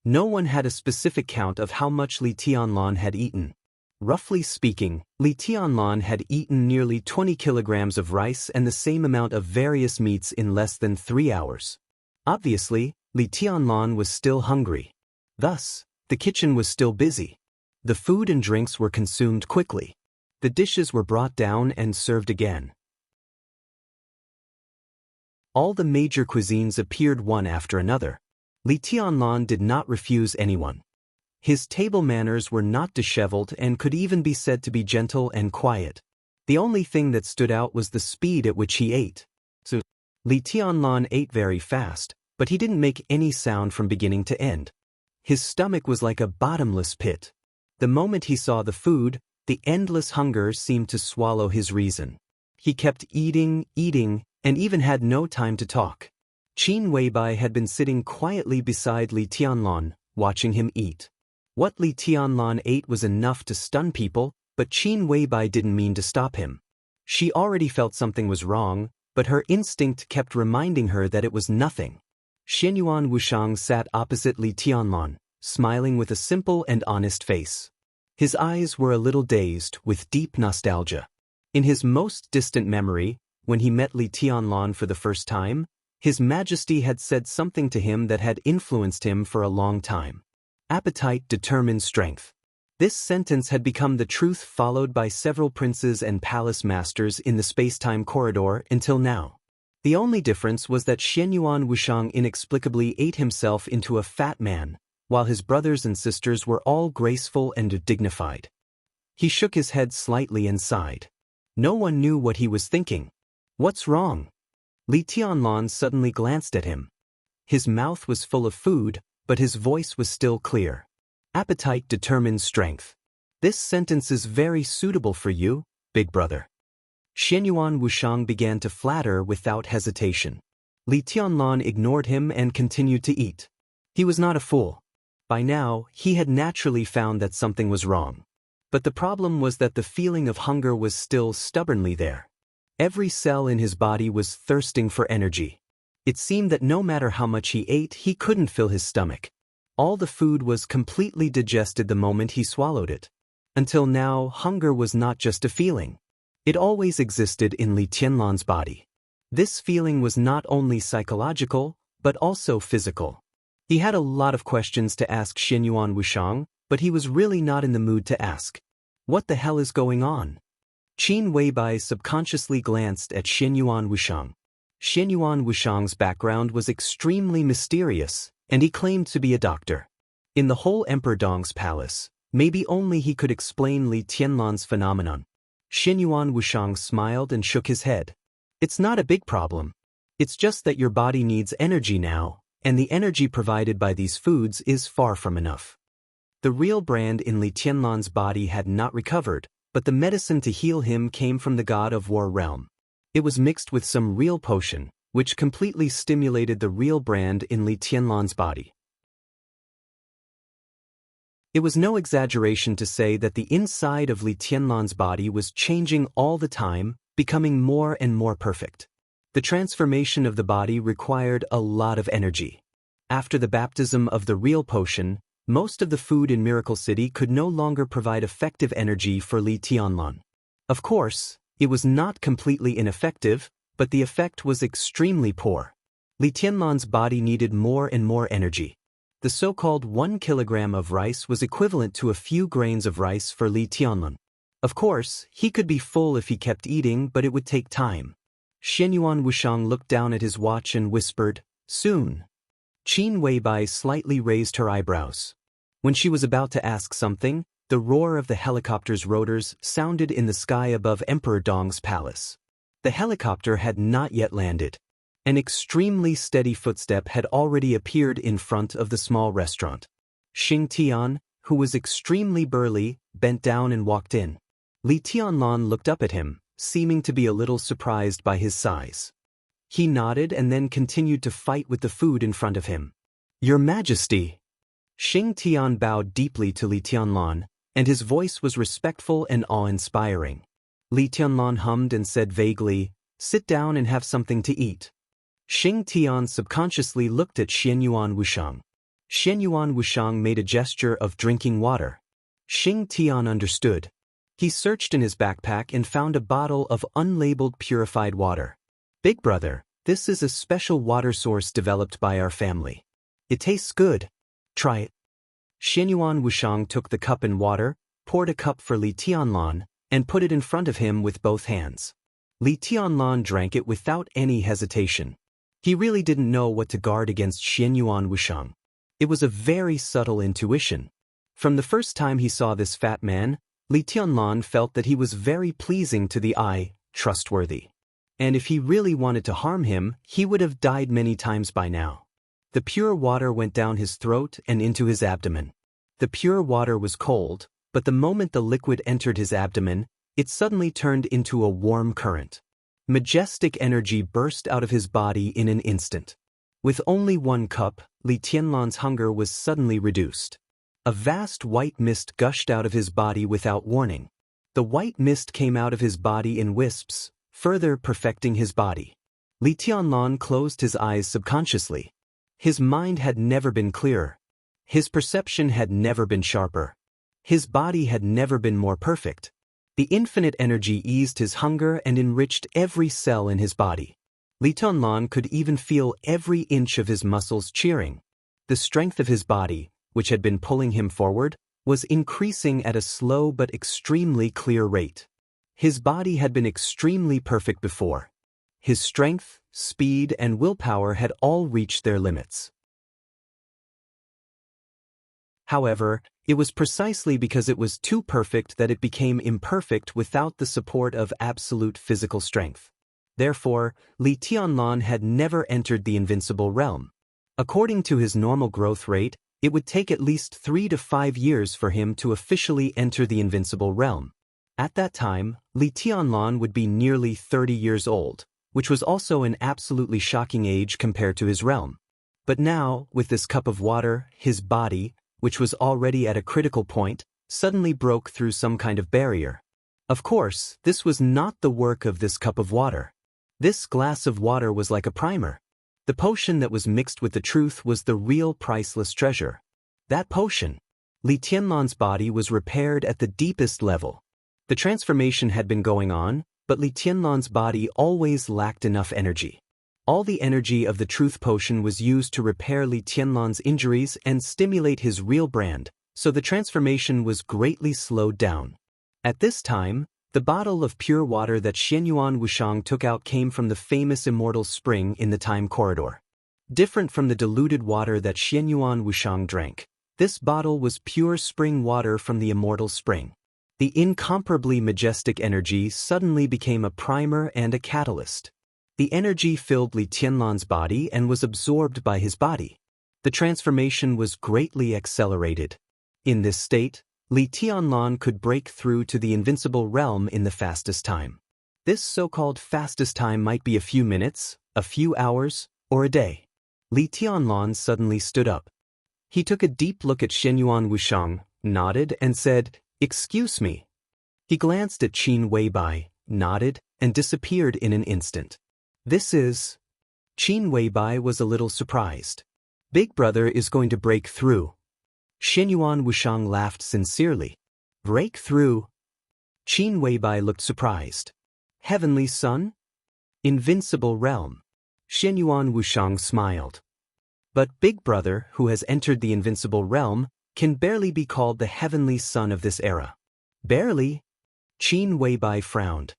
No one had a specific count of how much Li Tianlan had eaten. Roughly speaking, Li Tianlan had eaten nearly 20 kilograms of rice and the same amount of various meats in less than 3 hours. Obviously, Li Tianlan was still hungry. Thus, the kitchen was still busy. The food and drinks were consumed quickly. The dishes were brought down and served again. All the major cuisines appeared one after another. Li Tianlan did not refuse anyone. His table manners were not disheveled and could even be said to be gentle and quiet. The only thing that stood out was the speed at which he ate. So, Li Tianlan ate very fast, but he didn't make any sound from beginning to end. His stomach was like a bottomless pit. The moment he saw the food, the endless hunger seemed to swallow his reason. He kept eating, and even had no time to talk. Qin Weibai had been sitting quietly beside Li Tianlan, watching him eat. What Li Tianlan ate was enough to stun people, but Qin Weibai didn't mean to stop him. She already felt something was wrong, but her instinct kept reminding her that it was nothing. Xianyuan Wushang sat opposite Li Tianlan, smiling with a simple and honest face. His eyes were a little dazed with deep nostalgia. In his most distant memory, when he met Li Tianlan for the first time, His Majesty had said something to him that had influenced him for a long time. Appetite determines strength. This sentence had become the truth followed by several princes and palace masters in the space-time corridor until now. The only difference was that Xianyuan Wushang inexplicably ate himself into a fat man, while his brothers and sisters were all graceful and dignified. He shook his head slightly and sighed. No one knew what he was thinking. What's wrong? Li Tianlan suddenly glanced at him. His mouth was full of food, but his voice was still clear. Appetite determines strength. This sentence is very suitable for you, big brother. Xianyuan Wushang began to flatter without hesitation. Li Tianlan ignored him and continued to eat. He was not a fool. By now, he had naturally found that something was wrong. But the problem was that the feeling of hunger was still stubbornly there. Every cell in his body was thirsting for energy. It seemed that no matter how much he ate, he couldn't fill his stomach. All the food was completely digested the moment he swallowed it. Until now, hunger was not just a feeling. It always existed in Li Tianlan's body. This feeling was not only psychological, but also physical. He had a lot of questions to ask Xianyuan Wushang, but he was really not in the mood to ask. What the hell is going on? Qin Weibai subconsciously glanced at Xianyuan Wushang. Xianyuan Wushang's background was extremely mysterious, and he claimed to be a doctor. In the whole Emperor Dong's palace, maybe only he could explain Li Tianlan's phenomenon. Xianyuan Wushang smiled and shook his head. It's not a big problem. It's just that your body needs energy now, and the energy provided by these foods is far from enough. The real brand in Li Tianlan's body had not recovered, but the medicine to heal him came from the god of war realm. It was mixed with some real potion, which completely stimulated the real brand in Li Tianlan's body. It was no exaggeration to say that the inside of Li Tianlan's body was changing all the time, becoming more and more perfect. The transformation of the body required a lot of energy. After the baptism of the real potion, most of the food in Miracle City could no longer provide effective energy for Li Tianlan. Of course, it was not completely ineffective, but the effect was extremely poor. Li Tianlan's body needed more and more energy. The so-called 1 kilogram of rice was equivalent to a few grains of rice for Li Tianlan. Of course, he could be full if he kept eating, but it would take time. Xianyuan Wushang looked down at his watch and whispered, "Soon." Qin Weibai slightly raised her eyebrows. When she was about to ask something, the roar of the helicopter's rotors sounded in the sky above Emperor Dong's palace. The helicopter had not yet landed. An extremely steady footstep had already appeared in front of the small restaurant. Xing Tian, who was extremely burly, bent down and walked in. Li Tianlan looked up at him, seeming to be a little surprised by his size. He nodded and then continued to fight with the food in front of him. "Your Majesty." Xing Tian bowed deeply to Li Tianlan, and his voice was respectful and awe-inspiring. Li Tianlan hummed and said vaguely, "Sit down and have something to eat." Xing Tian subconsciously looked at Xianyuan Wushang. Xianyuan Wushang made a gesture of drinking water. Xing Tian understood. He searched in his backpack and found a bottle of unlabeled purified water. "Big brother, this is a special water source developed by our family. It tastes good. Try it." Xianyuan Wushang took the cup and water, poured a cup for Li Tianlan, and put it in front of him with both hands. Li Tianlan drank it without any hesitation. He really didn't know what to guard against Xianyuan Wushang. It was a very subtle intuition. From the first time he saw this fat man, Li Tianlan felt that he was very pleasing to the eye, trustworthy. And if he really wanted to harm him, he would have died many times by now. The pure water went down his throat and into his abdomen. The pure water was cold, but the moment the liquid entered his abdomen, it suddenly turned into a warm current. Majestic energy burst out of his body in an instant. With only 1 cup, Li Tianlan's hunger was suddenly reduced. A vast white mist gushed out of his body without warning. The white mist came out of his body in wisps, further perfecting his body. Li Tianlan closed his eyes subconsciously. His mind had never been clearer. His perception had never been sharper. His body had never been more perfect. The infinite energy eased his hunger and enriched every cell in his body. Li Tianlan could even feel every inch of his muscles cheering. The strength of his body, which had been pulling him forward, was increasing at a slow but extremely clear rate. His body had been extremely perfect before. His strength, speed, and willpower had all reached their limits. However, it was precisely because it was too perfect that it became imperfect without the support of absolute physical strength. Therefore, Li Tianlan had never entered the invincible realm. According to his normal growth rate, it would take at least 3 to 5 years for him to officially enter the invincible realm. At that time, Li Tianlan would be nearly 30 years old, which was also an absolutely shocking age compared to his realm. But now, with this cup of water, his body, which was already at a critical point, suddenly broke through some kind of barrier. Of course, this was not the work of this cup of water. This glass of water was like a primer. The potion that was mixed with the truth was the real priceless treasure. That potion. Li Tianlan's body was repaired at the deepest level. The transformation had been going on, but Li Tianlan's body always lacked enough energy. All the energy of the truth potion was used to repair Li Tianlan's injuries and stimulate his real brand, so the transformation was greatly slowed down. At this time, the bottle of pure water that Xianyuan Wushang took out came from the famous immortal spring in the time corridor. Different from the diluted water that Xianyuan Wushang drank, this bottle was pure spring water from the immortal spring. The incomparably majestic energy suddenly became a primer and a catalyst. The energy filled Li Tianlan's body and was absorbed by his body. The transformation was greatly accelerated. In this state, Li Tianlan could break through to the invincible realm in the fastest time. This so-called fastest time might be a few minutes, a few hours, or a day. Li Tianlan suddenly stood up. He took a deep look at Xianyuan Wushang, nodded, and said, "Excuse me." He glanced at Qin Weibai, nodded, and disappeared in an instant. This is... Qin Weibai was a little surprised. Big brother is going to break through. Xianyuan Wushang laughed sincerely. Break through? Qin Weibai looked surprised. Heavenly Sun? Invincible realm. Xianyuan Wushang smiled. But Big Brother, who has entered the invincible realm, can barely be called the heavenly sun of this era. Barely? Qin Weibai frowned.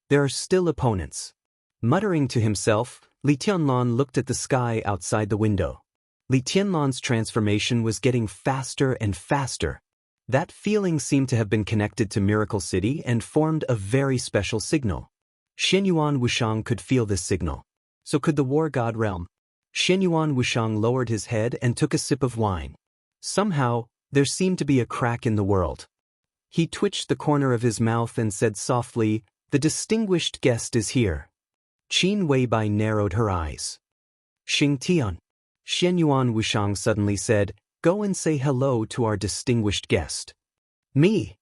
There are still opponents. Muttering to himself, Li Tianlan looked at the sky outside the window. Li Tianlan's transformation was getting faster and faster. That feeling seemed to have been connected to Miracle City and formed a very special signal. Xianyuan Wushang could feel this signal. So could the War God realm. Xianyuan Wushang lowered his head and took a sip of wine. Somehow, there seemed to be a crack in the world. He twitched the corner of his mouth and said softly, "The distinguished guest is here." Qin Weibai narrowed her eyes. Xing Tian. Xianyuan Wushang suddenly said, "Go and say hello to our distinguished guest." Me?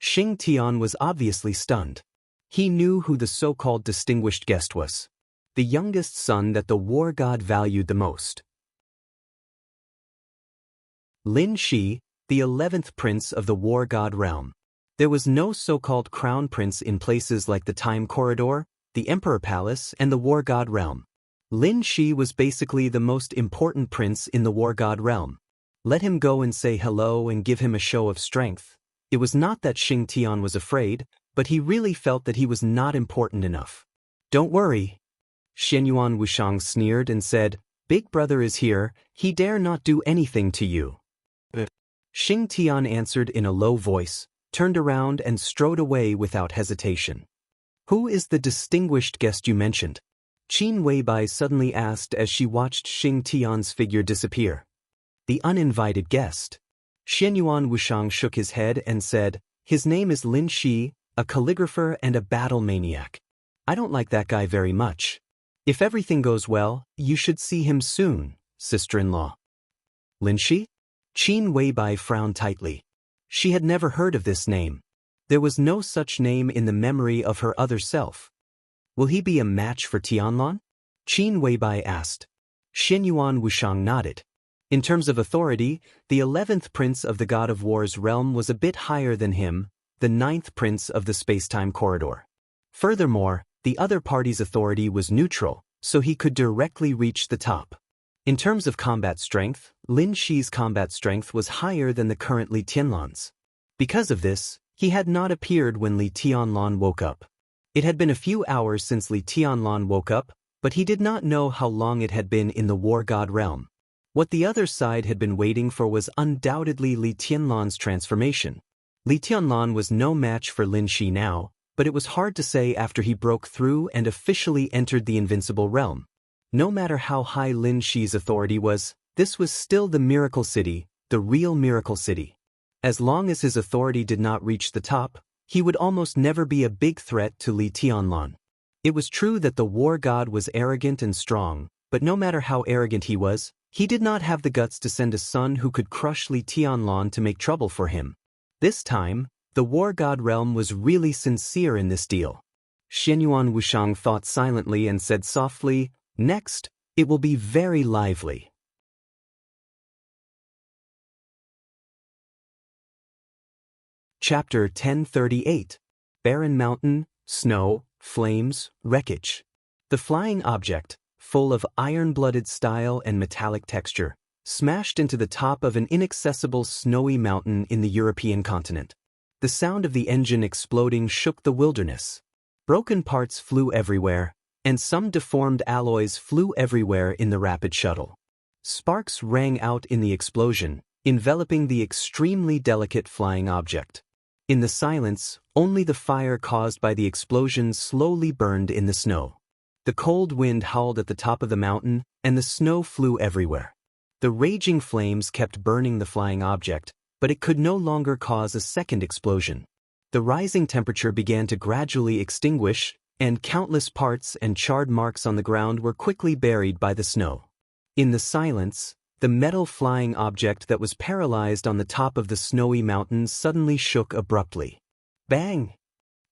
Xing Tian was obviously stunned. He knew who the so-called distinguished guest was. The youngest son that the war god valued the most. Lin Shi, the 11th prince of the war god realm. There was no so-called crown prince in places like the time corridor, the emperor palace, and the war god realm. Lin Shi was basically the most important prince in the war god realm. Let him go and say hello and give him a show of strength. It was not that Xing Tian was afraid, but he really felt that he was not important enough. Don't worry. Xianyuan Wushang sneered and said, "Big brother is here, he dare not do anything to you." Xing Tian answered in a low voice, turned around and strode away without hesitation. Who is the distinguished guest you mentioned? Qin Weibai suddenly asked as she watched Xing Tian's figure disappear. The uninvited guest. Xianyuan Wushang shook his head and said, "His name is Lin Shi, a calligrapher and a battle maniac. I don't like that guy very much. If everything goes well, you should see him soon, sister-in-law." Lin Shi? Qin Weibai frowned tightly. She had never heard of this name. There was no such name in the memory of her other self. Will he be a match for Tianlan? Qin Weibai asked. Xianyuan Wushang nodded. In terms of authority, the 11th prince of the god of war's realm was a bit higher than him, the 9th prince of the space-time corridor. Furthermore, the other party's authority was neutral, so he could directly reach the top. In terms of combat strength, Lin Shi's combat strength was higher than the current Li Tianlan's. Because of this, he had not appeared when Li Tianlan woke up. It had been a few hours since Li Tianlan woke up, but he did not know how long it had been in the War God realm. What the other side had been waiting for was undoubtedly Li Tianlan's transformation. Li Tianlan was no match for Lin Shi now, but it was hard to say after he broke through and officially entered the invincible realm. No matter how high Lin Shi's authority was, this was still the Miracle City, the real Miracle City. As long as his authority did not reach the top, he would almost never be a big threat to Li Tianlan. It was true that the war god was arrogant and strong, but no matter how arrogant he did not have the guts to send a son who could crush Li Tianlan to make trouble for him. This time, the war god realm was really sincere in this deal. Xianyuan Wushang thought silently and said softly, "Next, it will be very lively." Chapter 1038. Barren Mountain, Snow, Flames, Wreckage. The flying object, full of iron-blooded style and metallic texture, smashed into the top of an inaccessible snowy mountain in the European continent. The sound of the engine exploding shook the wilderness. Broken parts flew everywhere, and some deformed alloys flew everywhere in the rapid shuttle. Sparks rang out in the explosion, enveloping the extremely delicate flying object. In the silence, only the fire caused by the explosion slowly burned in the snow. The cold wind howled at the top of the mountain, and the snow flew everywhere. The raging flames kept burning the flying object, but it could no longer cause a second explosion. The rising temperature began to gradually extinguish, and countless parts and charred marks on the ground were quickly buried by the snow. In the silence, the metal flying object that was paralyzed on the top of the snowy mountain suddenly shook abruptly. Bang!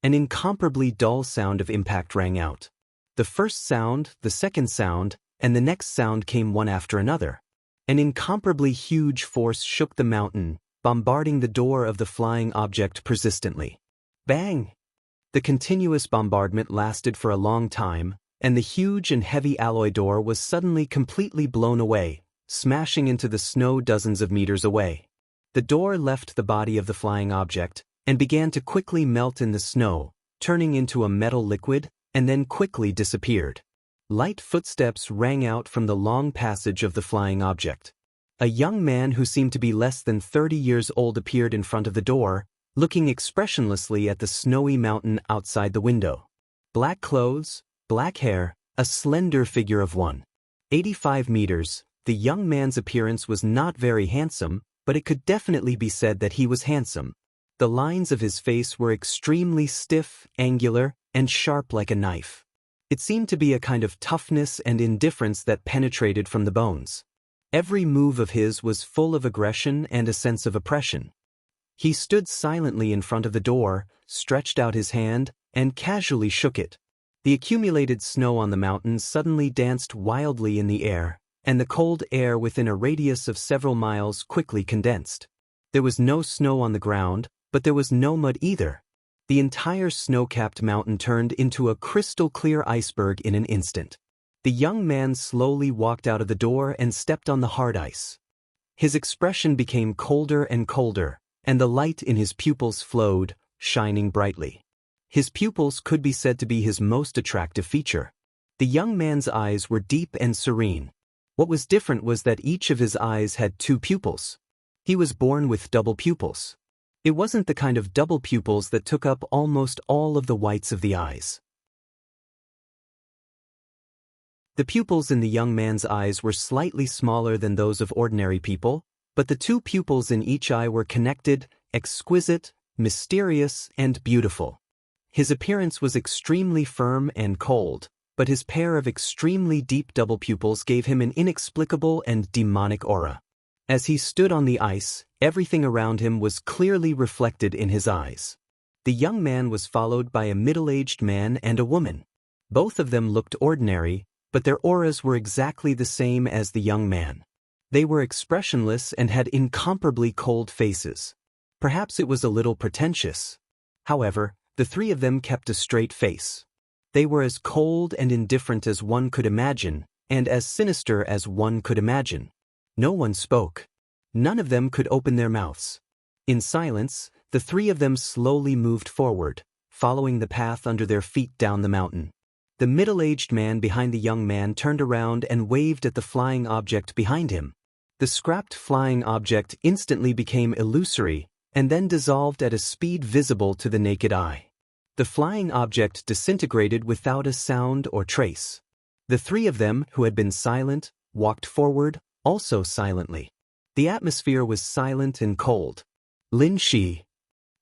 An incomparably dull sound of impact rang out. The first sound, the second sound, and the next sound came one after another. An incomparably huge force shook the mountain, bombarding the door of the flying object persistently. Bang! The continuous bombardment lasted for a long time, and the huge and heavy alloy door was suddenly completely blown away, smashing into the snow dozens of meters away. The door left the body of the flying object and began to quickly melt in the snow, turning into a metal liquid, and then quickly disappeared. Light footsteps rang out from the long passage of the flying object. A young man who seemed to be less than 30 years old appeared in front of the door, looking expressionlessly at the snowy mountain outside the window. Black clothes, black hair, a slender figure of 1.85 meters. The young man's appearance was not very handsome, but it could definitely be said that he was handsome. The lines of his face were extremely stiff, angular, and sharp like a knife. It seemed to be a kind of toughness and indifference that penetrated from the bones. Every move of his was full of aggression and a sense of oppression. He stood silently in front of the door, stretched out his hand, and casually shook it. The accumulated snow on the mountain suddenly danced wildly in the air, and the cold air within a radius of several miles quickly condensed. There was no snow on the ground, but there was no mud either. The entire snow-capped mountain turned into a crystal-clear iceberg in an instant. The young man slowly walked out of the door and stepped on the hard ice. His expression became colder and colder, and the light in his pupils flowed, shining brightly. His pupils could be said to be his most attractive feature. The young man's eyes were deep and serene. What was different was that each of his eyes had two pupils. He was born with double pupils. It wasn't the kind of double pupils that took up almost all of the whites of the eyes. The pupils in the young man's eyes were slightly smaller than those of ordinary people, but the two pupils in each eye were connected, exquisite, mysterious, and beautiful. His appearance was extremely firm and cold, but his pair of extremely deep double pupils gave him an inexplicable and demonic aura. As he stood on the ice, everything around him was clearly reflected in his eyes. The young man was followed by a middle-aged man and a woman. Both of them looked ordinary, but their auras were exactly the same as the young man. They were expressionless and had incomparably cold faces. Perhaps it was a little pretentious. However, the three of them kept a straight face. They were as cold and indifferent as one could imagine, and as sinister as one could imagine. No one spoke. None of them could open their mouths. In silence, the three of them slowly moved forward, following the path under their feet down the mountain. The middle-aged man behind the young man turned around and waved at the flying object behind him. The scrapped flying object instantly became illusory and then dissolved at a speed visible to the naked eye. The flying object disintegrated without a sound or trace. The three of them, who had been silent, walked forward, also silently. The atmosphere was silent and cold. Lin Shi.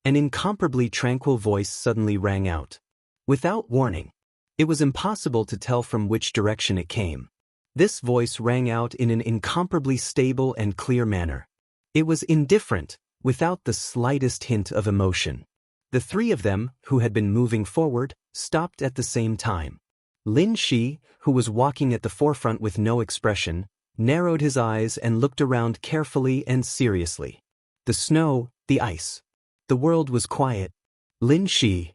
An incomparably tranquil voice suddenly rang out. Without warning. It was impossible to tell from which direction it came. This voice rang out in an incomparably stable and clear manner. It was indifferent, without the slightest hint of emotion. The three of them, who had been moving forward, stopped at the same time. Lin Shi, who was walking at the forefront with no expression, narrowed his eyes and looked around carefully and seriously. The snow, the ice. The world was quiet. Lin Shi.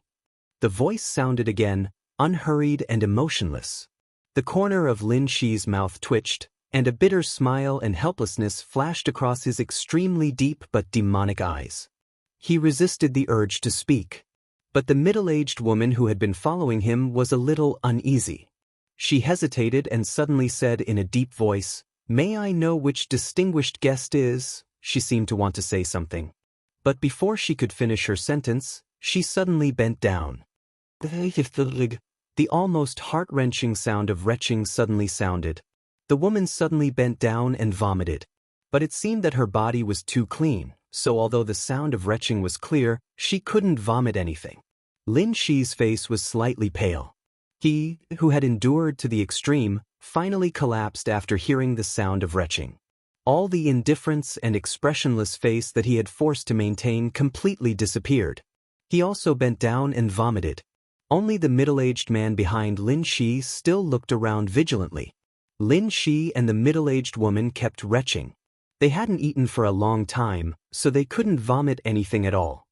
The voice sounded again, unhurried and emotionless. The corner of Lin Shi's mouth twitched, and a bitter smile and helplessness flashed across his extremely deep but demonic eyes. He resisted the urge to speak. But the middle-aged woman who had been following him was a little uneasy. She hesitated and suddenly said in a deep voice, "May I know which distinguished guest is?" She seemed to want to say something. But before she could finish her sentence, she suddenly bent down. The almost heart-wrenching sound of retching suddenly sounded. The woman suddenly bent down and vomited. But it seemed that her body was too clean, so although the sound of retching was clear, she couldn't vomit anything. Lin Shi's face was slightly pale. He, who had endured to the extreme, finally collapsed after hearing the sound of retching. All the indifference and expressionless face that he had forced to maintain completely disappeared. He also bent down and vomited. Only the middle-aged man behind Lin Shi still looked around vigilantly. Lin Shi and the middle-aged woman kept retching. They hadn't eaten for a long time, so they couldn't vomit anything at all.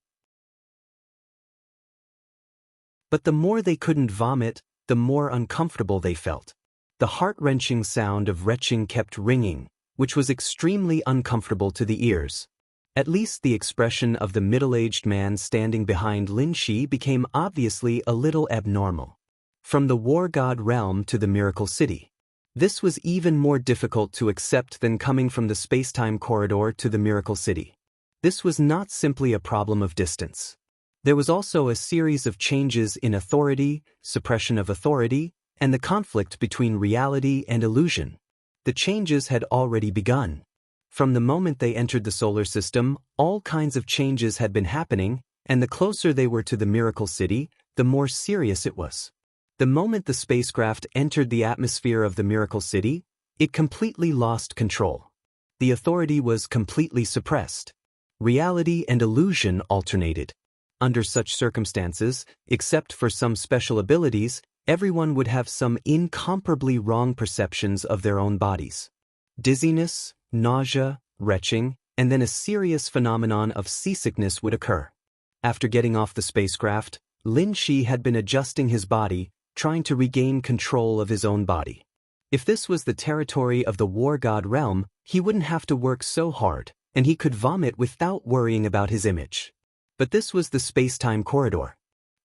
But the more they couldn't vomit, the more uncomfortable they felt. The heart-wrenching sound of retching kept ringing, which was extremely uncomfortable to the ears. At least the expression of the middle-aged man standing behind Lin Shi became obviously a little abnormal. From the war god realm to the miracle city. This was even more difficult to accept than coming from the space-time corridor to the miracle city. This was not simply a problem of distance. There was also a series of changes in authority, suppression of authority, and the conflict between reality and illusion. The changes had already begun. From the moment they entered the solar system, all kinds of changes had been happening, and the closer they were to the miracle city, the more serious it was. The moment the spacecraft entered the atmosphere of the miracle city, it completely lost control. The authority was completely suppressed. Reality and illusion alternated. Under such circumstances, except for some special abilities, everyone would have some incomparably wrong perceptions of their own bodies. Dizziness, nausea, retching, and then a serious phenomenon of seasickness would occur. After getting off the spacecraft, Lin Shi had been adjusting his body, trying to regain control of his own body. If this was the territory of the war god realm, he wouldn't have to work so hard, and he could vomit without worrying about his image. But this was the space-time corridor.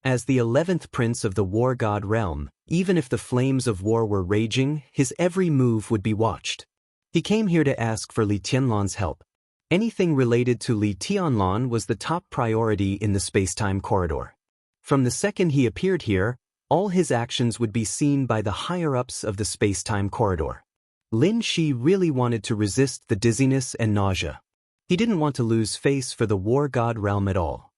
As the 11th prince of the war god realm, even if the flames of war were raging, his every move would be watched. He came here to ask for Li Tianlan's help. Anything related to Li Tianlan was the top priority in the space-time corridor. From the second he appeared here, all his actions would be seen by the higher-ups of the space-time corridor. Lin Shi really wanted to resist the dizziness and nausea. He didn't want to lose face for the war god realm at all.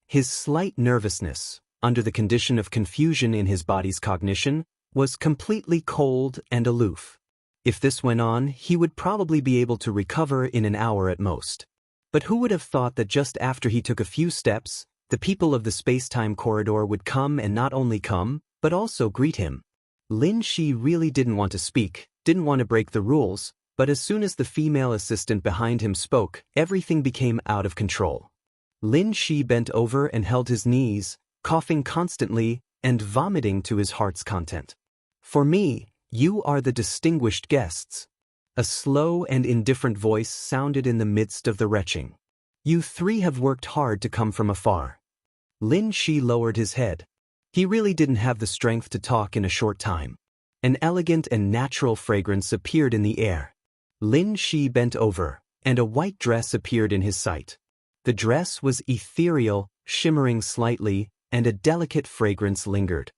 His slight nervousness, under the condition of confusion in his body's cognition, was completely cold and aloof. If this went on, he would probably be able to recover in an hour at most. But who would have thought that just after he took a few steps, the people of the space-time corridor would come and not only come, but also greet him? Lin Shi really didn't want to speak, didn't want to break the rules, but as soon as the female assistant behind him spoke, everything became out of control. Lin Shi bent over and held his knees, coughing constantly and vomiting to his heart's content. "For me, "You are the distinguished guests." A slow and indifferent voice sounded in the midst of the retching. "You three have worked hard to come from afar." Lin Shi lowered his head. He really didn't have the strength to talk in a short time. An elegant and natural fragrance appeared in the air. Lin Shi bent over, and a white dress appeared in his sight. The dress was ethereal, shimmering slightly, and a delicate fragrance lingered.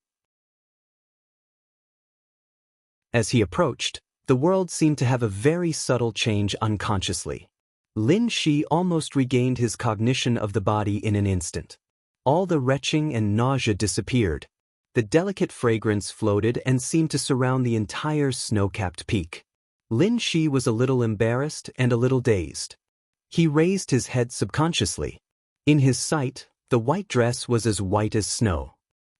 As he approached, the world seemed to have a very subtle change unconsciously. Lin Shi almost regained his cognition of the body in an instant. All the retching and nausea disappeared. The delicate fragrance floated and seemed to surround the entire snow-capped peak. Lin Shi was a little embarrassed and a little dazed. He raised his head subconsciously. In his sight, the white dress was as white as snow.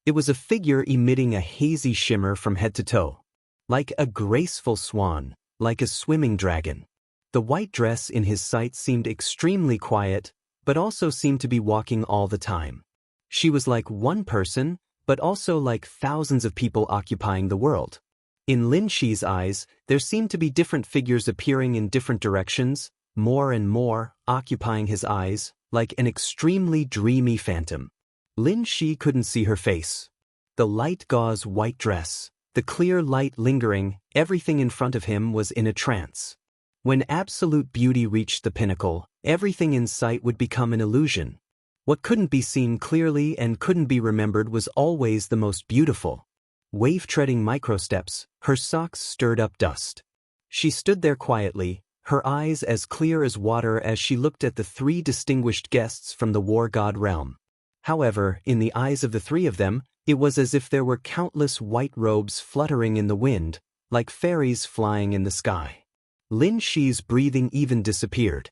It was a figure emitting a hazy shimmer from head to toe. Like a graceful swan, like a swimming dragon. The white dress in his sight seemed extremely quiet, but also seemed to be walking all the time. She was like one person, but also like thousands of people occupying the world. In Lin Shi's eyes, there seemed to be different figures appearing in different directions, more and more, occupying his eyes, like an extremely dreamy phantom. Lin Shi couldn't see her face. The light gauze white dress, the clear light lingering, everything in front of him was in a trance. When absolute beauty reached the pinnacle, everything in sight would become an illusion. What couldn't be seen clearly and couldn't be remembered was always the most beautiful. Wave-treading microsteps, her socks stirred up dust. She stood there quietly, her eyes as clear as water as she looked at the three distinguished guests from the war god realm. However, in the eyes of the three of them, it was as if there were countless white robes fluttering in the wind, like fairies flying in the sky. Lin Shi's breathing even disappeared.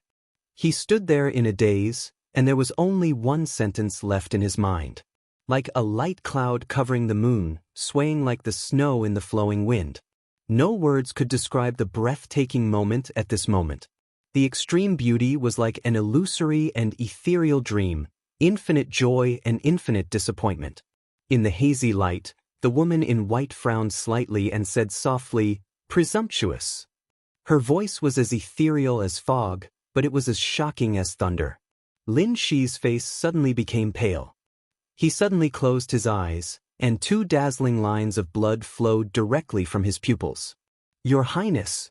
He stood there in a daze, and there was only one sentence left in his mind. Like a light cloud covering the moon, swaying like the snow in the flowing wind. No words could describe the breathtaking moment at this moment. The extreme beauty was like an illusory and ethereal dream, infinite joy and infinite disappointment. In the hazy light, the woman in white frowned slightly and said softly, "Presumptuous." Her voice was as ethereal as fog, but it was as shocking as thunder. Lin Shi's face suddenly became pale. He suddenly closed his eyes, and two dazzling lines of blood flowed directly from his pupils. "Your Highness."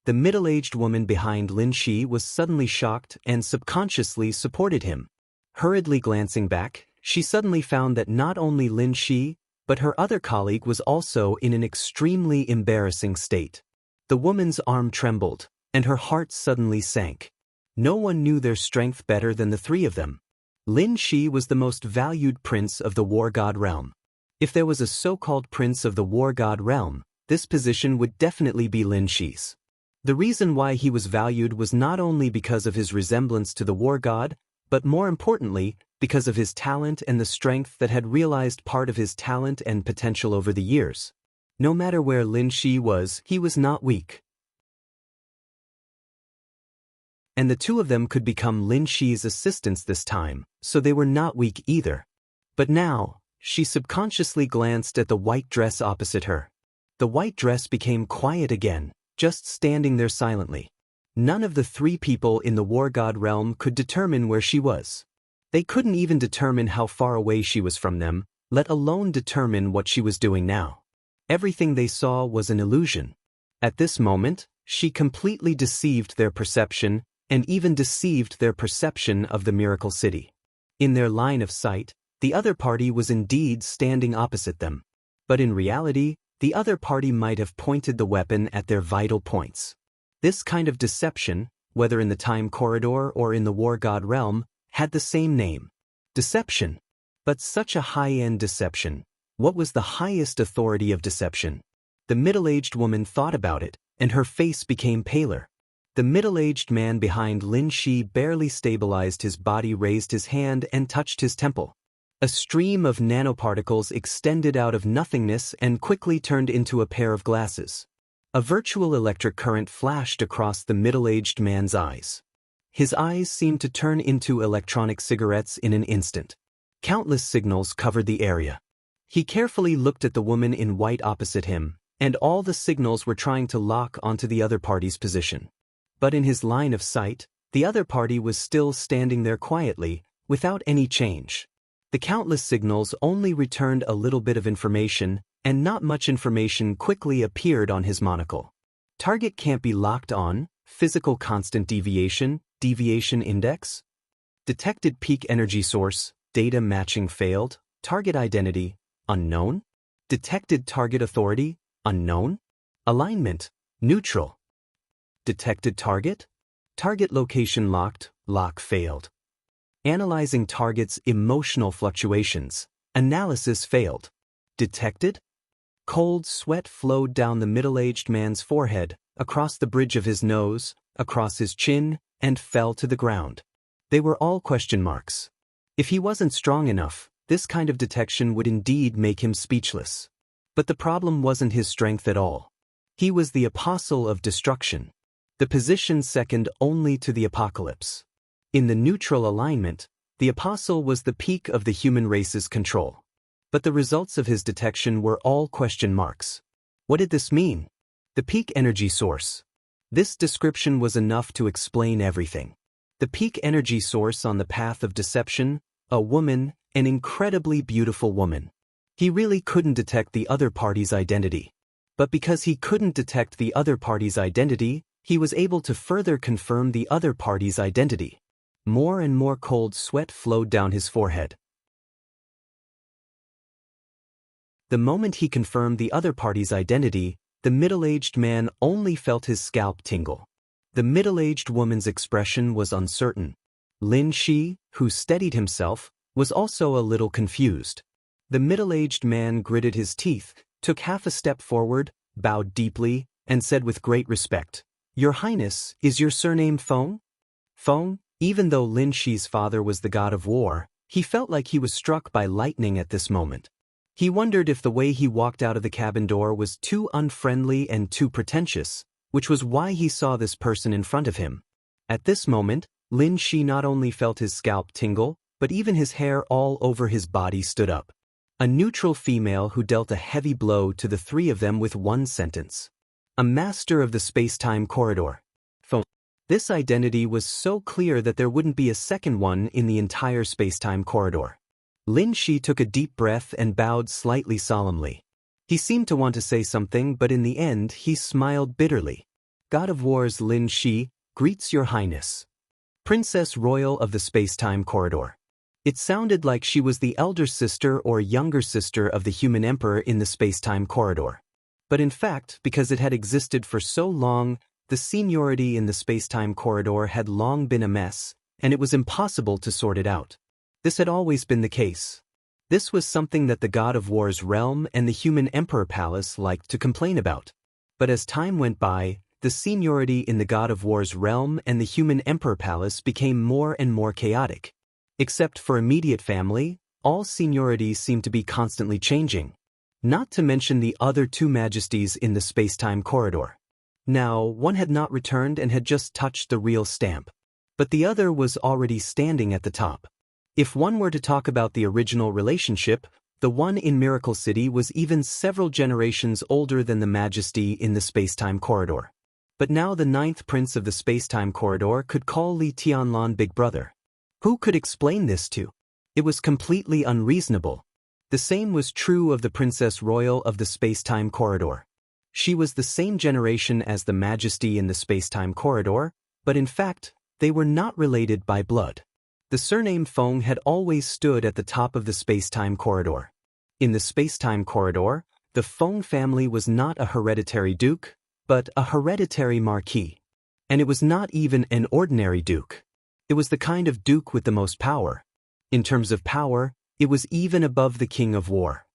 The middle-aged woman behind Lin Shi was suddenly shocked and subconsciously supported him. Hurriedly glancing back, she suddenly found that not only Lin Shi, but her other colleague was also in an extremely embarrassing state. The woman's arm trembled, and her heart suddenly sank. No one knew their strength better than the three of them. Lin Shi was the most valued prince of the war god realm. If there was a so-called prince of the war god realm, this position would definitely be Lin Shi's. The reason why he was valued was not only because of his resemblance to the war god, but more importantly, because of his talent and the strength that had realized part of his talent and potential over the years. No matter where Lin Shi was, he was not weak. And the two of them could become Lin Shi's assistants this time, so they were not weak either. But now, she subconsciously glanced at the white dress opposite her. The white dress became quiet again, just standing there silently. None of the three people in the war god realm could determine where she was. They couldn't even determine how far away she was from them, let alone determine what she was doing now. Everything they saw was an illusion. At this moment, she completely deceived their perception, and even deceived their perception of the miracle city. In their line of sight, the other party was indeed standing opposite them. But in reality, the other party might have pointed the weapon at their vital points. This kind of deception, whether in the time corridor or in the war god realm, had the same name. Deception. But such a high-end deception. What was the highest authority of deception? The middle-aged woman thought about it, and her face became paler. The middle-aged man behind Lin Shi barely stabilized his body, raised his hand and touched his temple. A stream of nanoparticles extended out of nothingness and quickly turned into a pair of glasses. A virtual electric current flashed across the middle-aged man's eyes. His eyes seemed to turn into electronic cigarettes in an instant. Countless signals covered the area. He carefully looked at the woman in white opposite him, and all the signals were trying to lock onto the other party's position. But in his line of sight, the other party was still standing there quietly, without any change. The countless signals only returned a little bit of information, and not much information quickly appeared on his monocle. Target can't be locked on, physical constant deviation, deviation index. Detected peak energy source, data matching failed, target identity, unknown. Detected target authority, unknown. Alignment, neutral. Detected target? Target location locked, lock failed. Analyzing target's emotional fluctuations, analysis failed. Detected? Cold sweat flowed down the middle-aged man's forehead, across the bridge of his nose, across his chin, and fell to the ground. They were all question marks. If he wasn't strong enough, this kind of detection would indeed make him speechless. But the problem wasn't his strength at all. He was the apostle of destruction, the position second only to the apocalypse. In the neutral alignment, the apostle was the peak of the human race's control. But the results of his detection were all question marks. What did this mean? The peak energy source. This description was enough to explain everything. The peak energy source on the path of deception, a woman, an incredibly beautiful woman. He really couldn't detect the other party's identity. But because he couldn't detect the other party's identity, he was able to further confirm the other party's identity. More and more cold sweat flowed down his forehead. The moment he confirmed the other party's identity, the middle-aged man only felt his scalp tingle. The middle-aged woman's expression was uncertain. Lin Shi, who steadied himself, was also a little confused. The middle-aged man gritted his teeth, took half a step forward, bowed deeply, and said with great respect, "Your Highness, is your surname Feng?" Feng, even though Lin Shi's father was the god of war, he felt like he was struck by lightning at this moment. He wondered if the way he walked out of the cabin door was too unfriendly and too pretentious, which was why he saw this person in front of him. At this moment, Lin Shi not only felt his scalp tingle, but even his hair all over his body stood up. A neutral female who dealt a heavy blow to the three of them with one sentence. A master of the space-time corridor. This identity was so clear that there wouldn't be a second one in the entire space-time corridor. Lin Shi took a deep breath and bowed slightly solemnly. He seemed to want to say something, but in the end he smiled bitterly. God of War's Lin Shi greets your highness. Princess Royal of the space-time corridor. It sounded like she was the elder sister or younger sister of the human emperor in the space-time corridor. But in fact, because it had existed for so long, the seniority in the space-time corridor had long been a mess, and it was impossible to sort it out. This had always been the case. This was something that the God of War's realm and the human emperor palace liked to complain about. But as time went by, the seniority in the God of War's realm and the human emperor palace became more and more chaotic. Except for immediate family, all seniorities seemed to be constantly changing. Not to mention the other two majesties in the space-time corridor. Now, one had not returned and had just touched the real stamp. But the other was already standing at the top. If one were to talk about the original relationship, the one in Miracle City was even several generations older than the majesty in the space-time corridor. But now the 9th prince of the space-time corridor could call Li Tianlan big brother. Who could explain this to? It was completely unreasonable. The same was true of the Princess Royal of the space-time corridor. She was the same generation as the majesty in the space-time corridor, but in fact, they were not related by blood. The surname Feng had always stood at the top of the space-time corridor. In the space-time corridor, the Feng family was not a hereditary duke, but a hereditary marquis. And it was not even an ordinary duke. It was the kind of duke with the most power. In terms of power, it was even above the king of war.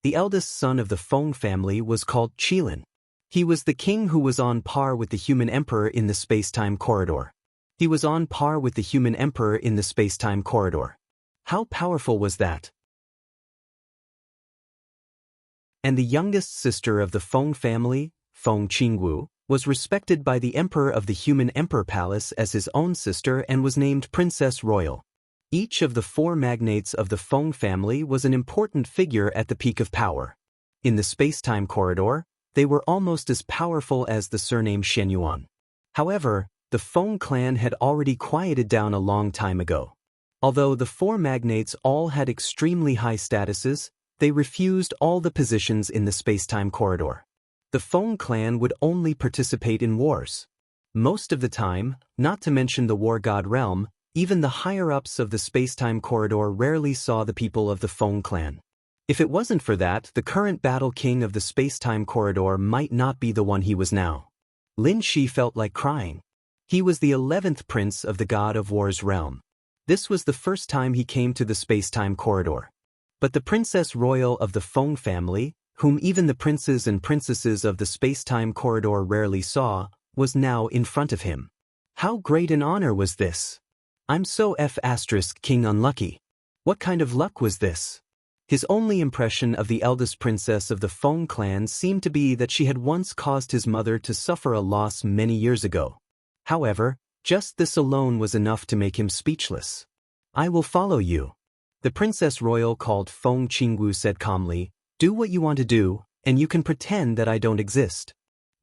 The eldest son of the Feng family was called Qilin. He was the king who was on par with the human emperor in the space-time corridor. He was on par with the human emperor in the space-time corridor. How powerful was that? And the youngest sister of the Feng family, Feng Qingwu, was respected by the emperor of the human emperor palace as his own sister and was named Princess Royal. Each of the 4 magnates of the Feng family was an important figure at the peak of power. In the space-time corridor, they were almost as powerful as the surname Shenyuan. However, the Feng clan had already quieted down a long time ago. Although the four magnates all had extremely high statuses, they refused all the positions in the space-time corridor. The Feng clan would only participate in wars. Most of the time, not to mention the war god realm, even the higher-ups of the space-time corridor rarely saw the people of the Feng clan. If it wasn't for that, the current battle king of the space-time corridor might not be the one he was now. Lin Shi felt like crying. He was the 11th prince of the god of war's realm. This was the first time he came to the space-time corridor. But the princess royal of the Feng family, whom even the princes and princesses of the space-time corridor rarely saw, was now in front of him. How great an honor was this? I'm so King unlucky. What kind of luck was this? His only impression of the eldest princess of the Feng clan seemed to be that she had once caused his mother to suffer a loss many years ago. However, just this alone was enough to make him speechless. I will follow you. The princess royal called Feng Qingwu said calmly, do what you want to do, and you can pretend that I don't exist.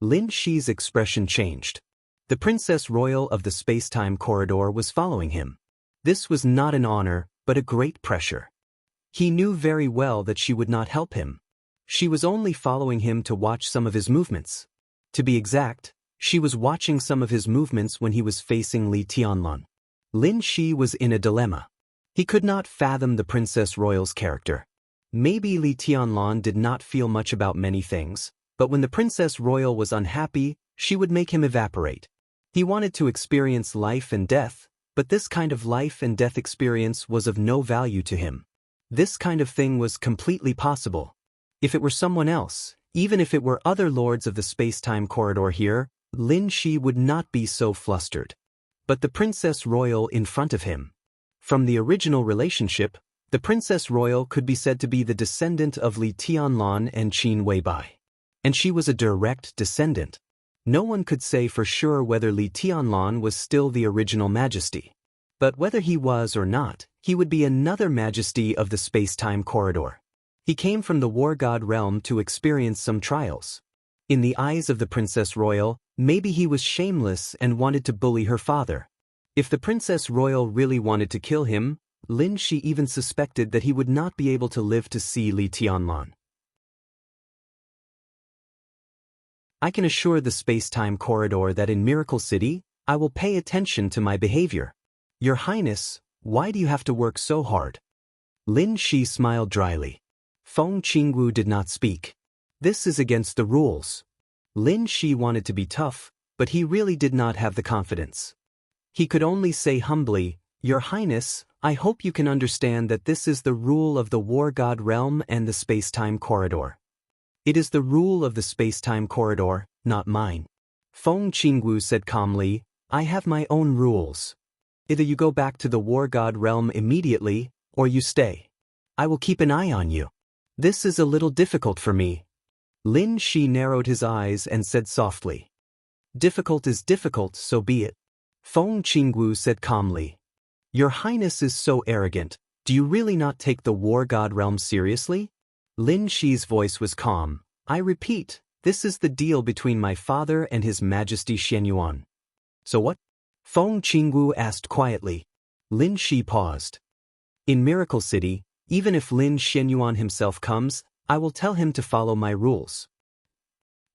Lin Shi's expression changed. The princess royal of the space-time corridor was following him. This was not an honor, but a great pressure. He knew very well that she would not help him. She was only following him to watch some of his movements. To be exact, she was watching some of his movements when he was facing Li Tianlan. Lin Shi was in a dilemma. He could not fathom the princess royal's character. Maybe Li Tianlan did not feel much about many things, but when the princess royal was unhappy, she would make him evaporate. He wanted to experience life and death, but this kind of life and death experience was of no value to him. This kind of thing was completely possible. If it were someone else, even if it were other lords of the space-time corridor here, Lin Shi would not be so flustered. But the princess royal in front of him. From the original relationship, the princess royal could be said to be the descendant of Li Tianlan and Qin Weibai. And she was a direct descendant. No one could say for sure whether Li Tianlan was still the original majesty. But whether he was or not, he would be another majesty of the space-time corridor. He came from the war god realm to experience some trials. In the eyes of the princess royal, maybe he was shameless and wanted to bully her father. If the princess royal really wanted to kill him, Lin Shi even suspected that he would not be able to live to see Li Tianlan. I can assure the space-time corridor that in Miracle City, I will pay attention to my behavior. Your Highness, why do you have to work so hard? Lin Shi smiled dryly. Feng Qingwu did not speak. This is against the rules. Lin Shi wanted to be tough, but he really did not have the confidence. He could only say humbly, Your Highness, I hope you can understand that this is the rule of the war god realm and the space-time corridor. It is the rule of the space-time corridor, not mine. Feng Qingwu said calmly, I have my own rules. Either you go back to the war god realm immediately, or you stay. I will keep an eye on you. This is a little difficult for me. Lin Shi narrowed his eyes and said softly. Difficult is difficult, so be it. Feng Qingwu said calmly. Your Highness is so arrogant, do you really not take the war god realm seriously? Lin Shi's voice was calm. I repeat, this is the deal between my father and His Majesty Shenyuan. So what? Feng Qingwu asked quietly. Lin Shi paused. In Miracle City, even if Lin Shenyuan himself comes, I will tell him to follow my rules.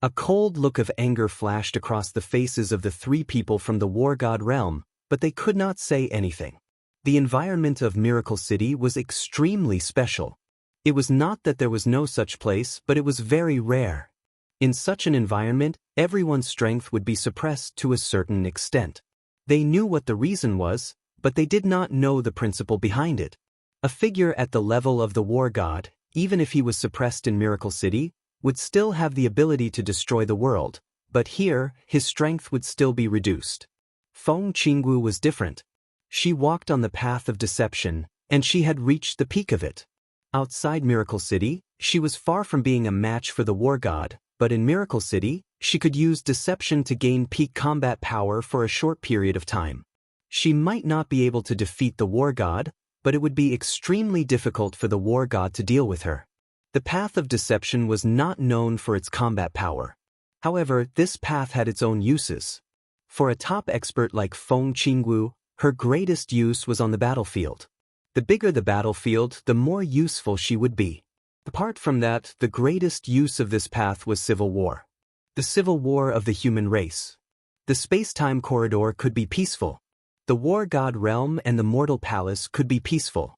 A cold look of anger flashed across the faces of the three people from the war god realm, but they could not say anything. The environment of Miracle City was extremely special. It was not that there was no such place, but it was very rare. In such an environment, everyone's strength would be suppressed to a certain extent. They knew what the reason was, but they did not know the principle behind it. A figure at the level of the war god, even if he was suppressed in Miracle City, would still have the ability to destroy the world, but here, his strength would still be reduced. Feng Qingwu was different. She walked on the path of deception, and she had reached the peak of it. Outside Miracle City, she was far from being a match for the war god, but in Miracle City, she could use deception to gain peak combat power for a short period of time. She might not be able to defeat the war god, but it would be extremely difficult for the war god to deal with her. The path of deception was not known for its combat power. However, this path had its own uses. For a top expert like Feng Qingwu, her greatest use was on the battlefield. The bigger the battlefield, the more useful she would be. Apart from that, the greatest use of this path was civil war. The civil war of the human race. The space-time corridor could be peaceful. The war god realm and the mortal palace could be peaceful.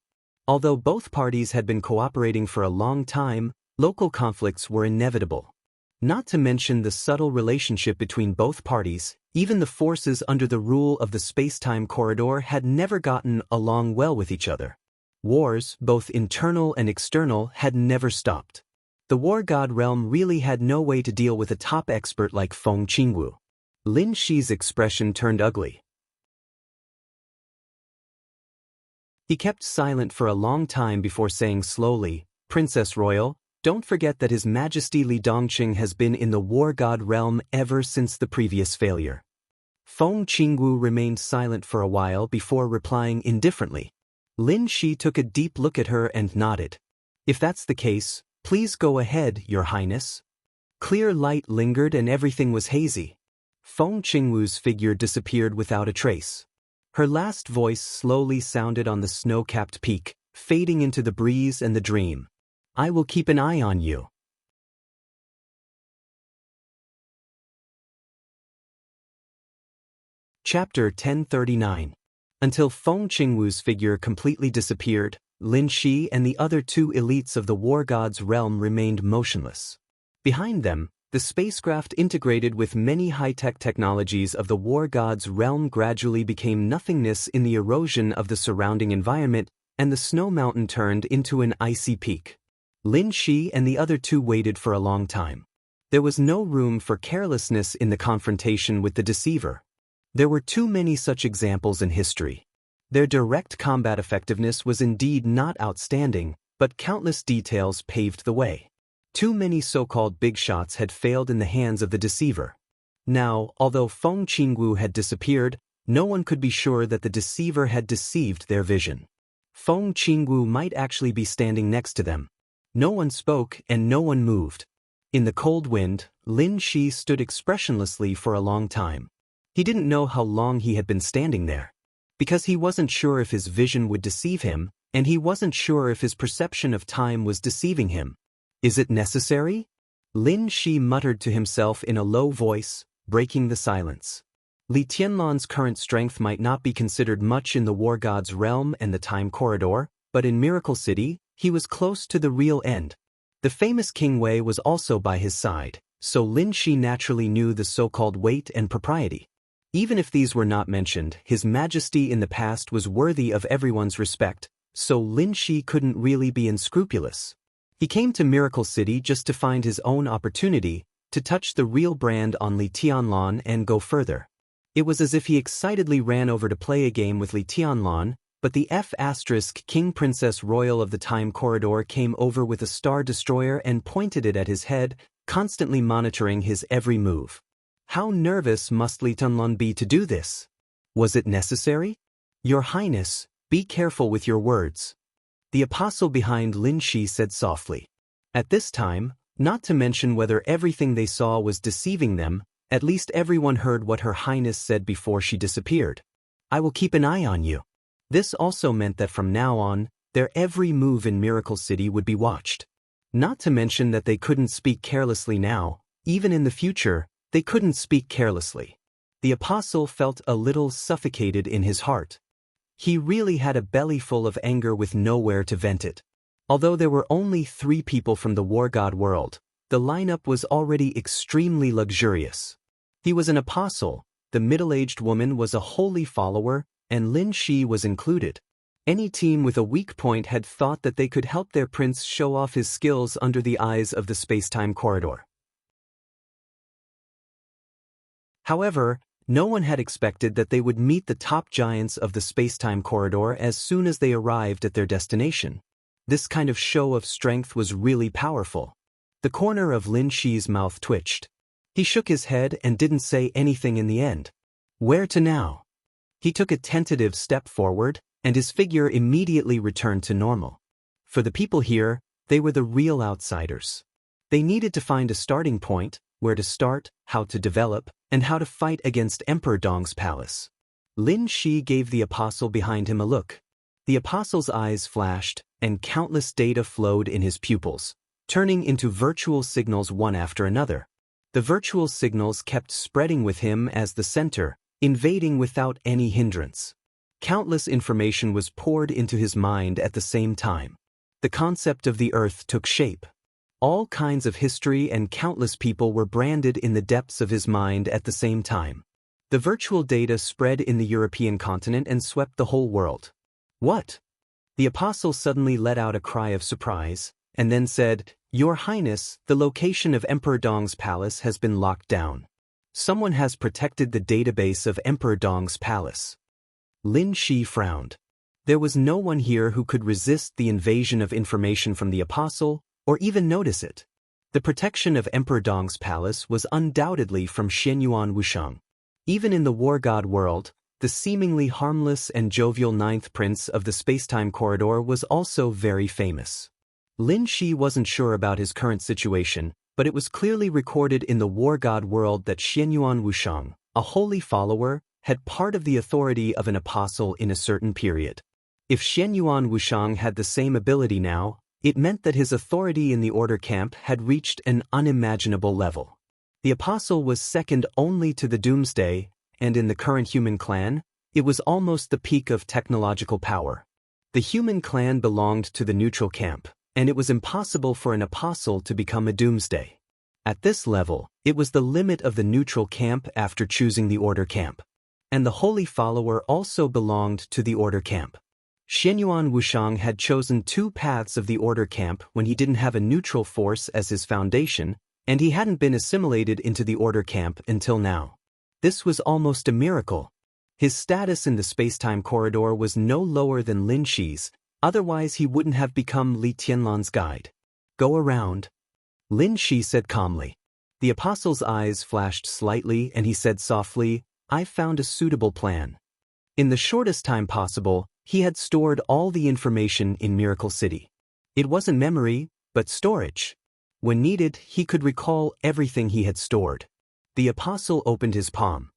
Although both parties had been cooperating for a long time, local conflicts were inevitable. Not to mention the subtle relationship between both parties, even the forces under the rule of the space-time corridor had never gotten along well with each other. Wars, both internal and external, had never stopped. The war god realm really had no way to deal with a top expert like Feng Qingwu. Lin Shi's expression turned ugly. He kept silent for a long time before saying slowly, "Princess Royal, don't forget that His Majesty Li Dongqing has been in the war god realm ever since the previous failure." Feng Qingwu remained silent for a while before replying indifferently. Lin Shi took a deep look at her and nodded. "If that's the case, please go ahead, Your Highness." Clear light lingered and everything was hazy. Feng Qingwu's figure disappeared without a trace. Her last voice slowly sounded on the snow-capped peak, fading into the breeze and the dream. "I will keep an eye on you." Chapter 1039. Until Feng Qingwu's figure completely disappeared, Lin Shi and the other two elites of the war god's realm remained motionless. Behind them, the spacecraft integrated with many high-tech technologies of the war god's realm gradually became nothingness in the erosion of the surrounding environment, and the snow mountain turned into an icy peak. Lin Shi and the other two waited for a long time. There was no room for carelessness in the confrontation with the deceiver. There were too many such examples in history. Their direct combat effectiveness was indeed not outstanding, but countless details paved the way. Too many so-called big shots had failed in the hands of the deceiver. Now, although Feng Qingwu had disappeared, no one could be sure that the deceiver had deceived their vision. Feng Qingwu might actually be standing next to them. No one spoke and no one moved. In the cold wind, Lin Shi stood expressionlessly for a long time. He didn't know how long he had been standing there. Because he wasn't sure if his vision would deceive him, and he wasn't sure if his perception of time was deceiving him. "Is it necessary?" Lin Shi muttered to himself in a low voice, breaking the silence. Li Tianlan's current strength might not be considered much in the war god's realm and the time corridor, but in Miracle City, he was close to the real end. The famous King Wei was also by his side, so Lin Shi naturally knew the so-called weight and propriety. Even if these were not mentioned, His Majesty in the past was worthy of everyone's respect, so Lin Shi couldn't really be unscrupulous. He came to Miracle City just to find his own opportunity, to touch the real brand on Li Tianlan and go further. It was as if he excitedly ran over to play a game with Li Tianlan, but the King Princess Royal of the Time Corridor came over with a Star Destroyer and pointed it at his head, constantly monitoring his every move. How nervous must Li Tianlan be to do this? Was it necessary? "Your Highness, be careful with your words," the apostle behind Lin Shi said softly. At this time, not to mention whether everything they saw was deceiving them, at least everyone heard what Her Highness said before she disappeared. "I will keep an eye on you." This also meant that from now on, their every move in Miracle City would be watched. Not to mention that they couldn't speak carelessly now, even in the future, they couldn't speak carelessly. The apostle felt a little suffocated in his heart. He really had a belly full of anger with nowhere to vent it. Although there were only 3 people from the war god world, the lineup was already extremely luxurious. He was an apostle, the middle-aged woman was a holy follower, and Lin Shi was included. Any team with a weak point had thought that they could help their prince show off his skills under the eyes of the space-time corridor. However, no one had expected that they would meet the top giants of the space-time corridor as soon as they arrived at their destination. This kind of show of strength was really powerful. The corner of Lin Shi's mouth twitched. He shook his head and didn't say anything in the end. Where to now? He took a tentative step forward, and his figure immediately returned to normal. For the people here, They were the real outsiders. They needed to find a starting point, where to start, how to develop, and how to fight against Emperor Dong's palace. Lin Shi gave the apostle behind him a look. The apostle's eyes flashed, and countless data flowed in his pupils, turning into virtual signals one after another. The virtual signals kept spreading with him as the center, invading without any hindrance. Countless information was poured into his mind at the same time. The concept of the earth took shape. All kinds of history and countless people were branded in the depths of his mind at the same time. The virtual data spread in the European continent and swept the whole world. What? The apostle suddenly let out a cry of surprise, and then said, "Your Highness, the location of Emperor Dong's palace has been locked down. Someone has protected the database of Emperor Dong's palace." Lin Shi frowned. There was no one here who could resist the invasion of information from the apostle, or even notice it. The protection of Emperor Dong's palace was undoubtedly from Xianyuan Wushang. Even in the war god world, the seemingly harmless and jovial ninth prince of the spacetime corridor was also very famous. Lin Shi wasn't sure about his current situation, but it was clearly recorded in the war god world that Xianyuan Wushang, a holy follower, had part of the authority of an apostle in a certain period. If Xianyuan Wushang had the same ability now, it meant that his authority in the order camp had reached an unimaginable level. The apostle was second only to the Doomsday, and in the current human clan, it was almost the peak of technological power. The human clan belonged to the neutral camp, and it was impossible for an apostle to become a Doomsday. At this level, it was the limit of the neutral camp after choosing the order camp. And the holy follower also belonged to the order camp. Xianyuan Wushang had chosen two paths of the order camp when he didn't have a neutral force as his foundation, and he hadn't been assimilated into the order camp until now. This was almost a miracle. His status in the spacetime corridor was no lower than Lin Shi's, otherwise he wouldn't have become Li Tianlan's guide. "Go around," Lin Shi said calmly. The apostle's eyes flashed slightly and he said softly, "I found a suitable plan." In the shortest time possible, he had stored all the information in Miracle City. It wasn't memory, but storage. When needed, he could recall everything he had stored. The apostle opened his palm.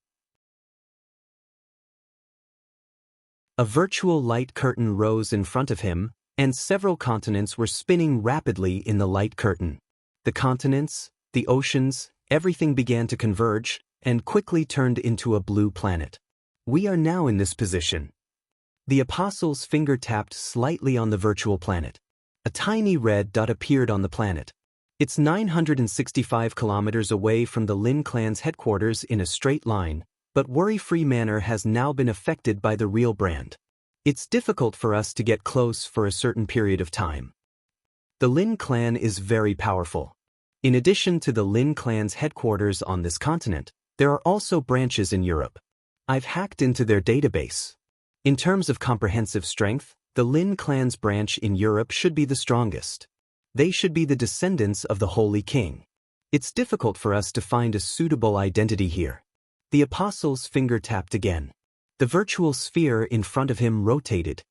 A virtual light curtain rose in front of him, and several continents were spinning rapidly in the light curtain. The continents, the oceans, everything began to converge, and quickly turned into a blue planet. "We are now in this position." The apostle's finger tapped slightly on the virtual planet. A tiny red dot appeared on the planet. It's 965 kilometers away from the Lin clan's headquarters in a straight line, but Worry-Free Manor has now been affected by the real brand. It's difficult for us to get close for a certain period of time. The Lin clan is very powerful. In addition to the Lin clan's headquarters on this continent, there are also branches in Europe. I've hacked into their database. In terms of comprehensive strength, the Lin clan's branch in Europe should be the strongest. They should be the descendants of the Holy King. It's difficult for us to find a suitable identity here. The apostle's finger tapped again. The virtual sphere in front of him rotated.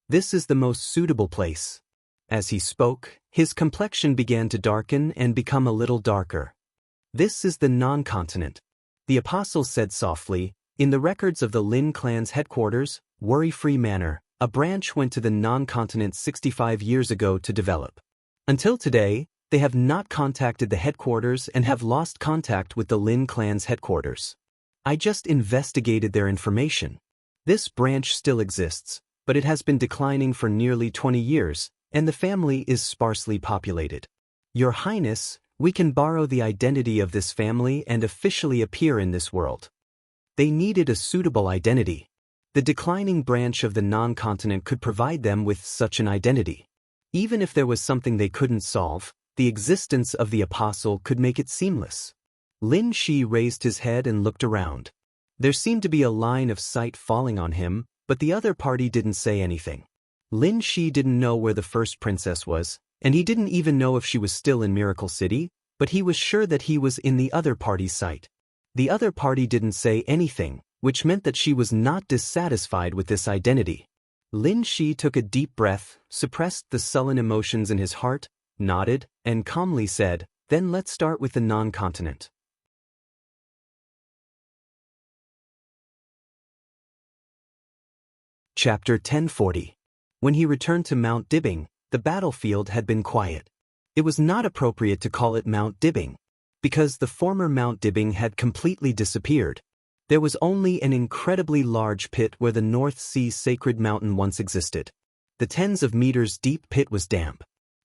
"This is the most suitable place." As he spoke, his complexion began to darken and become a little darker. "This is the non-continent," the apostle said softly. In the records of the Lin clan's headquarters, Worry-Free Manor, a branch went to the non-continent 65 years ago to develop. Until today, they have not contacted the headquarters and have lost contact with the Lin clan's headquarters. I just investigated their information. This branch still exists, but it has been declining for nearly 20 years, and the family is sparsely populated. Your Highness, we can borrow the identity of this family and officially appear in this world. They needed a suitable identity. The declining branch of the non-continent could provide them with such an identity. Even if there was something they couldn't solve, the existence of the apostle could make it seamless. Lin Shi raised his head and looked around. There seemed to be a line of sight falling on him, but the other party didn't say anything. Lin Shi didn't know where the first princess was, and he didn't even know if she was still in Miracle City, but he was sure that he was in the other party's sight. The other party didn't say anything, which meant that she was not dissatisfied with this identity. Lin Shi took a deep breath, suppressed the sullen emotions in his heart, nodded, and calmly said, "Then let's start with the non-continent." Chapter 1040. When he returned to Mount Dibbing, the battlefield had been quiet. It was not appropriate to call it Mount Dibbing, because the former Mount Dibbing had completely disappeared. There was only an incredibly large pit where the North Sea sacred mountain once existed. The tens of meters deep pit was damp.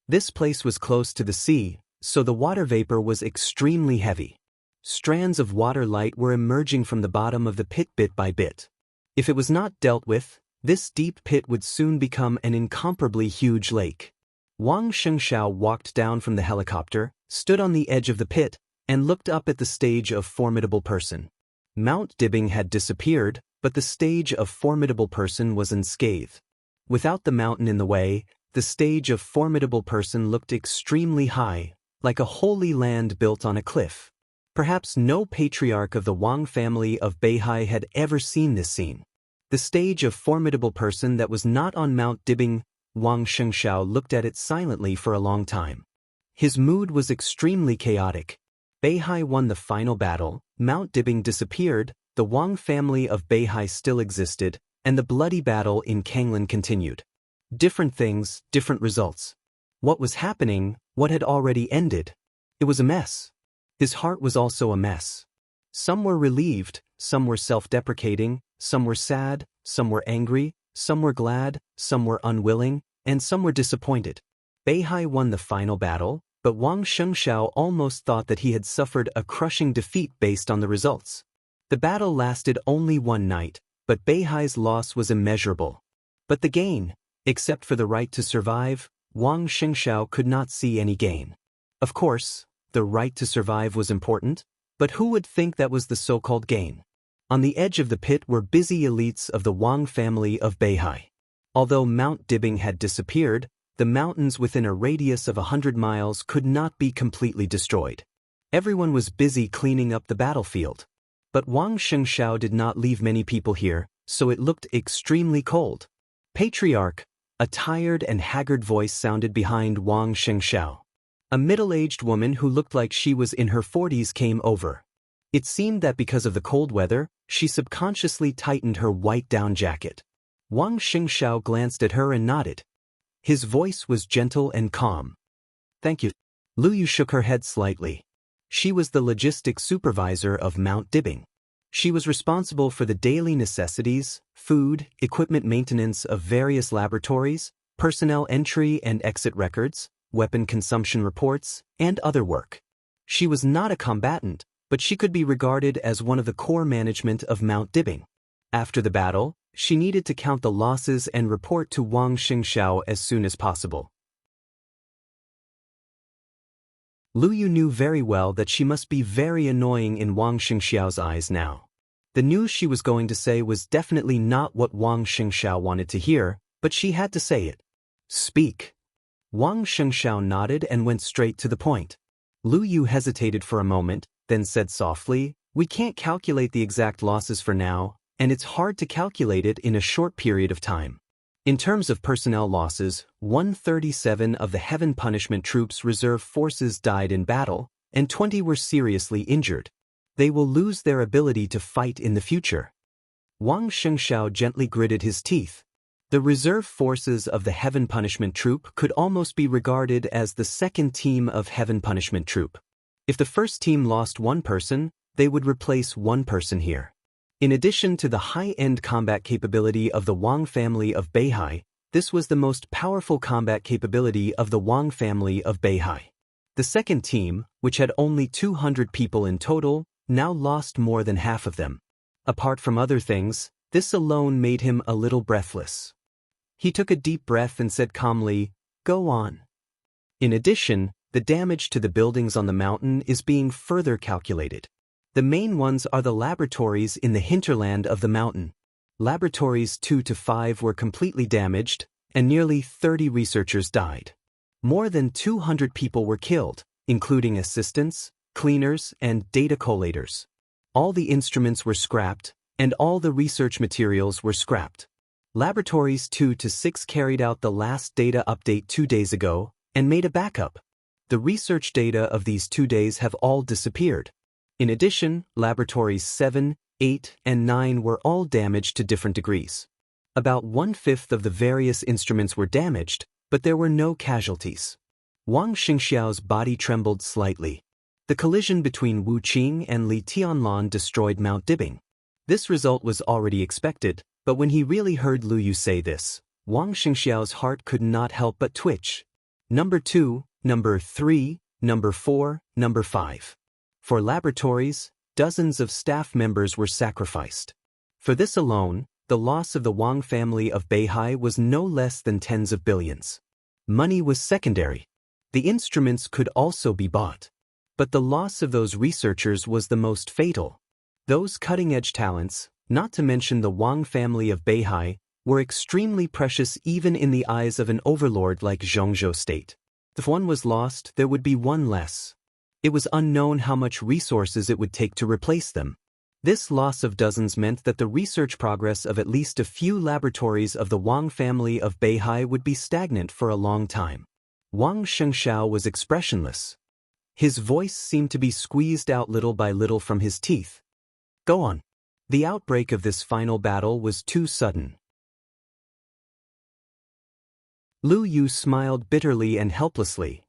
This place was close to the sea, so the water vapor was extremely heavy. Strands of water light were emerging from the bottom of the pit bit by bit. If it was not dealt with, this deep pit would soon become an incomparably huge lake. Wang Shengshao walked down from the helicopter, stood on the edge of the pit, and looked up at the stage of Formidable Person. Mount Dibbing had disappeared, but the stage of Formidable Person was unscathed. Without the mountain in the way, the stage of Formidable Person looked extremely high, like a holy land built on a cliff. Perhaps no patriarch of the Wang family of Beihai had ever seen this scene. The stage of Formidable Person that was not on Mount Dibbing. Wang Shengshao looked at it silently for a long time. His mood was extremely chaotic. Beihai won the final battle, Mount Dibbing disappeared, the Wang family of Beihai still existed, and the bloody battle in Kanglan continued. Different things, different results. What was happening, what had already ended? It was a mess. His heart was also a mess. Some were relieved, some were self-deprecating, some were sad, some were angry, some were glad, some were unwilling, and some were disappointed. Beihai won the final battle, but Wang Shengshao almost thought that he had suffered a crushing defeat based on the results. The battle lasted only one night, but Beihai's loss was immeasurable. But the gain, except for the right to survive, Wang Shengshao could not see any gain. Of course, the right to survive was important, but who would think that was the so-called gain? On the edge of the pit were busy elites of the Wang family of Beihai. Although Mount Dibbing had disappeared, the mountains within a radius of 100 miles could not be completely destroyed. Everyone was busy cleaning up the battlefield. But Wang Shengshao did not leave many people here, so it looked extremely cold. Patriarch, a tired and haggard voice sounded behind Wang Shengshao. A middle-aged woman who looked like she was in her 40s came over. It seemed that because of the cold weather, she subconsciously tightened her white down jacket. Wang Shengshao glanced at her and nodded. His voice was gentle and calm. "Thank you." Lu Yu shook her head slightly. She was the logistics supervisor of Mount Dibbing. She was responsible for the daily necessities, food, equipment maintenance of various laboratories, personnel entry and exit records, weapon consumption reports, and other work. She was not a combatant, but she could be regarded as one of the core management of Mount Dibbing. After the battle, she needed to count the losses and report to Wang Shengshao as soon as possible. Lu Yu knew very well that she must be very annoying in Wang Shengxiao's eyes now. The news she was going to say was definitely not what Wang Shengxiao wanted to hear, but she had to say it. "Speak." Wang Shengxiao nodded and went straight to the point. Lu Yu hesitated for a moment, then said softly, "We can't calculate the exact losses for now, and it's hard to calculate it in a short period of time. In terms of personnel losses, 137 of the Heaven Punishment Troops Reserve Forces died in battle, and 20 were seriously injured. They will lose their ability to fight in the future." Wang Shengxiao gently gritted his teeth. The reserve forces of the Heaven Punishment Troop could almost be regarded as the second team of Heaven Punishment Troop. If the first team lost one person, they would replace one person here. In addition to the high-end combat capability of the Wang family of Beihai, this was the most powerful combat capability of the Wang family of Beihai. The second team, which had only 200 people in total, now lost more than half of them. Apart from other things, this alone made him a little breathless. He took a deep breath and said calmly, "Go on." In addition, the damage to the buildings on the mountain is being further calculated. The main ones are the laboratories in the hinterland of the mountain. Laboratories 2 to 5 were completely damaged, and nearly 30 researchers died. More than 200 people were killed, including assistants, cleaners, and data collators. All the instruments were scrapped, and all the research materials were scrapped. Laboratories 2 to 6 carried out the last data update 2 days ago, and made a backup. The research data of these 2 days have all disappeared. In addition, laboratories 7, 8, and 9 were all damaged to different degrees. About 1/5 of the various instruments were damaged, but there were no casualties. Wang Xingxiao's body trembled slightly. The collision between Wu Qing and Li Tianlan destroyed Mount Dibing. This result was already expected, but when he really heard Lu Yu say this, Wang Xingxiao's heart could not help but twitch. Number 2, Number 3, Number 4, Number 5. For laboratories, dozens of staff members were sacrificed. For this alone, the loss of the Wang family of Beihai was no less than tens of billions. Money was secondary. The instruments could also be bought. But the loss of those researchers was the most fatal. Those cutting-edge talents, not to mention the Wang family of Beihai, were extremely precious even in the eyes of an overlord like Zhongzhou State. If one was lost, there would be one less. It was unknown how much resources it would take to replace them. This loss of dozens meant that the research progress of at least a few laboratories of the Wang family of Beihai would be stagnant for a long time. Wang Shengxiao was expressionless. His voice seemed to be squeezed out little by little from his teeth. Go on. The outbreak of this final battle was too sudden. Lu Yu smiled bitterly and helplessly.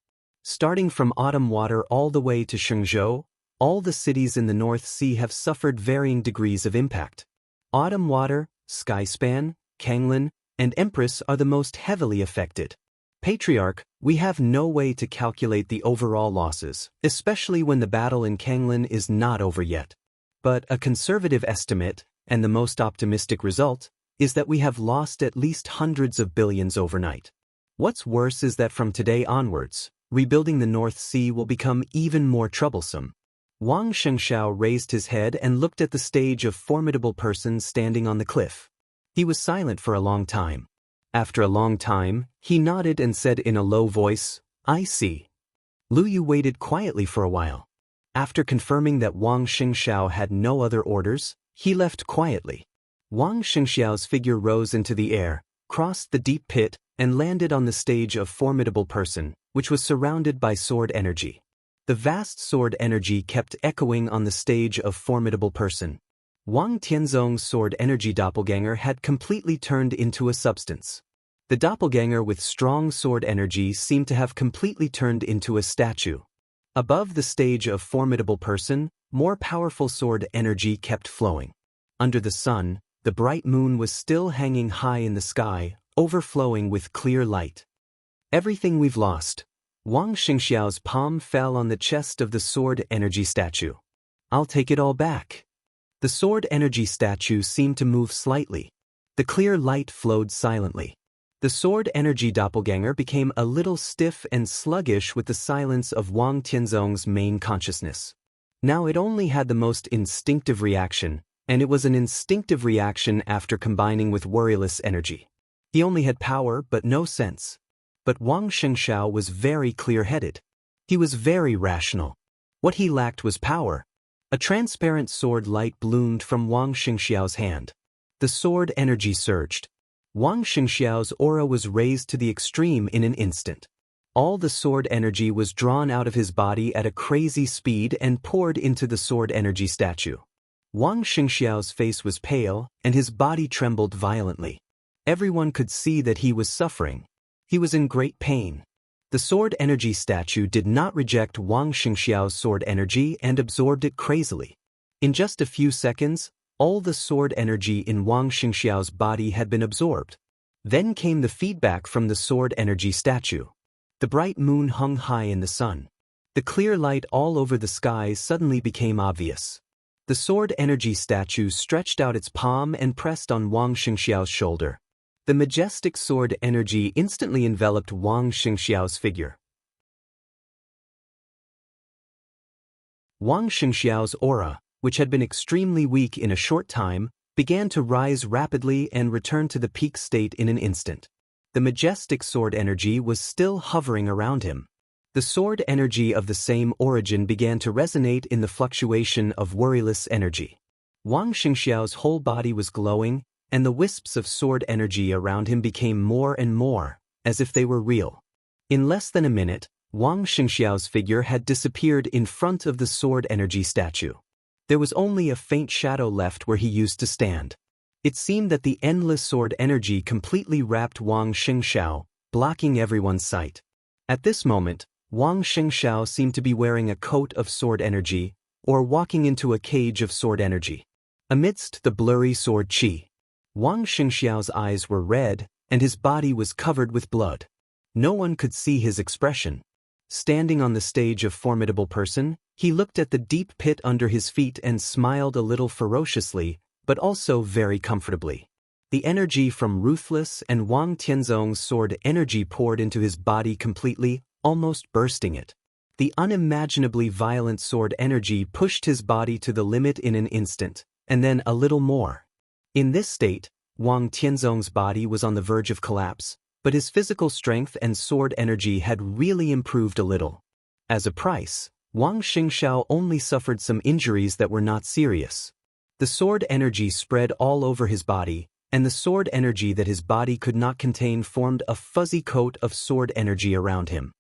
Starting from Autumn Water all the way to Shenzhou, all the cities in the North Sea have suffered varying degrees of impact. Autumn Water, Skyspan, Kanglin, and Empress are the most heavily affected. Patriarch, we have no way to calculate the overall losses, especially when the battle in Kanglin is not over yet. But a conservative estimate, and the most optimistic result, is that we have lost at least hundreds of billions overnight. What's worse is that from today onwards, rebuilding the North Sea will become even more troublesome. Wang Shengxiao raised his head and looked at the stage of formidable persons standing on the cliff. He was silent for a long time. After a long time, he nodded and said in a low voice, I see. Lu Yu waited quietly for a while. After confirming that Wang Shengxiao had no other orders, he left quietly. Wang Shengxiao's figure rose into the air, crossed the deep pit, and landed on the stage of formidable person, which was surrounded by sword energy. The vast sword energy kept echoing on the stage of formidable person. Wang Tianzong's sword energy doppelganger had completely turned into a substance. The doppelganger with strong sword energy seemed to have completely turned into a statue. Above the stage of formidable person, more powerful sword energy kept flowing. Under the sun, the bright moon was still hanging high in the sky, overflowing with clear light. Everything we've lost. Wang Xingxiao's palm fell on the chest of the sword energy statue. I'll take it all back. The sword energy statue seemed to move slightly. The clear light flowed silently. The sword energy doppelganger became a little stiff and sluggish with the silence of Wang Tianzong's main consciousness. Now it only had the most instinctive reaction, and it was an instinctive reaction after combining with worryless energy. He only had power but no sense. But Wang Shengxiao was very clear-headed. He was very rational. What he lacked was power. A transparent sword light bloomed from Wang Shengxiao's hand. The sword energy surged. Wang Shengxiao's aura was raised to the extreme in an instant. All the sword energy was drawn out of his body at a crazy speed and poured into the sword energy statue. Wang Shengxiao's face was pale, and his body trembled violently. Everyone could see that he was suffering. He was in great pain. The sword energy statue did not reject Wang Xingxiao's sword energy and absorbed it crazily. In just a few seconds, all the sword energy in Wang Xingxiao's body had been absorbed. Then came the feedback from the sword energy statue. The bright moon hung high in the sun. The clear light all over the sky suddenly became obvious. The sword energy statue stretched out its palm and pressed on Wang Xingxiao's shoulder. The majestic sword energy instantly enveloped Wang Xingxiao's figure. Wang Xingxiao's aura, which had been extremely weak in a short time, began to rise rapidly and return to the peak state in an instant. The majestic sword energy was still hovering around him. The sword energy of the same origin began to resonate in the fluctuation of worryless energy. Wang Xingxiao's whole body was glowing, and the wisps of sword energy around him became more and more, as if they were real. In less than a minute, Wang Xingxiao's figure had disappeared in front of the sword energy statue. There was only a faint shadow left where he used to stand. It seemed that the endless sword energy completely wrapped Wang Xingxiao, blocking everyone's sight. At this moment, Wang Xingxiao seemed to be wearing a coat of sword energy, or walking into a cage of sword energy. Amidst the blurry sword qi, Wang Xingxiao's eyes were red, and his body was covered with blood. No one could see his expression. Standing on the stage of formidable person, he looked at the deep pit under his feet and smiled a little ferociously, but also very comfortably. The energy from Ruthless and Wang Tianzong's sword energy poured into his body completely, almost bursting it. The unimaginably violent sword energy pushed his body to the limit in an instant, and then a little more. In this state, Wang Tianzong's body was on the verge of collapse, but his physical strength and sword energy had really improved a little. As a price, Wang Xingxiao only suffered some injuries that were not serious. The sword energy spread all over his body, and the sword energy that his body could not contain formed a fuzzy coat of sword energy around him.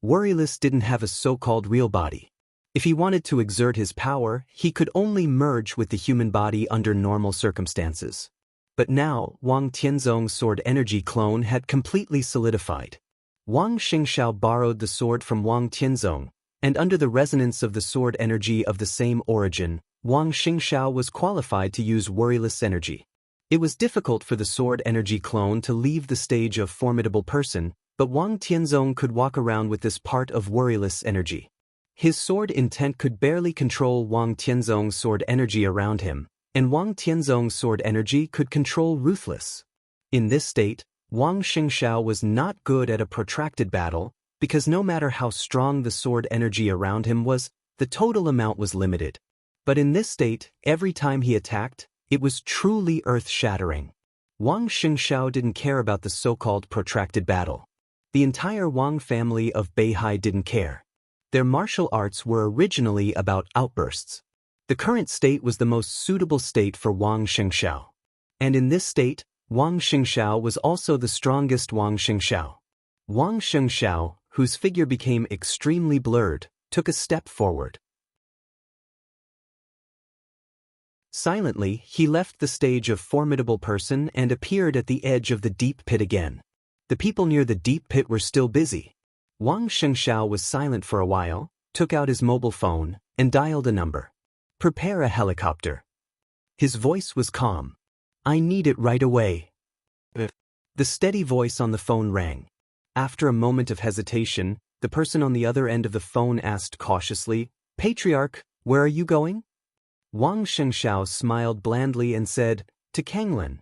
Worryless didn't have a so-called real body. If he wanted to exert his power, he could only merge with the human body under normal circumstances. But now, Wang Tianzong's sword energy clone had completely solidified. Wang Xingxiao borrowed the sword from Wang Tianzong, and under the resonance of the sword energy of the same origin, Wang Xingxiao was qualified to use Worryless energy. It was difficult for the sword energy clone to leave the stage of formidable person, but Wang Tianzong could walk around with this part of Worryless energy. His sword intent could barely control Wang Tianzong's sword energy around him, and Wang Tianzong's sword energy could control Ruthless. In this state, Wang Xingxiao was not good at a protracted battle, because no matter how strong the sword energy around him was, the total amount was limited. But in this state, every time he attacked, it was truly earth-shattering. Wang Xingxiao didn't care about the so-called protracted battle. The entire Wang family of Beihai didn't care. Their martial arts were originally about outbursts. The current state was the most suitable state for Wang Xingxiao. And in this state, Wang Xingxiao was also the strongest Wang Xingxiao. Wang Xingxiao, whose figure became extremely blurred, took a step forward. Silently, he left the stage of formidable person and appeared at the edge of the deep pit again. The people near the deep pit were still busy. Wang Xingxiao was silent for a while, took out his mobile phone, and dialed a number. "Prepare a helicopter." His voice was calm. "I need it right away." The steady voice on the phone rang. After a moment of hesitation, the person on the other end of the phone asked cautiously, "Patriarch, where are you going?" Wang Xingxiao smiled blandly and said, "To Kanglin."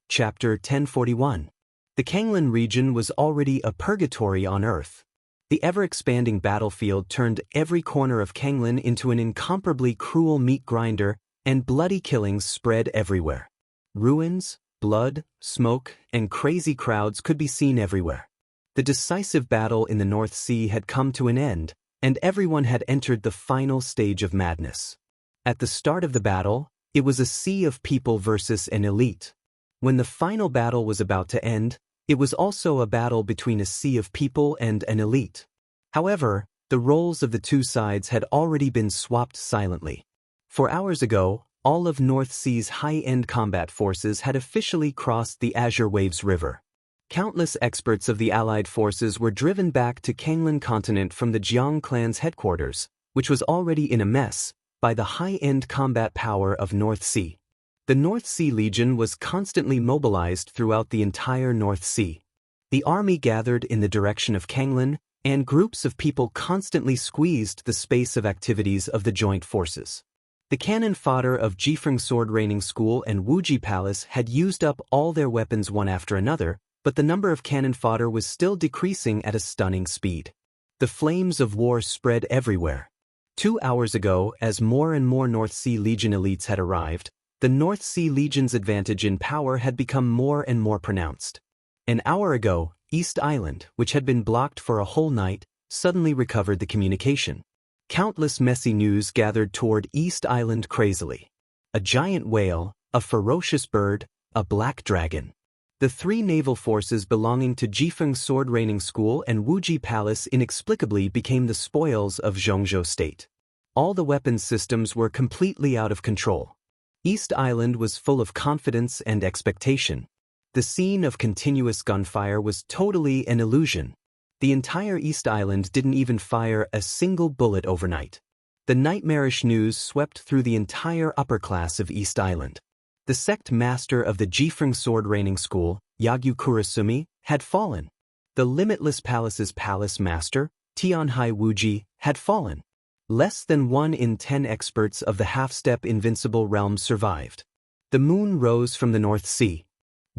Chapter 1041. The Kanglin region was already a purgatory on Earth. The ever-expanding battlefield turned every corner of Kanglin into an incomparably cruel meat grinder, and bloody killings spread everywhere. Ruins, blood, smoke, and crazy crowds could be seen everywhere. The decisive battle in the North Sea had come to an end, and everyone had entered the final stage of madness. At the start of the battle, it was a sea of people versus an elite. When the final battle was about to end, it was also a battle between a sea of people and an elite. However, the roles of the two sides had already been swapped silently. 4 hours ago, all of North Sea's high-end combat forces had officially crossed the Azure Waves River. Countless experts of the Allied forces were driven back to Kanglin continent from the Jiang clan's headquarters, which was already in a mess, by the high-end combat power of North Sea. The North Sea Legion was constantly mobilized throughout the entire North Sea. The army gathered in the direction of Kanglin, and groups of people constantly squeezed the space of activities of the joint forces. The cannon fodder of Jifeng Sword Training School and Wuji Palace had used up all their weapons one after another, but the number of cannon fodder was still decreasing at a stunning speed. The flames of war spread everywhere. 2 hours ago, as more and more North Sea Legion elites had arrived, the North Sea Legion's advantage in power had become more and more pronounced. An hour ago, East Island, which had been blocked for a whole night, suddenly recovered the communication. Countless messy news gathered toward East Island crazily. A giant whale, a ferocious bird, a black dragon. The three naval forces belonging to Jifeng Sword Training School and Wuji Palace inexplicably became the spoils of Zhongzhou State. All the weapons systems were completely out of control. East Island was full of confidence and expectation. The scene of continuous gunfire was totally an illusion. The entire East Island didn't even fire a single bullet overnight. The nightmarish news swept through the entire upper class of East Island. The sect master of the Jifeng Sword Training School, Yagyu Kurasumi, had fallen. The Limitless Palace's palace master, Tianhai Wuji, had fallen. Less than 1 in 10 experts of the half-step invincible realm survived. The moon rose from the North Sea.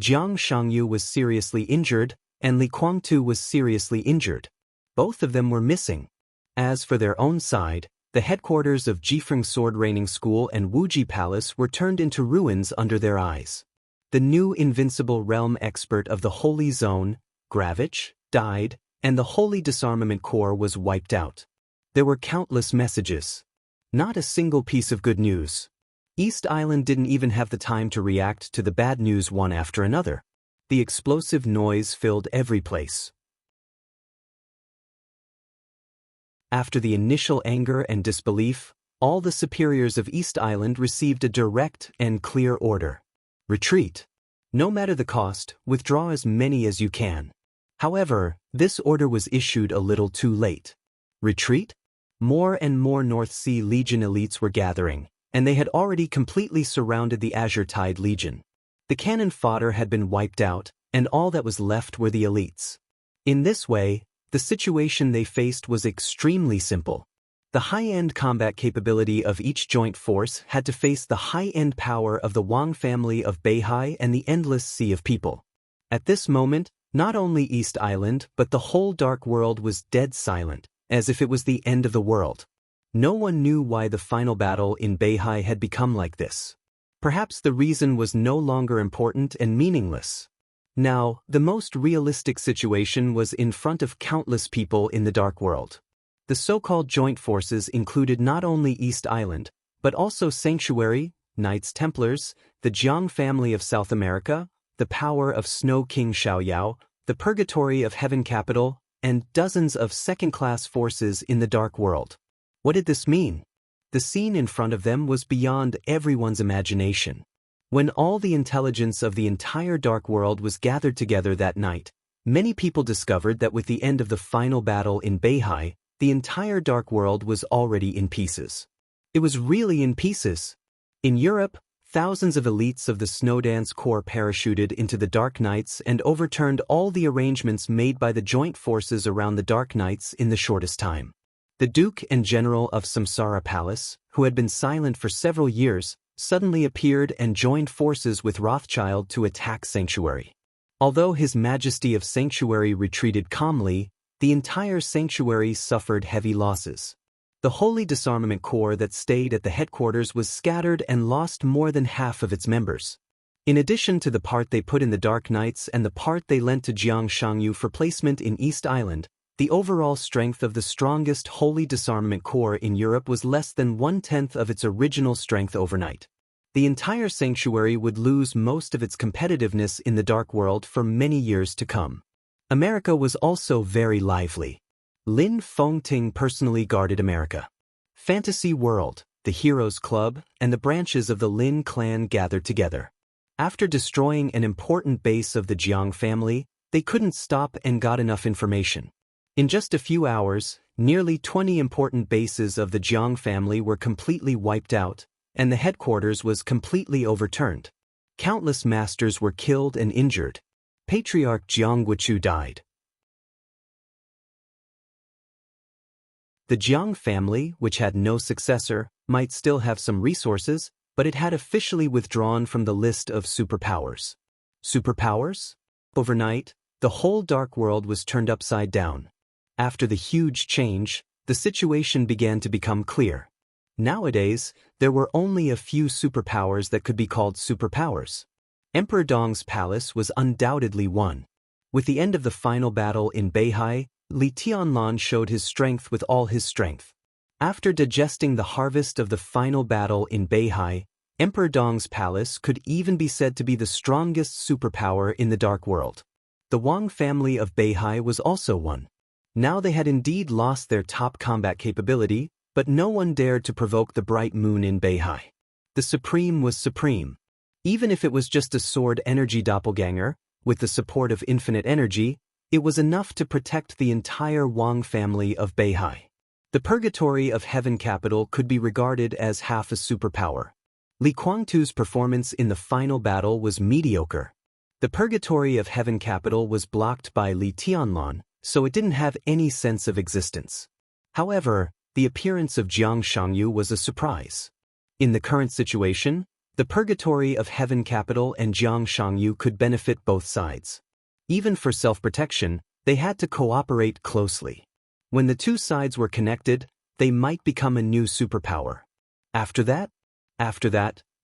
Jiang Shangyu was seriously injured, and Li Guangtu was seriously injured. Both of them were missing. As for their own side, the headquarters of Jifeng Sword Training School and Wuji Palace were turned into ruins under their eyes. The new invincible realm expert of the Holy Zone, Gravich, died, and the Holy Disarmament Corps was wiped out. There were countless messages. Not a single piece of good news. East Island didn't even have the time to react to the bad news one after another. The explosive noise filled every place. After the initial anger and disbelief, all the superiors of East Island received a direct and clear order. Retreat. No matter the cost, withdraw as many as you can. However, this order was issued a little too late. Retreat? More and more North Sea Legion elites were gathering, and they had already completely surrounded the Azure Tide Legion. The cannon fodder had been wiped out, and all that was left were the elites. In this way, the situation they faced was extremely simple. The high-end combat capability of each joint force had to face the high-end power of the Wang family of Beihai and the endless sea of people. At this moment, not only East Island but the whole Dark World was dead silent, as if it was the end of the world. No one knew why the final battle in Beihai had become like this. Perhaps the reason was no longer important and meaningless. Now, the most realistic situation was in front of countless people in the Dark World. The so-called joint forces included not only East Island, but also Sanctuary, Knights Templars, the Jiang family of South America, the power of Snow King Xiaoyao, the Purgatory of Heaven Capital, and dozens of second-class forces in the Dark World. What did this mean? The scene in front of them was beyond everyone's imagination. When all the intelligence of the entire Dark World was gathered together that night, many people discovered that with the end of the final battle in Beihai, the entire Dark World was already in pieces. It was really in pieces. In Europe, thousands of elites of the Snowdance Corps parachuted into the Dark Knights and overturned all the arrangements made by the joint forces around the Dark Knights in the shortest time. The Duke and General of Samsara Palace, who had been silent for several years, suddenly appeared and joined forces with Rothschild to attack Sanctuary. Although His Majesty of Sanctuary retreated calmly, the entire Sanctuary suffered heavy losses. The Holy Disarmament Corps that stayed at the headquarters was scattered and lost more than half of its members. In addition to the part they put in the Dark Knights and the part they lent to Jiang Shangyu for placement in East Island, the overall strength of the strongest Holy Disarmament Corps in Europe was less than 1/10 of its original strength overnight. The entire Sanctuary would lose most of its competitiveness in the Dark World for many years to come. America was also very lively. Lin Fengting personally guarded America. Fantasy World, the Heroes Club, and the branches of the Lin clan gathered together. After destroying an important base of the Jiang family, they couldn't stop and got enough information. In just a few hours, nearly 20 important bases of the Jiang family were completely wiped out, and the headquarters was completely overturned. Countless masters were killed and injured. Patriarch Jiang Guichu died. The Jiang family, which had no successor, might still have some resources, but it had officially withdrawn from the list of superpowers. Superpowers? Overnight, the whole Dark World was turned upside down. After the huge change, the situation began to become clear. Nowadays, there were only a few superpowers that could be called superpowers. Emperor Dong's palace was undoubtedly one. With the end of the final battle in Beihai, Li Tianlan showed his strength with all his strength. After digesting the harvest of the final battle in Beihai, Emperor Dong's palace could even be said to be the strongest superpower in the Dark World. The Wang family of Beihai was also one. Now they had indeed lost their top combat capability, but no one dared to provoke the bright moon in Beihai. The supreme was supreme. Even if it was just a sword energy doppelganger, with the support of infinite energy, it was enough to protect the entire Wang family of Beihai. The Purgatory of Heaven capital could be regarded as half a superpower. Li Guangtu's performance in the final battle was mediocre. The Purgatory of Heaven capital was blocked by Li Tianlan, so it didn't have any sense of existence. However, the appearance of Jiang Shangyu was a surprise. In the current situation, the Purgatory of Heaven capital and Jiang Shangyu could benefit both sides. Even for self-protection, they had to cooperate closely. When the two sides were connected, they might become a new superpower. After that,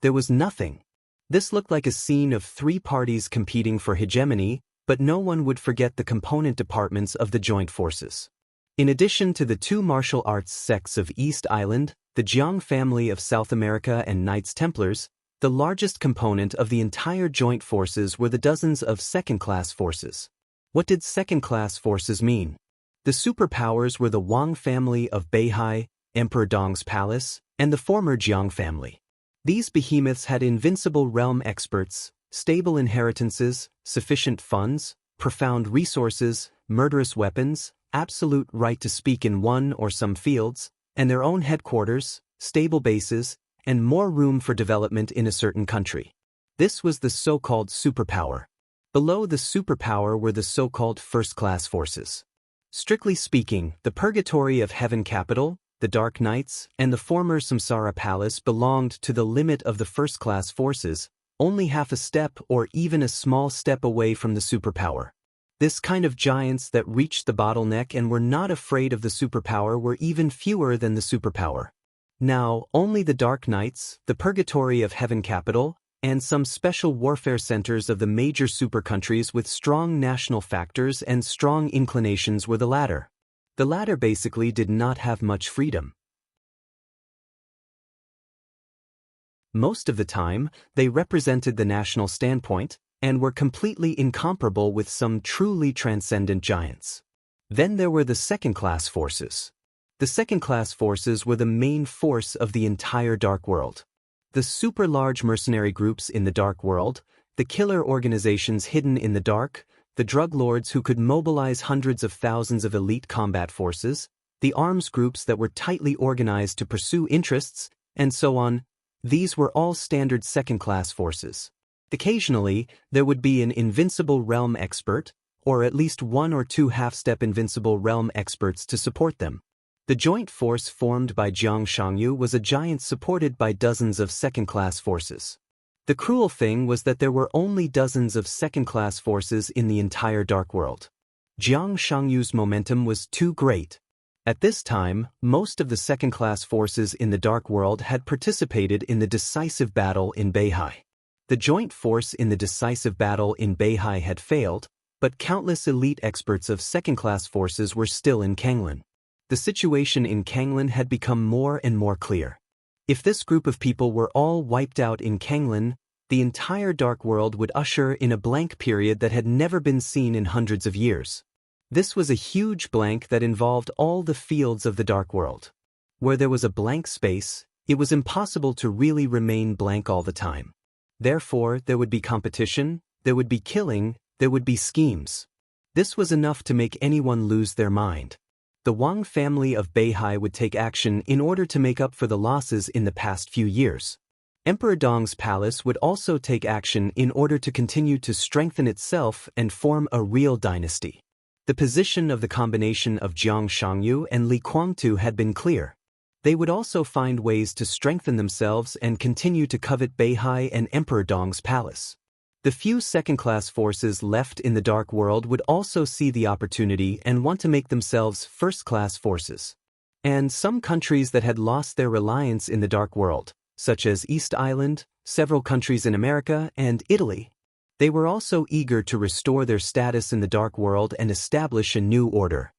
there was nothing. This looked like a scene of three parties competing for hegemony, but no one would forget the component departments of the joint forces. In addition to the two martial arts sects of East Island, the Jiang family of South America and Knights Templars, the largest component of the entire joint forces were the dozens of second-class forces. What did second-class forces mean? The superpowers were the Wang family of Beihai, Emperor Dong's palace, and the former Jiang family. These behemoths had invincible realm experts, stable inheritances, sufficient funds, profound resources, murderous weapons, absolute right to speak in one or some fields, and their own headquarters, stable bases, and more room for development in a certain country. This was the so-called superpower. Below the superpower were the so-called first-class forces. Strictly speaking, the Purgatory of Heaven capital, the Dark Knights, and the former Samsara Palace belonged to the limit of the first-class forces, only half a step or even a small step away from the superpower. This kind of giants that reached the bottleneck and were not afraid of the superpower were even fewer than the superpower. Now, only the Dark Knights, the Purgatory of Heaven capital, and some special warfare centers of the major super countries with strong national factors and strong inclinations were the latter. The latter basically did not have much freedom. Most of the time, they represented the national standpoint and were completely incomparable with some truly transcendent giants. Then there were the second-class forces. The second-class forces were the main force of the entire Dark World. The super-large mercenary groups in the Dark World, the killer organizations hidden in the dark, the drug lords who could mobilize hundreds of thousands of elite combat forces, the arms groups that were tightly organized to pursue interests, and so on, these were all standard second-class forces. Occasionally, there would be an invincible realm expert, or at least one or two half-step invincible realm experts to support them. The joint force formed by Jiang Shangyu was a giant supported by dozens of second-class forces. The cruel thing was that there were only dozens of second-class forces in the entire Dark World. Jiang Shangyu's momentum was too great. At this time, most of the second-class forces in the Dark World had participated in the decisive battle in Beihai. The joint force in the decisive battle in Beihai had failed, but countless elite experts of second-class forces were still in Kanglan. The situation in Kanglan had become more and more clear. If this group of people were all wiped out in Kanglan, the entire Dark World would usher in a blank period that had never been seen in hundreds of years. This was a huge blank that involved all the fields of the Dark World. Where there was a blank space, it was impossible to really remain blank all the time. Therefore, there would be competition, there would be killing, there would be schemes. This was enough to make anyone lose their mind. The Wang family of Beihai would take action in order to make up for the losses in the past few years. Emperor Dong's palace would also take action in order to continue to strengthen itself and form a real dynasty. The position of the combination of Jiang Shangyu and Li Guangtu had been clear. They would also find ways to strengthen themselves and continue to covet Beihai and Emperor Dong's palace. The few second-class forces left in the Dark World would also see the opportunity and want to make themselves first-class forces. And some countries that had lost their reliance in the Dark World, such as East Island, several countries in America, and Italy, they were also eager to restore their status in the Dark World and establish a new order.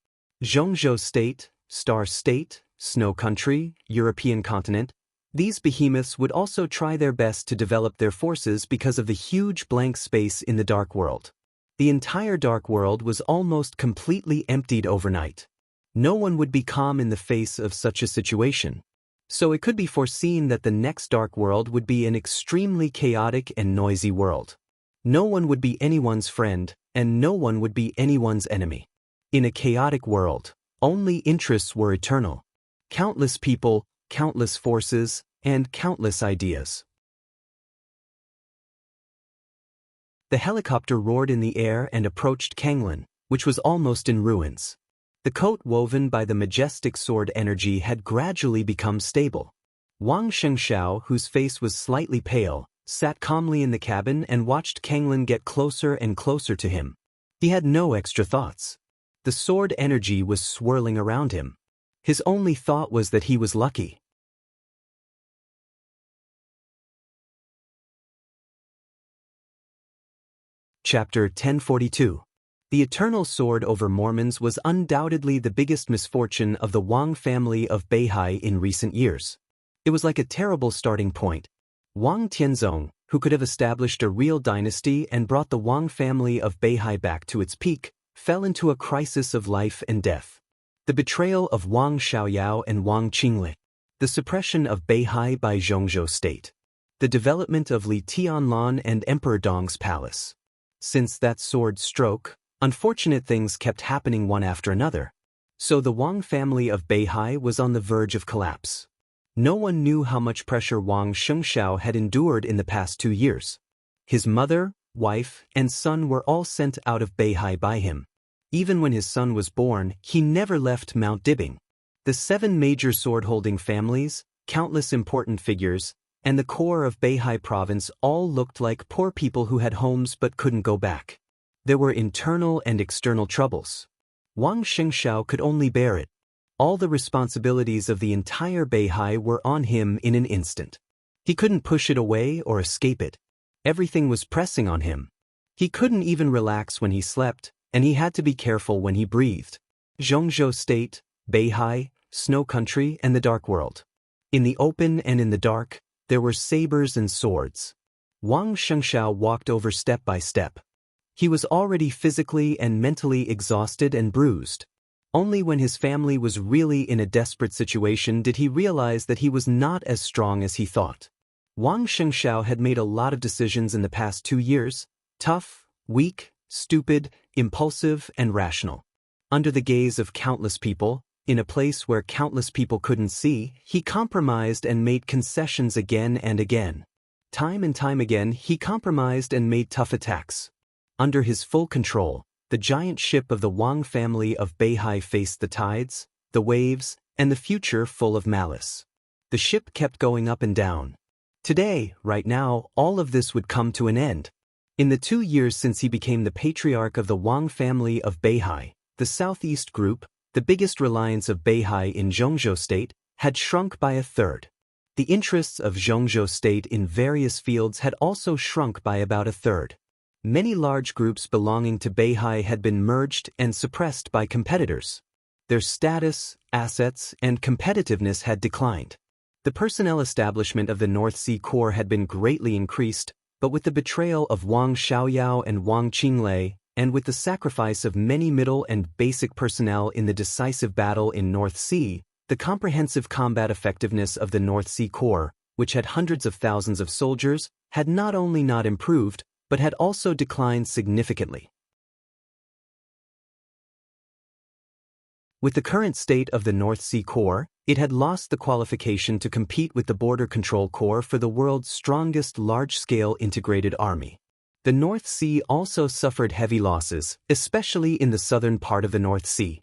Zhongzhou State, Star State, Snow Country, European continent, These behemoths would also try their best to develop their forces because of the huge blank space in the Dark World. The entire Dark World was almost completely emptied overnight. No one would be calm in the face of such a situation. So it could be foreseen that the next Dark World would be an extremely chaotic and noisy world. No one would be anyone's friend, and no one would be anyone's enemy. In a chaotic world, only interests were eternal. Countless people, countless forces, and countless ideas. The helicopter roared in the air and approached Kanglin, which was almost in ruins. The coat woven by the majestic sword energy had gradually become stable. Wang Shengshao, whose face was slightly pale, sat calmly in the cabin and watched Kanglin get closer and closer to him. He had no extra thoughts. The sword energy was swirling around him. His only thought was that he was lucky. Chapter 1042. The eternal sword over Mormons was undoubtedly the biggest misfortune of the Wang family of Beihai in recent years. It was like a terrible starting point. Wang Tianzong, who could have established a real dynasty and brought the Wang family of Beihai back to its peak, fell into a crisis of life and death. The betrayal of Wang Xiaoyao and Wang Qingle. The suppression of Beihai by Zhongzhou state. The development of Li Tianlan and Emperor Dong's palace. Since that sword stroke, unfortunate things kept happening one after another. So the Wang family of Beihai was on the verge of collapse. No one knew how much pressure Wang Shengshao had endured in the past 2 years. His mother, wife, and son were all sent out of Beihai by him. Even when his son was born, he never left Mount Dibing. The 7 major sword-holding families, countless important figures, and the core of Beihai province all looked like poor people who had homes but couldn't go back. There were internal and external troubles. Wang Shengshao could only bear it. All the responsibilities of the entire Beihai were on him in an instant. He couldn't push it away or escape it. Everything was pressing on him. He couldn't even relax when he slept, and he had to be careful when he breathed. Zhongzhou State, Beihai, Snow Country, and the Dark World. In the open and in the dark, there were sabers and swords. Wang Shengshao walked over step by step. He was already physically and mentally exhausted and bruised. Only when his family was really in a desperate situation did he realize that he was not as strong as he thought. Wang Shengshao had made a lot of decisions in the past 2 years, tough, weak, stupid, impulsive, and rational. Under the gaze of countless people, in a place where countless people couldn't see, he compromised and made concessions again and again. Time and time again, he compromised and made tough attacks. Under his full control, the giant ship of the Wang family of Beihai faced the tides, the waves, and the future full of malice. The ship kept going up and down. Today, right now, all of this would come to an end. In the 2 years since he became the patriarch of the Wang family of Beihai, the Southeast Group, the biggest reliance of Beihai in Zhongzhou State, had shrunk by 1/3. The interests of Zhongzhou State in various fields had also shrunk by about 1/3. Many large groups belonging to Beihai had been merged and suppressed by competitors. Their status, assets, and competitiveness had declined. The personnel establishment of the North Sea Corps had been greatly increased, but with the betrayal of Wang Xiaoyao and Wang Qingle, and with the sacrifice of many middle and basic personnel in the decisive battle in North Sea, the comprehensive combat effectiveness of the North Sea Corps, which had hundreds of thousands of soldiers, had not only not improved, but had also declined significantly. With the current state of the North Sea Corps, it had lost the qualification to compete with the Border Control Corps for the world's strongest large-scale integrated army. The North Sea also suffered heavy losses, especially in the southern part of the North Sea.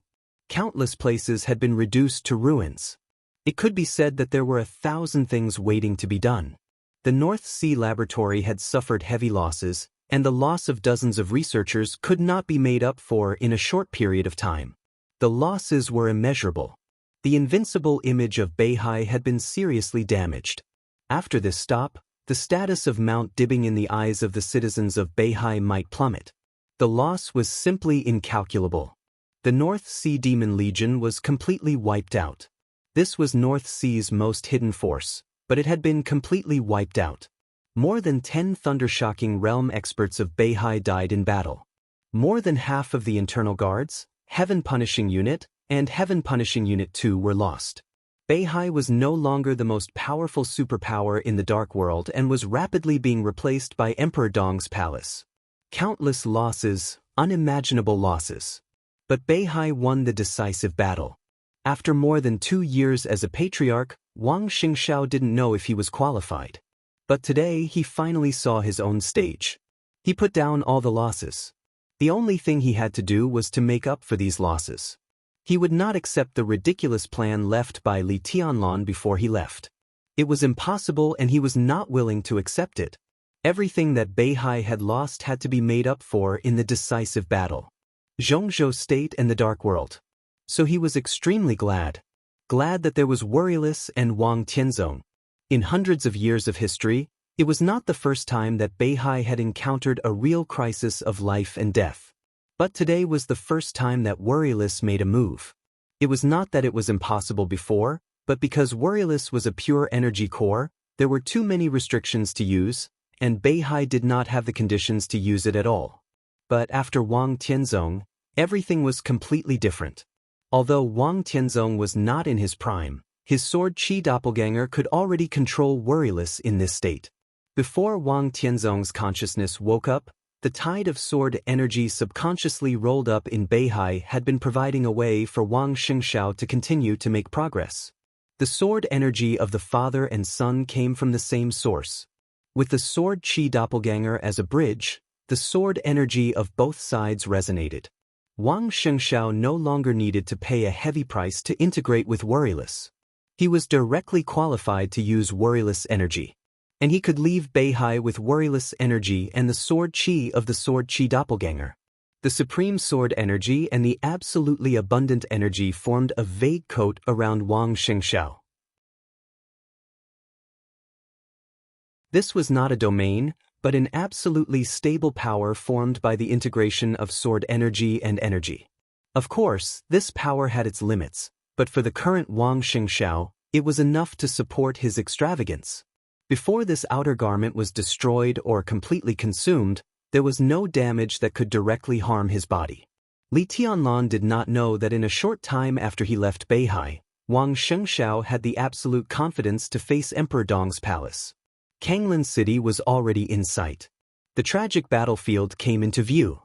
Countless places had been reduced to ruins. It could be said that there were 1,000 things waiting to be done. The North Sea Laboratory had suffered heavy losses, and the loss of dozens of researchers could not be made up for in a short period of time. The losses were immeasurable. The invincible image of Beihai had been seriously damaged. After this stop, the status of Mount Dibing in the eyes of the citizens of Beihai might plummet. The loss was simply incalculable. The North Sea Demon Legion was completely wiped out. This was North Sea's most hidden force, but it had been completely wiped out. More than 10 thundershocking realm experts of Beihai died in battle. More than half of the internal guards, Heaven Punishing Unit, and Heaven Punishing Unit 2 were lost. Beihai was no longer the most powerful superpower in the Dark World and was rapidly being replaced by Emperor Dong's palace. Countless losses, unimaginable losses. But Beihai won the decisive battle. After more than 2 years as a patriarch, Wang Xingxiao didn't know if he was qualified. But today he finally saw his own stage. He put down all the losses. The only thing he had to do was to make up for these losses. He would not accept the ridiculous plan left by Li Tianlan before he left. It was impossible and he was not willing to accept it. Everything that Beihai had lost had to be made up for in the decisive battle. Zhongzhou State and the Dark World. So he was extremely glad. Glad that there was Worryless and Wang Tianzong. In hundreds of years of history, it was not the first time that Beihai had encountered a real crisis of life and death. But today was the first time that Worryless made a move. It was not that it was impossible before, but because Worryless was a pure energy core, there were too many restrictions to use, and Beihai did not have the conditions to use it at all. But after Wang Tianzong, everything was completely different. Although Wang Tianzong was not in his prime, his sword Qi doppelganger could already control Worryless in this state. Before Wang Tianzong's consciousness woke up, the tide of sword energy subconsciously rolled up in Beihai had been providing a way for Wang Xingxiao to continue to make progress. The sword energy of the father and son came from the same source. With the sword Qi doppelganger as a bridge, the sword energy of both sides resonated. Wang Xingxiao no longer needed to pay a heavy price to integrate with Worryless. He was directly qualified to use Worryless energy. And he could leave Beihai with Worryless energy and the sword Qi of the sword Qi doppelganger. The supreme sword energy and the absolutely abundant energy formed a vague coat around Wang Xingxiao. This was not a domain, but an absolutely stable power formed by the integration of sword energy and energy. Of course, this power had its limits, but for the current Wang Xingxiao, it was enough to support his extravagance. Before this outer garment was destroyed or completely consumed, there was no damage that could directly harm his body. Li Tianlan did not know that in a short time after he left Beihai, Wang Xingxiao had the absolute confidence to face Emperor Dong's palace. Kanglin City was already in sight. The tragic battlefield came into view.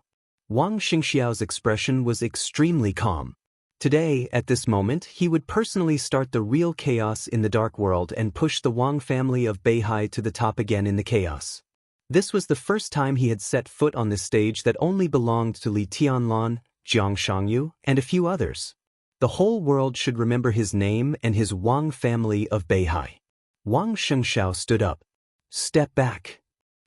Wang Xingxiao's expression was extremely calm. Today, at this moment, he would personally start the real chaos in the Dark World and push the Wang family of Beihai to the top again in the chaos. This was the first time he had set foot on this stage that only belonged to Li Tianlan, Jiang Shangyu, and a few others. The whole world should remember his name and his Wang family of Beihai. Wang Xingxiao stood up. Step back.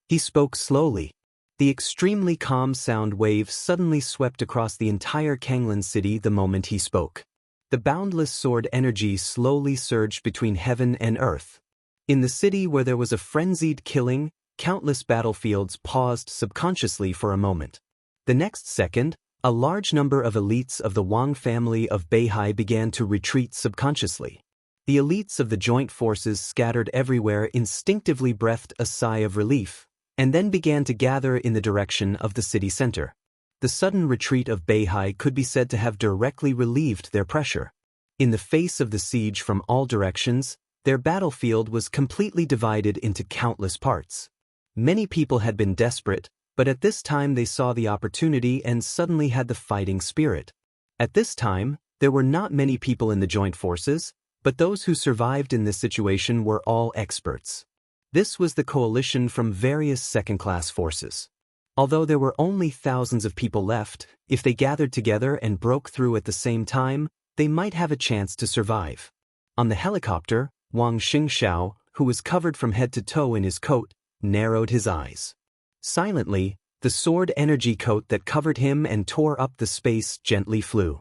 He spoke slowly. The extremely calm sound wave suddenly swept across the entire Kanglin City the moment he spoke. The boundless sword energy slowly surged between heaven and earth. In the city where there was a frenzied killing, countless battlefields paused subconsciously for a moment. The next second, a large number of elites of the Wang family of Beihai began to retreat subconsciously. The elites of the joint forces scattered everywhere instinctively breathed a sigh of relief, and then began to gather in the direction of the city center. The sudden retreat of Beihai could be said to have directly relieved their pressure. In the face of the siege from all directions, their battlefield was completely divided into countless parts. Many people had been desperate, but at this time they saw the opportunity and suddenly had the fighting spirit. At this time, there were not many people in the joint forces, but those who survived in this situation were all experts. This was the coalition from various second-class forces. Although there were only thousands of people left, if they gathered together and broke through at the same time, they might have a chance to survive. On the helicopter, Wang Xingxiao, who was covered from head to toe in his coat, narrowed his eyes. Silently, the sword energy coat that covered him and tore up the space gently flew.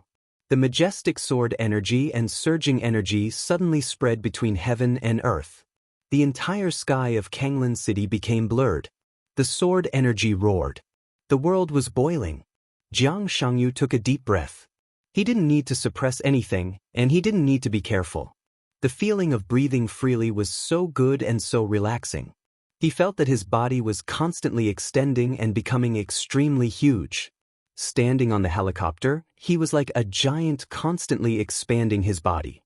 The majestic sword energy and surging energy suddenly spread between heaven and earth. The entire sky of Kanglin City became blurred. The sword energy roared. The world was boiling. Jiang Shangyu took a deep breath. He didn't need to suppress anything, and he didn't need to be careful. The feeling of breathing freely was so good and so relaxing. He felt that his body was constantly extending and becoming extremely huge. Standing on the helicopter, he was like a giant constantly expanding his body.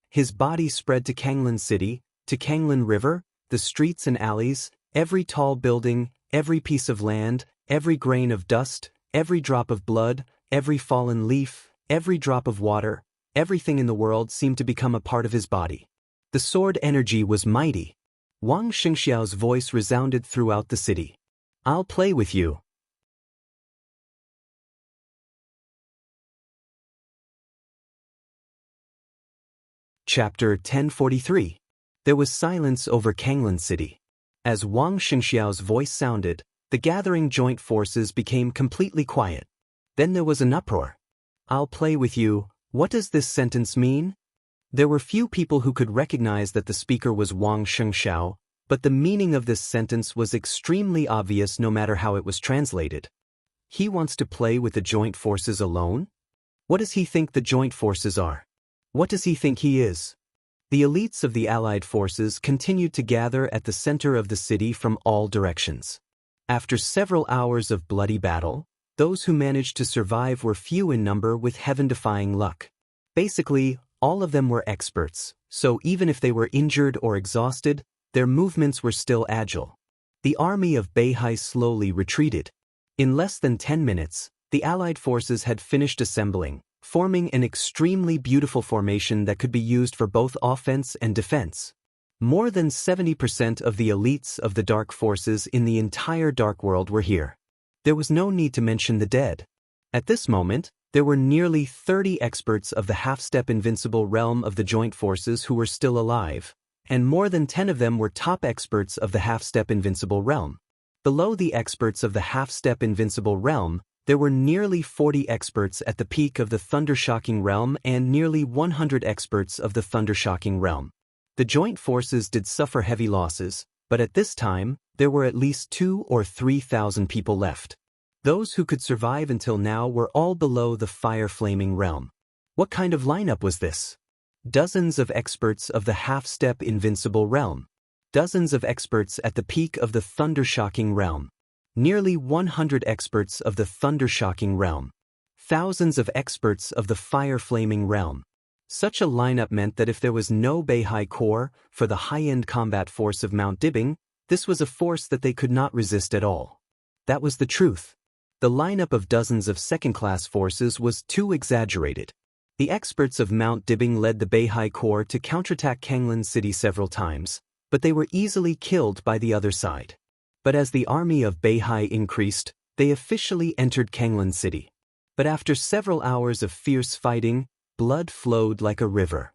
His body spread to Kanglan City, to Kanglan River, the streets and alleys, every tall building, every piece of land, every grain of dust, every drop of blood, every fallen leaf, every drop of water, everything in the world seemed to become a part of his body. The sword energy was mighty. Wang Xingxiao's voice resounded throughout the city. "I'll play with you." Chapter 1043. There was silence over Kanglan City. As Wang Xingxiao's voice sounded, the gathering joint forces became completely quiet. Then there was an uproar. "I'll play with you. What does this sentence mean?" There were few people who could recognize that the speaker was Wang Xingxiao, but the meaning of this sentence was extremely obvious no matter how it was translated. He wants to play with the joint forces alone? What does he think the joint forces are? What does he think he is? The elites of the Allied forces continued to gather at the center of the city from all directions. After several hours of bloody battle, those who managed to survive were few in number with heaven-defying luck. Basically, all of them were experts, so even if they were injured or exhausted, their movements were still agile. The army of Beihai slowly retreated. In less than 10 minutes, the Allied forces had finished assembling, forming an extremely beautiful formation that could be used for both offense and defense. More than 70% of the elites of the dark forces in the entire dark world were here. There was no need to mention the dead. At this moment, there were nearly 30 experts of the half-step invincible realm of the joint forces who were still alive, and more than 10 of them were top experts of the half-step invincible realm. Below the experts of the half-step invincible realm, there were nearly 40 experts at the peak of the thunder-shocking realm and nearly 100 experts of the thunder-shocking realm. The joint forces did suffer heavy losses, but at this time, there were at least 2,000 or 3,000 people left. Those who could survive until now were all below the fire-flaming realm. What kind of lineup was this? Dozens of experts of the half-step invincible realm. Dozens of experts at the peak of the thunder-shocking realm. Nearly 100 experts of the thunder-shocking realm. Thousands of experts of the fire-flaming realm. Such a lineup meant that if there was no Beihai Corps for the high-end combat force of Mount Dibing, this was a force that they could not resist at all. That was the truth. The lineup of dozens of second-class forces was too exaggerated. The experts of Mount Dibing led the Beihai Corps to counterattack Kanglan City several times, but they were easily killed by the other side. But as the army of Beihai increased, they officially entered Kanglan City. But after several hours of fierce fighting, blood flowed like a river.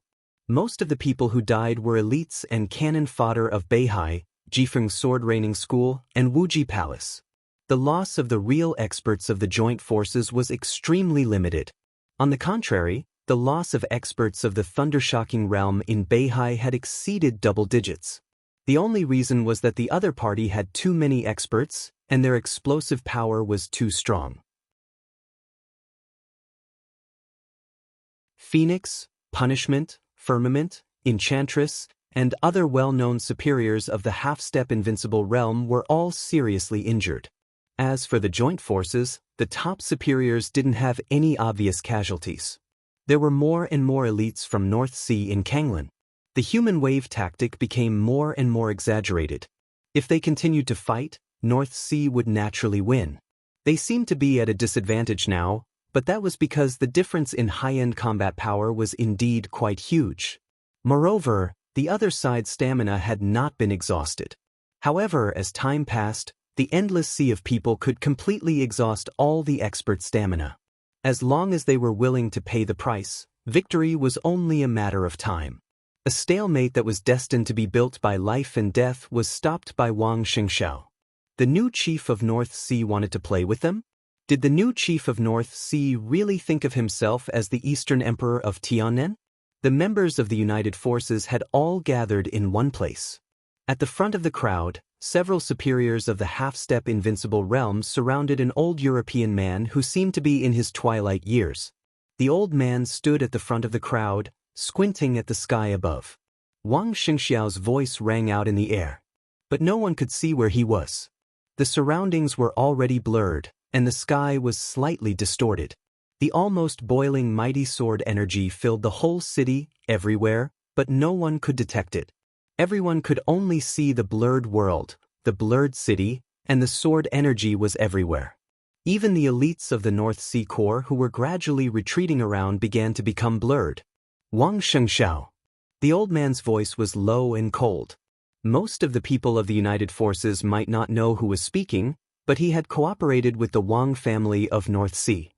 Most of the people who died were elites and cannon fodder of Beihai, Jifeng Sword Raining School, and Wuji Palace. The loss of the real experts of the joint forces was extremely limited. On the contrary, the loss of experts of the thunder-shocking realm in Beihai had exceeded double digits. The only reason was that the other party had too many experts, and their explosive power was too strong. Phoenix, Punishment, Firmament, Enchantress, and other well-known superiors of the half-step invincible realm were all seriously injured. As for the joint forces, the top superiors didn't have any obvious casualties. There were more and more elites from North Sea in Kanglan. The human wave tactic became more and more exaggerated. If they continued to fight, North Sea would naturally win. They seemed to be at a disadvantage now, but that was because the difference in high-end combat power was indeed quite huge. Moreover, the other side's stamina had not been exhausted. However, as time passed, the endless sea of people could completely exhaust all the expert stamina. As long as they were willing to pay the price, victory was only a matter of time. A stalemate that was destined to be built by life and death was stopped by Wang Xingxiao. The new chief of North Sea wanted to play with them? Did the new chief of North Sea really think of himself as the Eastern Emperor of Tianen? The members of the United Forces had all gathered in one place. At the front of the crowd, several superiors of the half-step invincible realm surrounded an old European man who seemed to be in his twilight years. The old man stood at the front of the crowd, squinting at the sky above. Wang Xingxiao's voice rang out in the air. But no one could see where he was. The surroundings were already blurred, and the sky was slightly distorted. The almost boiling mighty sword energy filled the whole city, everywhere, but no one could detect it. Everyone could only see the blurred world, the blurred city, and the sword energy was everywhere. Even the elites of the North Sea Corps who were gradually retreating around began to become blurred. Wang Shengxiao. The old man's voice was low and cold. Most of the people of the United Forces might not know who was speaking, but he had cooperated with the Wang family of North Sea.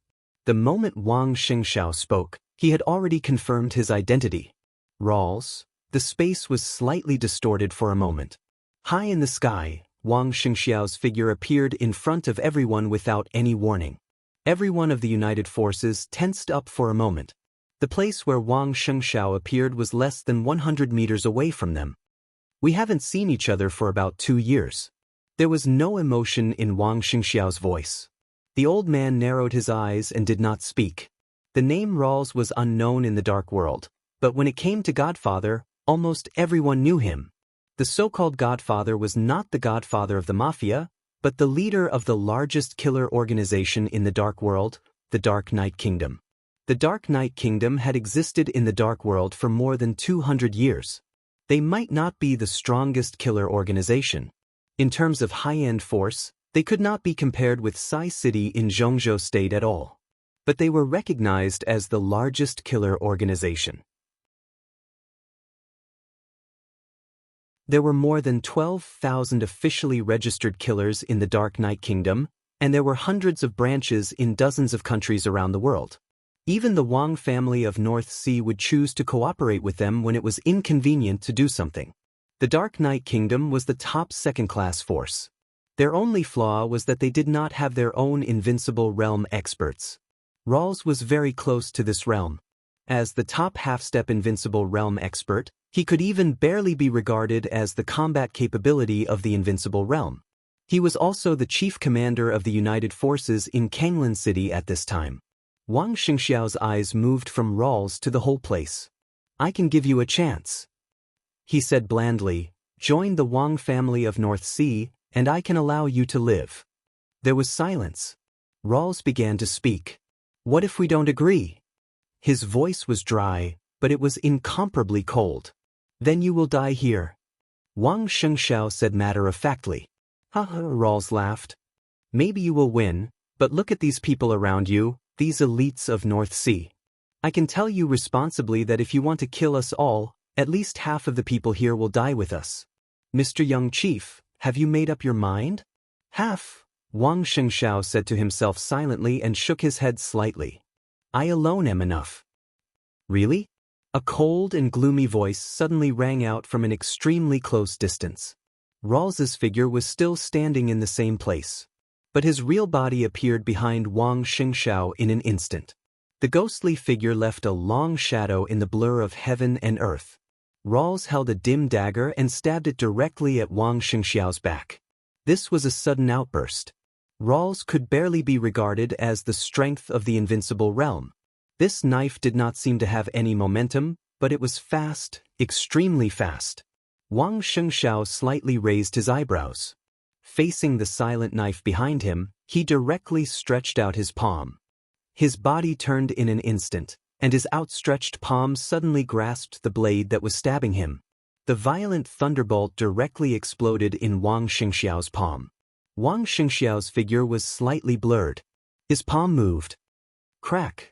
The moment Wang Shengxiao spoke, he had already confirmed his identity. Rawls. The space was slightly distorted for a moment. High in the sky, Wang Xingxiao's figure appeared in front of everyone without any warning. Everyone of the United Forces tensed up for a moment. The place where Wang Xingxiao appeared was less than 100 meters away from them. We haven't seen each other for about 2 years. There was no emotion in Wang Xingxiao's voice. The old man narrowed his eyes and did not speak. The name Rawls was unknown in the dark world, but when it came to Godfather, almost everyone knew him. The so-called Godfather was not the Godfather of the Mafia, but the leader of the largest killer organization in the Dark World, the Dark Knight Kingdom. The Dark Knight Kingdom had existed in the Dark World for more than 200 years. They might not be the strongest killer organization. In terms of high-end force, they could not be compared with Sai City in Zhongzhou State at all. But they were recognized as the largest killer organization. There were more than 12,000 officially registered killers in the Dark Knight Kingdom, and there were hundreds of branches in dozens of countries around the world. Even the Wang family of North Sea would choose to cooperate with them when it was inconvenient to do something. The Dark Knight Kingdom was the top second-class force. Their only flaw was that they did not have their own invincible realm experts. Rawls was very close to this realm. As the top half-step invincible realm expert, he could even barely be regarded as the combat capability of the invincible realm. He was also the chief commander of the United Forces in Kanglan City at this time. Wang Xingxiao's eyes moved from Rawls to the whole place. "I can give you a chance," he said blandly. "Join the Wang family of North Sea, and I can allow you to live." There was silence. Rawls began to speak. "What if we don't agree?" His voice was dry, but it was incomparably cold. "Then you will die here," Wang Shengxiao said matter-of-factly. "Haha," Rawls laughed. "Maybe you will win, but look at these people around you, these elites of North Sea. I can tell you responsibly that if you want to kill us all, at least half of the people here will die with us. Mr. Young Chief, have you made up your mind?" "Half," Wang Shengxiao said to himself silently and shook his head slightly. "I alone am enough." "Really?" A cold and gloomy voice suddenly rang out from an extremely close distance. Rawls's figure was still standing in the same place, but his real body appeared behind Wang Xingxiao in an instant. The ghostly figure left a long shadow in the blur of heaven and earth. Rawls held a dim dagger and stabbed it directly at Wang Xingxiao's back. This was a sudden outburst. Rawls could barely be regarded as the strength of the invincible realm. This knife did not seem to have any momentum, but it was fast, extremely fast. Wang Shengxiao slightly raised his eyebrows. Facing the silent knife behind him, he directly stretched out his palm. His body turned in an instant, and his outstretched palm suddenly grasped the blade that was stabbing him. The violent thunderbolt directly exploded in Wang Xingxiao's palm. Wang Xingxiao's figure was slightly blurred. His palm moved. Crack!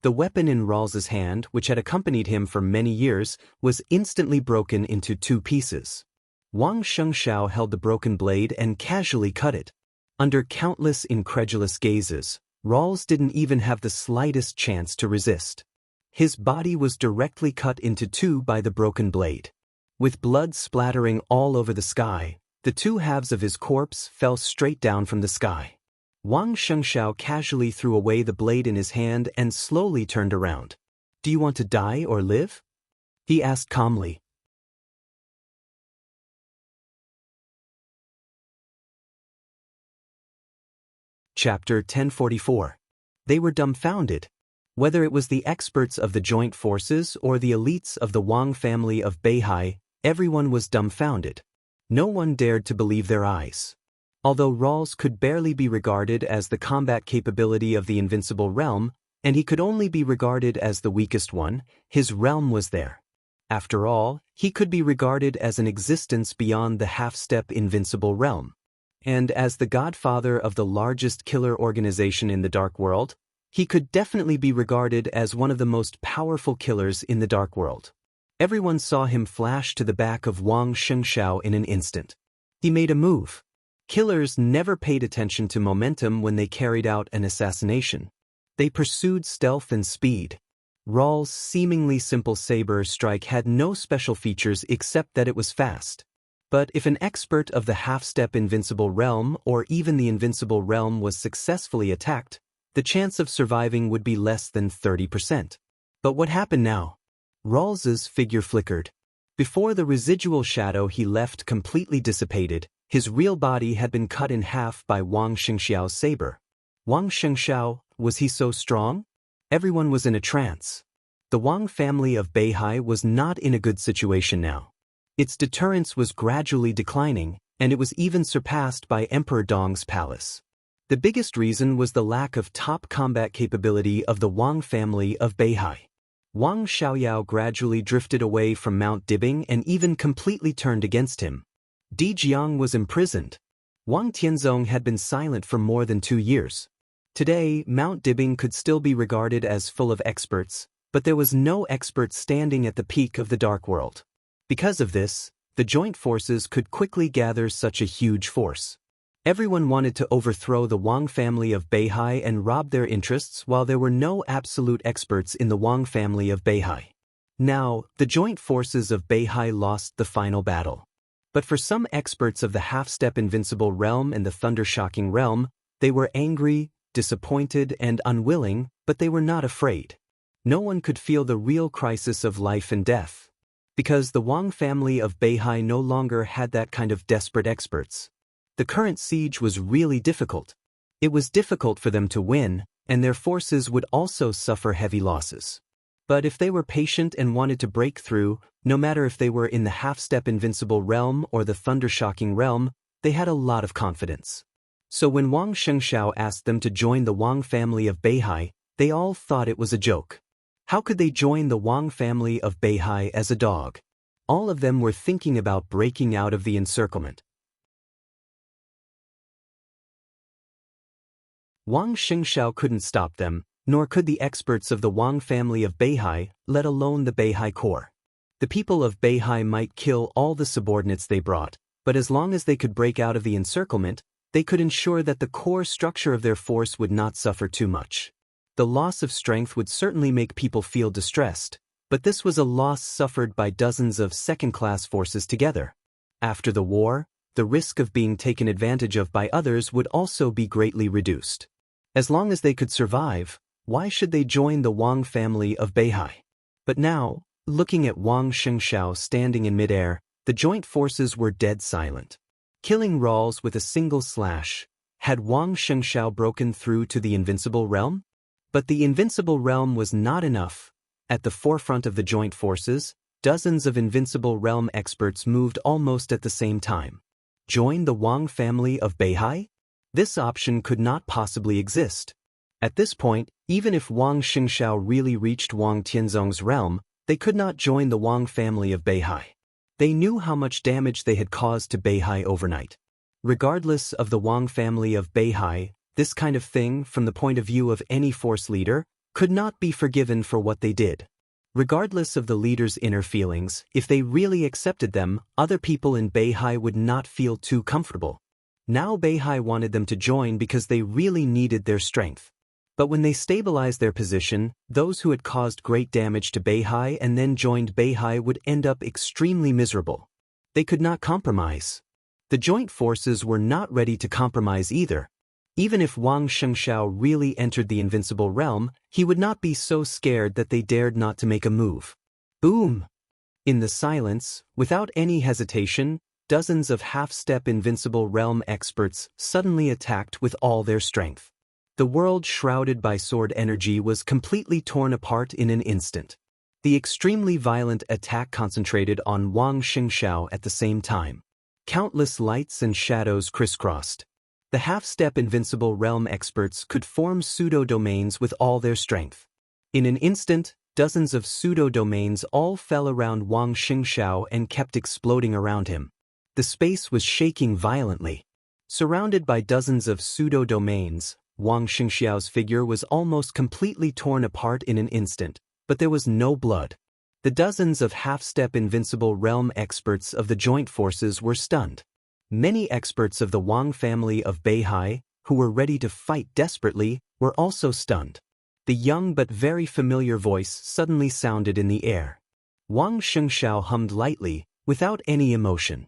The weapon in Rawls's hand, which had accompanied him for many years, was instantly broken into 2 pieces. Wang Shengxiao held the broken blade and casually cut it. Under countless incredulous gazes, Rawls didn't even have the slightest chance to resist. His body was directly cut into 2 by the broken blade. With blood splattering all over the sky, the 2 halves of his corpse fell straight down from the sky. Wang Shengxiao casually threw away the blade in his hand and slowly turned around. "Do you want to die or live?" he asked calmly. Chapter 1044. They were dumbfounded. Whether it was the experts of the joint forces or the elites of the Wang family of Beihai, everyone was dumbfounded. No one dared to believe their eyes. Although Rawls could barely be regarded as the combat capability of the invincible realm, and he could only be regarded as the weakest one, his realm was there. After all, he could be regarded as an existence beyond the half-step invincible realm. And as the godfather of the largest killer organization in the Dark World, he could definitely be regarded as one of the most powerful killers in the Dark World. Everyone saw him flash to the back of Wang Shengshao in an instant. He made a move. Killers never paid attention to momentum when they carried out an assassination. They pursued stealth and speed. Rawls' seemingly simple saber strike had no special features except that it was fast. But if an expert of the half-step invincible realm or even the invincible realm was successfully attacked, the chance of surviving would be less than 30%. But what happened now? Rawls's figure flickered. Before the residual shadow he left completely dissipated, his real body had been cut in half by Wang Shengxiao's saber. Wang Shengxiao, was he so strong? Everyone was in a trance. The Wang family of Beihai was not in a good situation now. Its deterrence was gradually declining, and it was even surpassed by Emperor Dong's palace. The biggest reason was the lack of top combat capability of the Wang family of Beihai. Wang Xiaoyao gradually drifted away from Mount Dibing and even completely turned against him. Di Jiang was imprisoned. Wang Tianzong had been silent for more than 2 years. Today, Mount Dibing could still be regarded as full of experts, but there was no expert standing at the peak of the Dark World. Because of this, the joint forces could quickly gather such a huge force. Everyone wanted to overthrow the Wang family of Beihai and rob their interests while there were no absolute experts in the Wang family of Beihai. Now, the joint forces of Beihai lost the final battle. But for some experts of the half-step invincible realm and the thunder-shocking realm, they were angry, disappointed, and unwilling, but they were not afraid. No one could feel the real crisis of life and death. Because the Wang family of Beihai no longer had that kind of desperate experts. The current siege was really difficult. It was difficult for them to win, and their forces would also suffer heavy losses. But if they were patient and wanted to break through, no matter if they were in the half-step invincible realm or the thunder-shocking realm, they had a lot of confidence. So when Wang Shengxiao asked them to join the Wang family of Beihai, they all thought it was a joke. How could they join the Wang family of Beihai as a dog? All of them were thinking about breaking out of the encirclement. Wang Shengxiao couldn't stop them, nor could the experts of the Wang family of Beihai, let alone the Beihai core. The people of Beihai might kill all the subordinates they brought, but as long as they could break out of the encirclement, they could ensure that the core structure of their force would not suffer too much. The loss of strength would certainly make people feel distressed, but this was a loss suffered by dozens of second-class forces together. After the war, the risk of being taken advantage of by others would also be greatly reduced. As long as they could survive, why should they join the Wang family of Beihai? But now, looking at Wang Shengxiao standing in midair, the joint forces were dead silent. Killing Rawls with a single slash, had Wang Shengxiao broken through to the invincible realm? But the invincible realm was not enough. At the forefront of the joint forces, dozens of invincible realm experts moved almost at the same time. Join the Wang family of Beihai? This option could not possibly exist. At this point, even if Wang Shengxiao really reached Wang Tianzong's realm, they could not join the Wang family of Beihai. They knew how much damage they had caused to Beihai overnight. Regardless of the Wang family of Beihai, this kind of thing, from the point of view of any force leader, could not be forgiven for what they did. Regardless of the leader's inner feelings, if they really accepted them, other people in Beihai would not feel too comfortable. Now Beihai wanted them to join because they really needed their strength. But when they stabilized their position, those who had caused great damage to Beihai and then joined Beihai would end up extremely miserable. They could not compromise. The joint forces were not ready to compromise either. Even if Wang Shengxiao really entered the invincible realm, he would not be so scared that they dared not to make a move. Boom! In the silence, without any hesitation, dozens of half-step invincible realm experts suddenly attacked with all their strength. The world shrouded by sword energy was completely torn apart in an instant. The extremely violent attack concentrated on Wang Xingxiao at the same time. Countless lights and shadows crisscrossed. The half-step invincible realm experts could form pseudo-domains with all their strength. In an instant, dozens of pseudo-domains all fell around Wang Xingxiao and kept exploding around him. The space was shaking violently. Surrounded by dozens of pseudo-domains, Wang Xingxiao's figure was almost completely torn apart in an instant, but there was no blood. The dozens of half-step invincible realm experts of the joint forces were stunned. Many experts of the Wang family of Beihai, who were ready to fight desperately, were also stunned. The young but very familiar voice suddenly sounded in the air. Wang Xingxiao hummed lightly, without any emotion.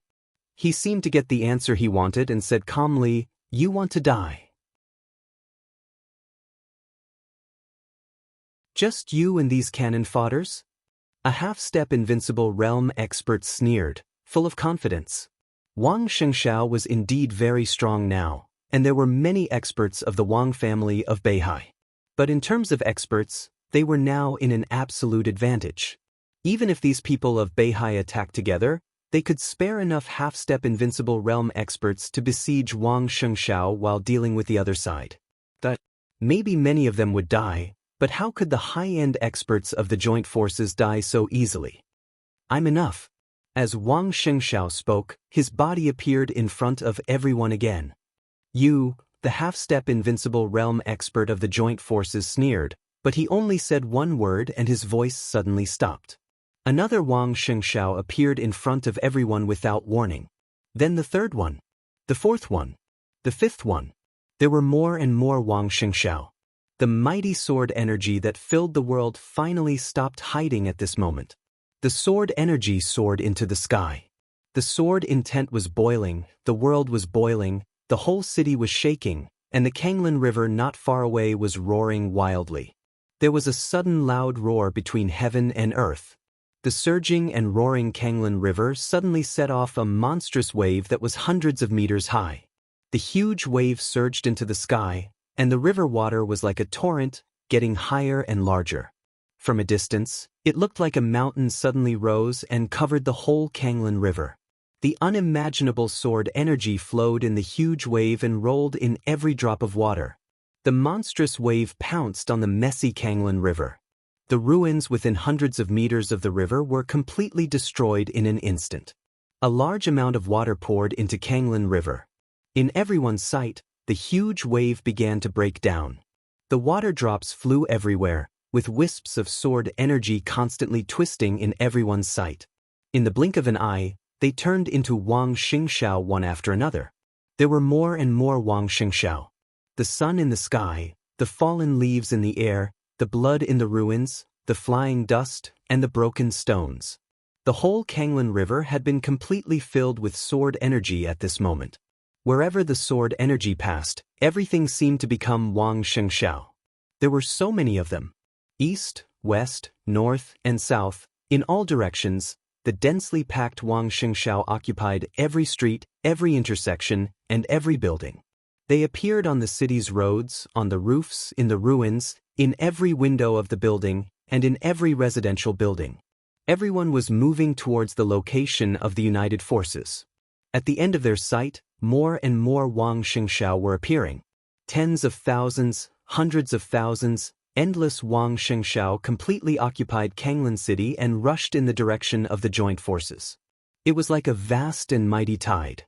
He seemed to get the answer he wanted and said calmly, "You want to die. Just you and these cannon fodders?" A half-step invincible realm expert sneered, full of confidence. Wang Xingxiao was indeed very strong now, and there were many experts of the Wang family of Beihai. But in terms of experts, they were now in an absolute advantage. Even if these people of Beihai attacked together, they could spare enough half-step invincible realm experts to besiege Wang Xingxiao while dealing with the other side. Maybe many of them would die, but how could the high-end experts of the joint forces die so easily? "I'm enough." As Wang Xingxiao spoke, his body appeared in front of everyone again. "You, the half-step invincible realm expert of the joint forces," sneered, but he only said one word and his voice suddenly stopped. Another Wang Xingxiao appeared in front of everyone without warning. Then the third one. The fourth one. The fifth one. There were more and more Wang Xingxiao. The mighty sword energy that filled the world finally stopped hiding at this moment. The sword energy soared into the sky. The sword intent was boiling, the world was boiling, the whole city was shaking, and the Kanglin River not far away was roaring wildly. There was a sudden loud roar between heaven and earth. The surging and roaring Kanglin River suddenly set off a monstrous wave that was hundreds of meters high. The huge wave surged into the sky, and the river water was like a torrent, getting higher and larger. From a distance, it looked like a mountain suddenly rose and covered the whole Kanglin River. The unimaginable sword energy flowed in the huge wave and rolled in every drop of water. The monstrous wave pounced on the messy Kanglin River. The ruins within hundreds of meters of the river were completely destroyed in an instant. A large amount of water poured into Kanglin River. In everyone's sight, the huge wave began to break down. The water drops flew everywhere, with wisps of sword energy constantly twisting in everyone's sight. In the blink of an eye, they turned into Wang Xingxiao one after another. There were more and more Wang Xingxiao. The sun in the sky, the fallen leaves in the air, the blood in the ruins, the flying dust, and the broken stones. The whole Kanglin River had been completely filled with sword energy at this moment. Wherever the sword energy passed, everything seemed to become Wang Xingxiao. There were so many of them. East, west, north, and south, in all directions, the densely packed Wang Xingxiao occupied every street, every intersection, and every building. They appeared on the city's roads, on the roofs, in the ruins, in every window of the building, and in every residential building. Everyone was moving towards the location of the united forces. At the end of their sight, more and more Wang Xingxiao were appearing. Tens of thousands, hundreds of thousands, endless Wang Xingxiao completely occupied Kanglin City and rushed in the direction of the joint forces. It was like a vast and mighty tide.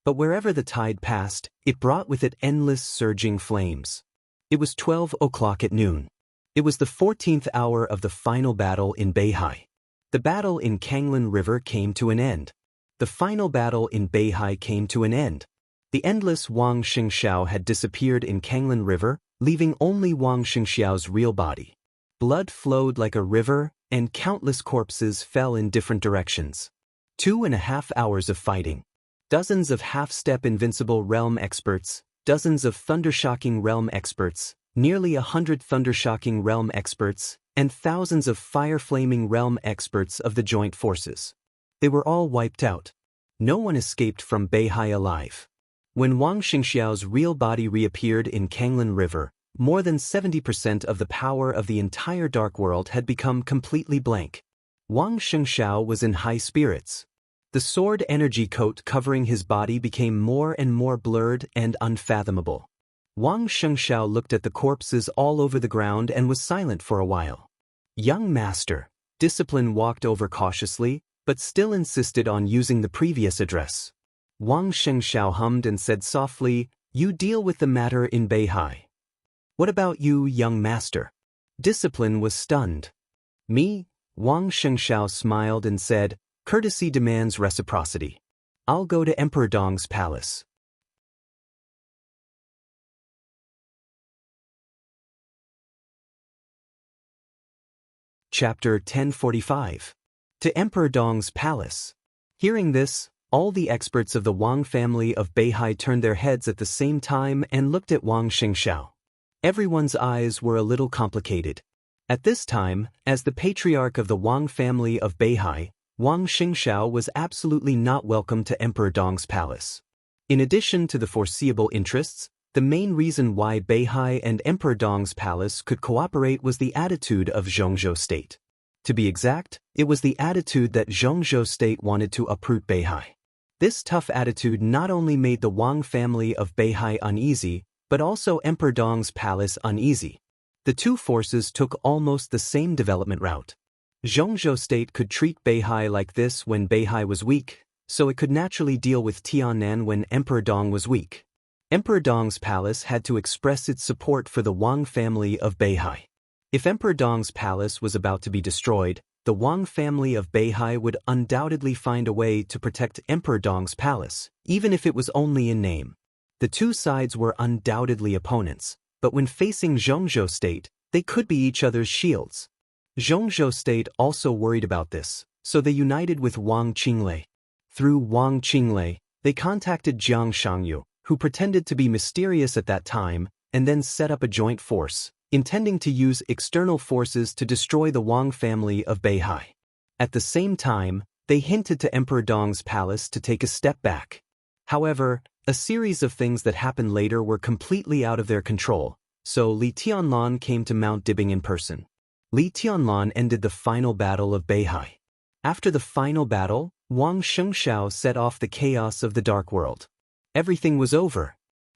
But wherever the tide passed, it brought with it endless surging flames. It was 12 o'clock at noon. It was the 14th hour of the final battle in Beihai. The battle in Kanglin River came to an end. The final battle in Beihai came to an end. The endless Wang Xingxiao had disappeared in Kanglin River, leaving only Wang Xingxiao's real body. Blood flowed like a river, and countless corpses fell in different directions. 2.5 hours of fighting. Dozens of half-step invincible realm experts, dozens of thundershocking realm experts, nearly 100 thundershocking realm experts, and thousands of fire-flaming realm experts of the joint forces. They were all wiped out. No one escaped from Beihai alive. When Wang Xingxiao's real body reappeared in Kanglan River, more than 70% of the power of the entire dark world had become completely blank. Wang Xingxiao was in high spirits. The sword energy coat covering his body became more and more blurred and unfathomable. Wang Xingxiao looked at the corpses all over the ground and was silent for a while. Young master, Discipline walked over cautiously, but still insisted on using the previous address. Wang Xingxiao hummed and said softly, "You deal with the matter in Beihai. What about you, young master?" Discipline was stunned. "Me?" Wang Xingxiao smiled and said, "Courtesy demands reciprocity. I'll go to Emperor Dong's palace." Chapter 1045. To Emperor Dong's palace. Hearing this, all the experts of the Wang family of Beihai turned their heads at the same time and looked at Wang Xingxiao. Everyone's eyes were a little complicated. At this time, as the patriarch of the Wang family of Beihai, Wang Xingxiao was absolutely not welcome to Emperor Dong's palace. In addition to the foreseeable interests, the main reason why Beihai and Emperor Dong's palace could cooperate was the attitude of Zhongzhou state. To be exact, it was the attitude that Zhongzhou state wanted to uproot Beihai. This tough attitude not only made the Wang family of Beihai uneasy, but also Emperor Dong's palace uneasy. The two forces took almost the same development route. Zhongzhou state could treat Beihai like this when Beihai was weak, so it could naturally deal with Tiannan when Emperor Dong was weak. Emperor Dong's palace had to express its support for the Wang family of Beihai. If Emperor Dong's palace was about to be destroyed, the Wang family of Beihai would undoubtedly find a way to protect Emperor Dong's palace, even if it was only in name. The two sides were undoubtedly opponents, but when facing Zhongzhou state, they could be each other's shields. Zhongzhou state also worried about this, so they united with Wang Qinglei. Through Wang Qinglei, they contacted Jiang Shangyu, who pretended to be mysterious at that time, and then set up a joint force, intending to use external forces to destroy the Wang family of Beihai. At the same time, they hinted to Emperor Dong's palace to take a step back. However, a series of things that happened later were completely out of their control, so Li Tianlan came to Mount Dibing in person. Li Tianlan ended the final battle of Beihai. After the final battle, Wang Xingxiao set off the chaos of the Dark World. Everything was over.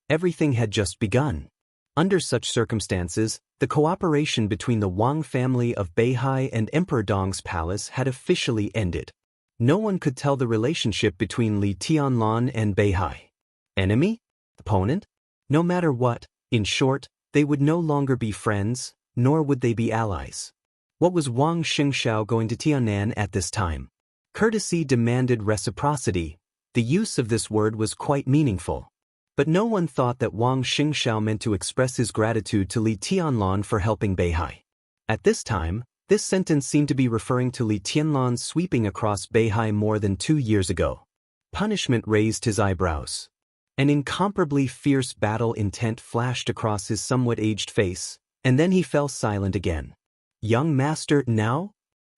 Everything had just begun. Under such circumstances, the cooperation between the Wang family of Beihai and Emperor Dong's palace had officially ended. No one could tell the relationship between Li Tianlan and Beihai. Enemy? Opponent? No matter what, in short, they would no longer be friends, nor would they be allies. What was Wang Xingxiao going to Tiannan at this time? Courtesy demanded reciprocity. The use of this word was quite meaningful. But no one thought that Wang Xingxiao meant to express his gratitude to Li Tianlan for helping Beihai. At this time, this sentence seemed to be referring to Li Tianlan sweeping across Beihai more than 2 years ago. Punishment raised his eyebrows. An incomparably fierce battle intent flashed across his somewhat aged face, and then he fell silent again. Young master, now?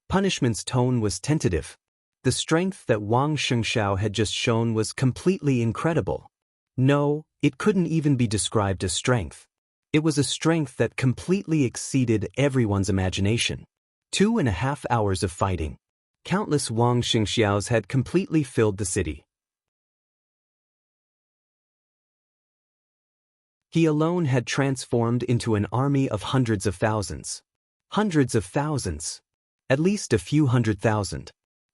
Punishment's tone was tentative. The strength that Wang Xingxiao had just shown was completely incredible. No, it couldn't even be described as strength. It was a strength that completely exceeded everyone's imagination. 2.5 hours of fighting. Countless Wang Xingxiaos had completely filled the city. He alone had transformed into an army of hundreds of thousands. Hundreds of thousands. At least a few 100,000.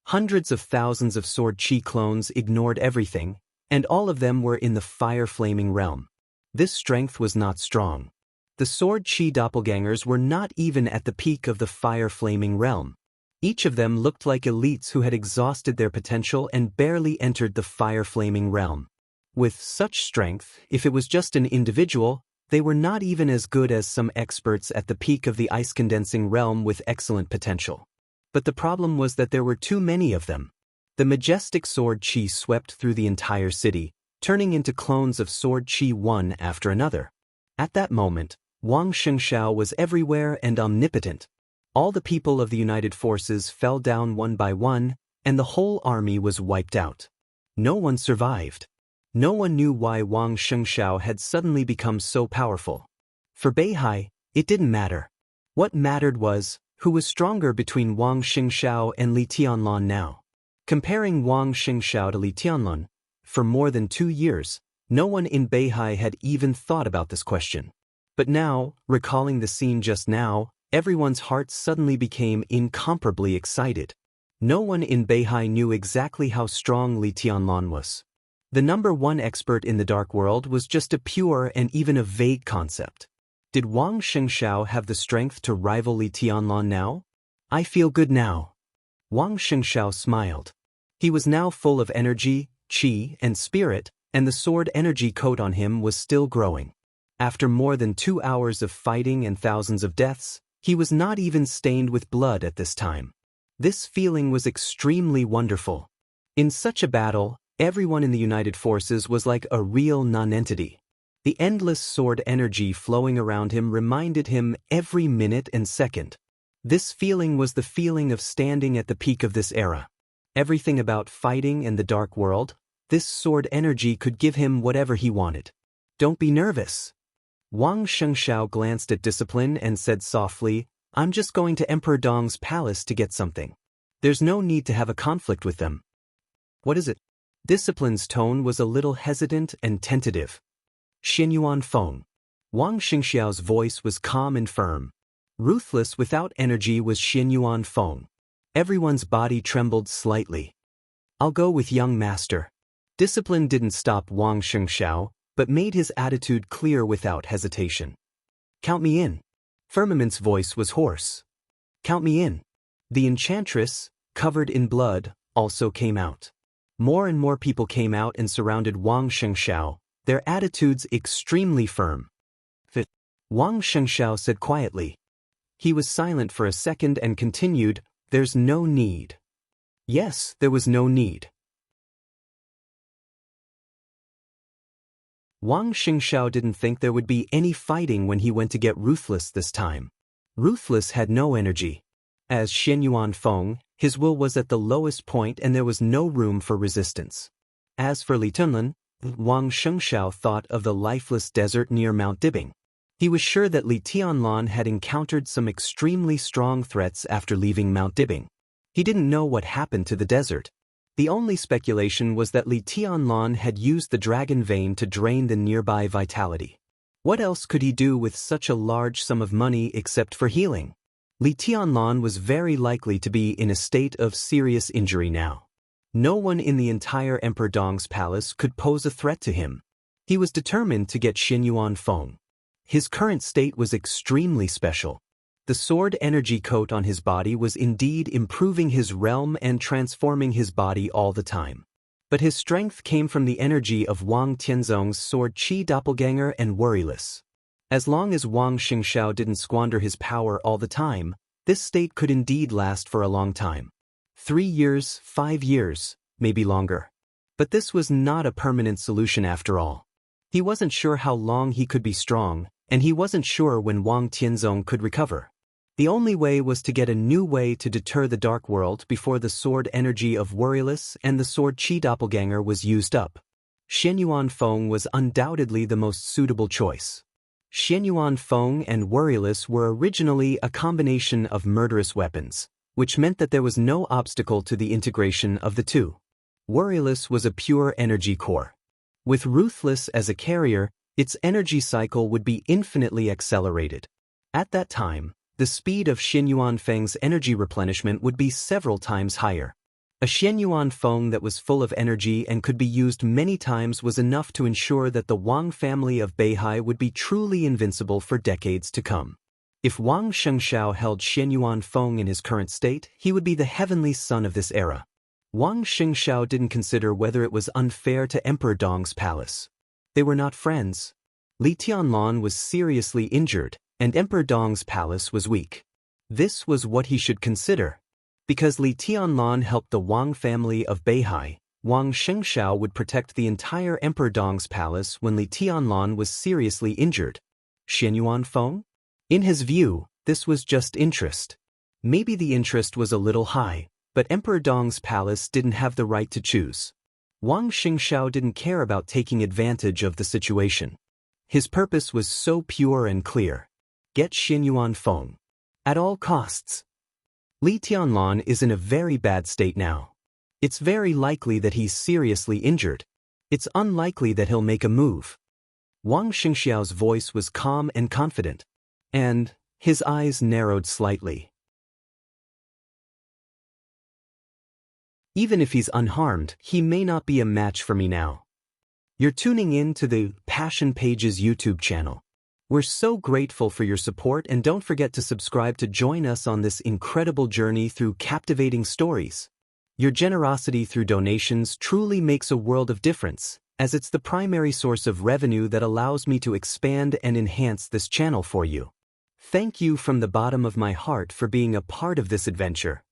Hundreds of thousands of sword chi clones ignored everything, and all of them were in the fire-flaming realm. This strength was not strong. The sword chi doppelgangers were not even at the peak of the fire-flaming realm. Each of them looked like elites who had exhausted their potential and barely entered the fire-flaming realm. With such strength, if it was just an individual, they were not even as good as some experts at the peak of the ice-condensing realm with excellent potential. But the problem was that there were too many of them. The majestic sword chi swept through the entire city, turning into clones of sword chi one after another. At that moment, Wang Xingxiao was everywhere and omnipotent. All the people of the united forces fell down one by one, and the whole army was wiped out. No one survived. No one knew why Wang Shengshao had suddenly become so powerful. For Beihai, it didn't matter. What mattered was, who was stronger between Wang Shengshao and Li Tianlan now. Comparing Wang Shengshao to Li Tianlan, for more than 2 years, no one in Beihai had even thought about this question. But now, recalling the scene just now, everyone's hearts suddenly became incomparably excited. No one in Beihai knew exactly how strong Li Tianlan was. The #1 expert in the dark world was just a pure and even a vague concept. Did Wang Shengshao have the strength to rival Li Tianlan now? I feel good now. Wang Shengshao smiled. He was now full of energy, qi, and spirit, and the sword energy coat on him was still growing. After more than 2 hours of fighting and thousands of deaths, he was not even stained with blood at this time. This feeling was extremely wonderful. In such a battle, everyone in the United Forces was like a real nonentity. The endless sword energy flowing around him reminded him every minute and second. This feeling was the feeling of standing at the peak of this era. Everything about fighting and the dark world, this sword energy could give him whatever he wanted. Don't be nervous. Wang Shengshao glanced at Discipline and said softly, I'm just going to Emperor Dong's palace to get something. There's no need to have a conflict with them. What is it? Discipline's tone was a little hesitant and tentative. Xianyuan Feng. Wang Shengxiao's voice was calm and firm. Ruthless without energy was Xianyuan Feng. Everyone's body trembled slightly. I'll go with young master. Discipline didn't stop Wang Shengxiao, but made his attitude clear without hesitation. Count me in. Firmament's voice was hoarse. Count me in. The enchantress, covered in blood, also came out. More and more people came out and surrounded Wang Shengxiao, their attitudes extremely firm. Fit. Wang Shengxiao said quietly. He was silent for a second and continued, There's no need. Yes, there was no need. Wang Shengxiao didn't think there would be any fighting when he went to get Ruthless this time. Ruthless had no energy. As Xianyuan Feng, his will was at the lowest point and there was no room for resistance. As for Li Tianlan, Wang Shengxiao thought of the lifeless desert near Mount Dibing. He was sure that Li Tianlan had encountered some extremely strong threats after leaving Mount Dibing. He didn't know what happened to the desert. The only speculation was that Li Tianlan had used the dragon vein to drain the nearby vitality. What else could he do with such a large sum of money except for healing? Li Tianlan was very likely to be in a state of serious injury now. No one in the entire Emperor Dong's palace could pose a threat to him. He was determined to get Xianyuan Feng. His current state was extremely special. The sword energy coat on his body was indeed improving his realm and transforming his body all the time. But his strength came from the energy of Wang Tianzong's sword Qi doppelganger and Worryless. As long as Wang Shengxiao didn't squander his power all the time, this state could indeed last for a long time. 3 years, 5 years, maybe longer. But this was not a permanent solution after all. He wasn't sure how long he could be strong, and he wasn't sure when Wang Tianzong could recover. The only way was to get a new way to deter the dark world before the sword energy of Worryless and the sword Qi doppelganger was used up. Xianyuan Feng was undoubtedly the most suitable choice. Xianyuan Feng and Worryless were originally a combination of murderous weapons, which meant that there was no obstacle to the integration of the two. Worryless was a pure energy core. With Ruthless as a carrier, its energy cycle would be infinitely accelerated. At that time, the speed of Xianyuan Feng's energy replenishment would be several times higher. A Xianyuan Feng that was full of energy and could be used many times was enough to ensure that the Wang family of Beihai would be truly invincible for decades to come. If Wang Shengxiao held Xianyuan Feng in his current state, he would be the heavenly son of this era. Wang Shengxiao didn't consider whether it was unfair to Emperor Dong's palace. They were not friends. Li Tianlan was seriously injured, and Emperor Dong's palace was weak. This was what he should consider. Because Li Tianlan helped the Wang family of Beihai, Wang Shengxiao would protect the entire Emperor Dong's palace when Li Tianlan was seriously injured. Xianyuan Feng? In his view, this was just interest. Maybe the interest was a little high, but Emperor Dong's palace didn't have the right to choose. Wang Xingxiao didn't care about taking advantage of the situation. His purpose was so pure and clear. Get Xinyuan Feng. At all costs. Li Tianlan is in a very bad state now. It's very likely that he's seriously injured. It's unlikely that he'll make a move. Wang Xingxiao's voice was calm and confident. And his eyes narrowed slightly. Even if he's unharmed, he may not be a match for me now. You're tuning in to the Passion Pages YouTube channel. We're so grateful for your support, and don't forget to subscribe to join us on this incredible journey through captivating stories. Your generosity through donations truly makes a world of difference, as it's the primary source of revenue that allows me to expand and enhance this channel for you. Thank you from the bottom of my heart for being a part of this adventure.